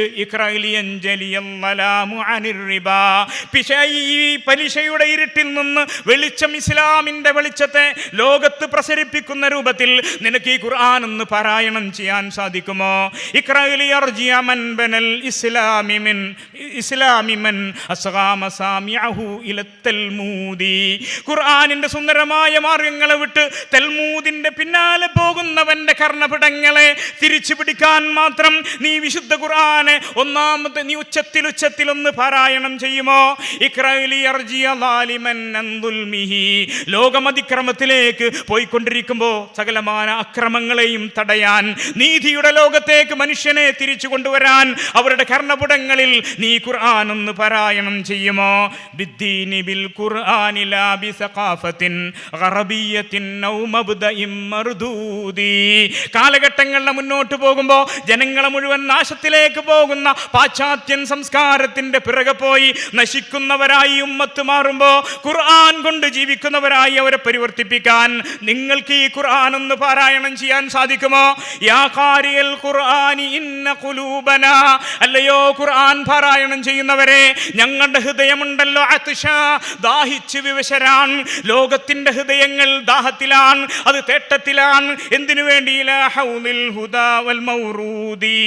ഈ പലിശയുടെ ഇരുട്ടിൽ നിന്ന് വെളിച്ചം, ഇസ്ലാമിന്റെ വെളിച്ചത്തെ ലോകത്ത് പ്രസരിപ്പിക്കുന്ന രൂപത്തിൽ നിനക്ക് ഈ ഖുർആൻ ഒന്ന് പാരായണം ചെയ്യാൻ സാധിക്കുമോ? ഖുർആനിന്റെ സുന്ദരമായ മാർഗങ്ങളെ വിട്ട് തൽമൂദിന്റെ പിന്നാലെ പോകുന്നവന്റെ കർണപിടങ്ങളെ തിരിച്ചു പിടിക്കാൻ മാത്രം നീ വിശുദ്ധ ഖുർആനെ ഒന്നാമത്തെ നീ ഉച്ചത്തിൽ ഒന്ന് പാരായണം ചെയ്യുമോ? ലോകമതിക്രമത്തിലേക്ക് പോയിക്കൊണ്ടിരിക്കുമ്പോൾ സകലമാന അക്രമങ്ങളെയും തടയാൻ, നീതിയുടെ ലോകത്തേക്ക് മനുഷ്യനെ തിരിച്ചു കൊണ്ടുവരാൻ അവരുടെ കർണപുടങ്ങളിൽ നീ ഖുർആൻ ഒന്ന് പാരായണം ചെയ്യുമോ? ബിദ്ദീനി ബിൽ ഖുർആനി ലാ ബിസഖാഫത്തിൻ ഗറബിയ്യത്തിൻ ഔ മബ്ദഇൻ മർദൂദി. കാലഘട്ടങ്ങളുടെ മുന്നോട്ട് പോകുമ്പോൾ ജനങ്ങളെ മുഴുവൻ നാശത്തിലേക്ക് പോകുന്ന പാശ്ചാത്യൻ സംസ്കാരത്തിന്റെ പിറകെ പോയി നശിക്കുന്നവരായി ഉമ്മത്ത് മാറുമ്പോൾ ഖുർആൻ കൊണ്ട് ജീവിക്കുന്നവരായി അവരെ പരിവർത്തിപ്പിക്കാൻ നിങ്ങൾക്ക് ഈ ഖുർആൻ ഒന്ന് പാരായണം ചെയ്യാൻ സാധിക്കുമോ? യാ ഖാരിയൽ ഖുർആനി ഇന്ന ഖുലൂബനാ. അല്ലയോ ഖുർആൻ പാരായണം ചെയ്യുന്നവരെ, ഞങ്ങളുടെ ഹൃദയമുണ്ടല്ലോ അത്ഷാ, ദാഹിച്ച് വിവശരാൻ. ലോകത്തിന്റെ ഹൃദയങ്ങൾ ദാഹത്തിലാണ്, അത് തേട്ടത്തിലാണ്. എന്തിനു വേണ്ടി? ലാ ഹൗലിൽ ഹുദാ വൽ മൗറൂദി.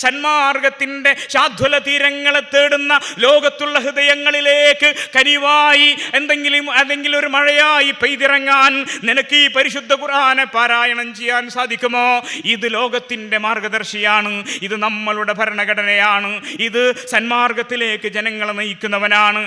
സന്മാർഗത്തിന്റെ ശാദ്വല തീരങ്ങളെ തേടുന്ന ലോകത്തുള്ള ഹൃദയങ്ങളിലേക്ക് കനിവായി എന്തെങ്കിലും ഒരു മഴയായി പെയ്തിറങ്ങാൻ നിനക്ക് ഈ പരിശുദ്ധ ഖുർആനെ പാരായണം ചെയ്യാൻ സാധിക്കുമോ? ഇത് ലോകത്തിന്റെ മാർഗദർശിയാണ്, ഇത് നമ്മളുടെ ഭരണഘടനയാണ്, ഇത് സന്മാർഗത്തിലേക്ക് ജനങ്ങളെ നയിക്കുന്നവനാണ്.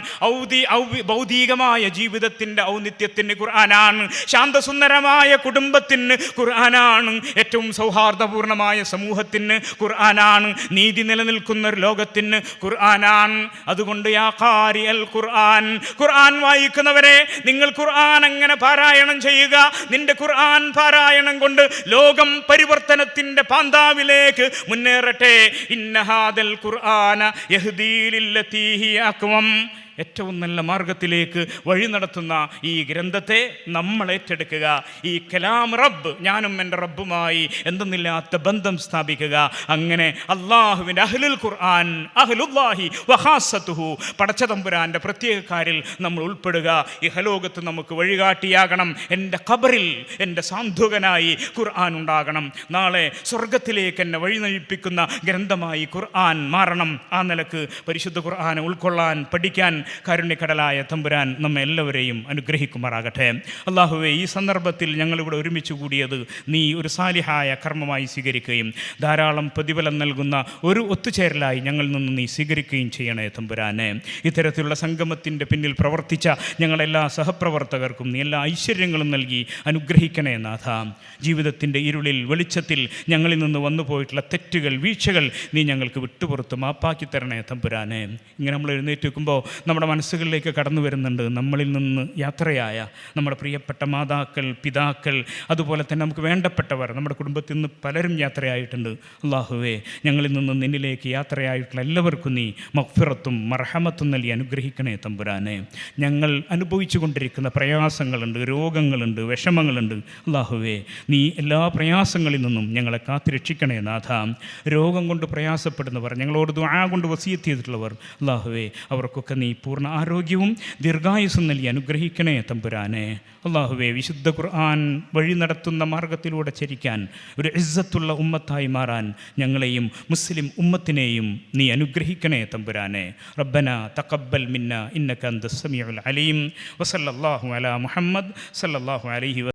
ഭൗതികമായ ജീവിതത്തിന്റെ ഔന്നിത്യത്തിന് ഖുർആനാണ്, ശാന്തസുന്ദരമായ കുടുംബത്തിന് ഖുർആനാണ്, ഏറ്റവും സൗഹാർദ്ദപൂർണമായ സമൂഹത്തിന് ഖുർആനാണ്, നീതി നിലനിൽക്കുന്ന ഒരു ലോകത്തിന് ഖുർആനാണ്. അതുകൊണ്ട് യാ ഖാരിയൽ ഖുർആൻ, ഖുർആൻ വായിക്കുന്നവരെ, നിങ്ങൾ ഖുർആൻ അങ്ങനെ പാരായണം ചെയ്യുക. നിന്റെ ഖുർആൻ പാരായണം കൊണ്ട് ലോകം പരിവർത്തനത്തിന്റെ പാന്താവിലേക്ക് മുന്നേറട്ടെ. ഇന്നഹാദൽ ഖുർആന യഹ്ദീ ലില്ലതീ ഹിയ അഖ്വം. ഏറ്റവും നല്ല മാർഗത്തിലേക്ക് വഴി നടത്തുന്ന ഈ ഗ്രന്ഥത്തെ നമ്മൾ ഏറ്റെടുക്കുക. ഈ കലാം റബ്ബ്, ഞാനും എൻ്റെ റബ്ബുമായി എന്തെന്നില്ലാത്ത ബന്ധം സ്ഥാപിക്കുക. അങ്ങനെ അള്ളാഹുവിൻ്റെ അഹ്ലുൽ ഖുർആൻ, അഹ്ലുല്ലാഹി വഖാസത്തുഹു, പടച്ചതമ്പുരാൻ്റെ പ്രത്യേകക്കാരിൽ നമ്മൾ ഉൾപ്പെടുക. ഇഹലോകത്ത് നമുക്ക് വഴികാട്ടിയാകണം. എൻ്റെ ഖബറിൽ എൻ്റെ സാന്ത്വകനായി ഖുർആൻ ഉണ്ടാകണം. നാളെ സ്വർഗത്തിലേക്ക് എന്നെ വഴി നയിപ്പിക്കുന്ന ഗ്രന്ഥമായി ഖുർആൻ മാറണം. ആ നിലക്ക് പരിശുദ്ധ ഖുർആനെ ഉൾക്കൊള്ളാൻ, പഠിക്കാൻ കാരുണ്യക്കടലായ തമ്പുരാൻ നമ്മെ എല്ലാവരെയും അനുഗ്രഹിക്കുമാറാകട്ടെ. അള്ളാഹുവേ, ഈ സന്ദർഭത്തിൽ ഞങ്ങളിവിടെ ഒരുമിച്ച് കൂടിയത് നീ ഒരു സാലിഹായ കർമ്മമായി സ്വീകരിക്കുകയും ധാരാളം പ്രതിഫലം നൽകുന്ന ഒരു ഒത്തുചേരലായി ഞങ്ങളിൽ നിന്ന് നീ സ്വീകരിക്കുകയും ചെയ്യണേ തമ്പുരാനെ. ഇത്തരത്തിലുള്ള സംഗമത്തിൻ്റെ പിന്നിൽ പ്രവർത്തിച്ച ഞങ്ങളെല്ലാ സഹപ്രവർത്തകർക്കും നീ എല്ലാ ഐശ്വര്യങ്ങളും നൽകി അനുഗ്രഹിക്കണേ നാഥ. ജീവിതത്തിൻ്റെ ഇരുളിൽ വെളിച്ചത്തിൽ ഞങ്ങളിൽ നിന്ന് വന്നു പോയിട്ടുള്ള തെറ്റുകൾ വീഴ്ചകൾ നീ ഞങ്ങൾക്ക് വിട്ടുപുറത്ത് മാപ്പാക്കി തരണേ തമ്പുരാനെ. ഇങ്ങനെ നമ്മൾ എഴുന്നേറ്റ് വെക്കുമ്പോൾ നമ്മുടെ മനസ്സുകളിലേക്ക് കടന്നു വരുന്നുണ്ട് നമ്മളിൽ നിന്ന് യാത്രയായ നമ്മുടെ പ്രിയപ്പെട്ട മാതാക്കൾ, പിതാക്കൾ, അതുപോലെ തന്നെ നമുക്ക് വേണ്ടപ്പെട്ടവർ. നമ്മുടെ കുടുംബത്തിൽ നിന്ന് പലരും യാത്രയായിട്ടുണ്ട്. അള്ളാഹുവേ, ഞങ്ങളിൽ നിന്ന് നിന്നിലേക്ക് യാത്രയായിട്ടുള്ള എല്ലാവർക്കും നീ മഗ്ഫിറത്തും മർഹമത്തും നൽകി അനുഗ്രഹിക്കണേ തമ്പുരാനെ. ഞങ്ങൾ അനുഭവിച്ചു കൊണ്ടിരിക്കുന്ന പ്രയാസങ്ങളുണ്ട്, രോഗങ്ങളുണ്ട്, വിഷമങ്ങളുണ്ട്. അള്ളാഹുവേ, നീ എല്ലാ പ്രയാസങ്ങളിൽ നിന്നും ഞങ്ങളെ കാത്തുരക്ഷിക്കണേ നാഥ. രോഗം കൊണ്ട് പ്രയാസപ്പെടുന്നവർ, ഞങ്ങളോട് ദുആ കൊണ്ട് വസിയത്ത് ചെയ്തിട്ടുള്ളവർ, അള്ളാഹുവേ, അവർക്കൊക്കെ നീ പൂർണ്ണ ആരോഗ്യവും ദീർഘായുസ്സും നൽകി അനുഗ്രഹിക്കണേ തമ്പുരാനെ. അള്ളാഹുവേ, വിശുദ്ധ ഖുർആൻ വഴി നടത്തുന്ന മാർഗത്തിലൂടെ ചരിക്കാൻ ഒരു ഇസ്സത്തുള്ള ഉമ്മത്തായി മാറാൻ ഞങ്ങളെയും മുസ്ലിം ഉമ്മത്തിനെയും നീ അനുഗ്രഹിക്കണേ തമ്പുരാനെ. റബ്ബന തഖബ്ബൽ മിന്ന ഇന്നക അൻത സമീഉൽ അലീം. വസല്ലല്ലാഹു അലാ മുഹമ്മദ് സല്ലല്ലാഹു അലൈഹി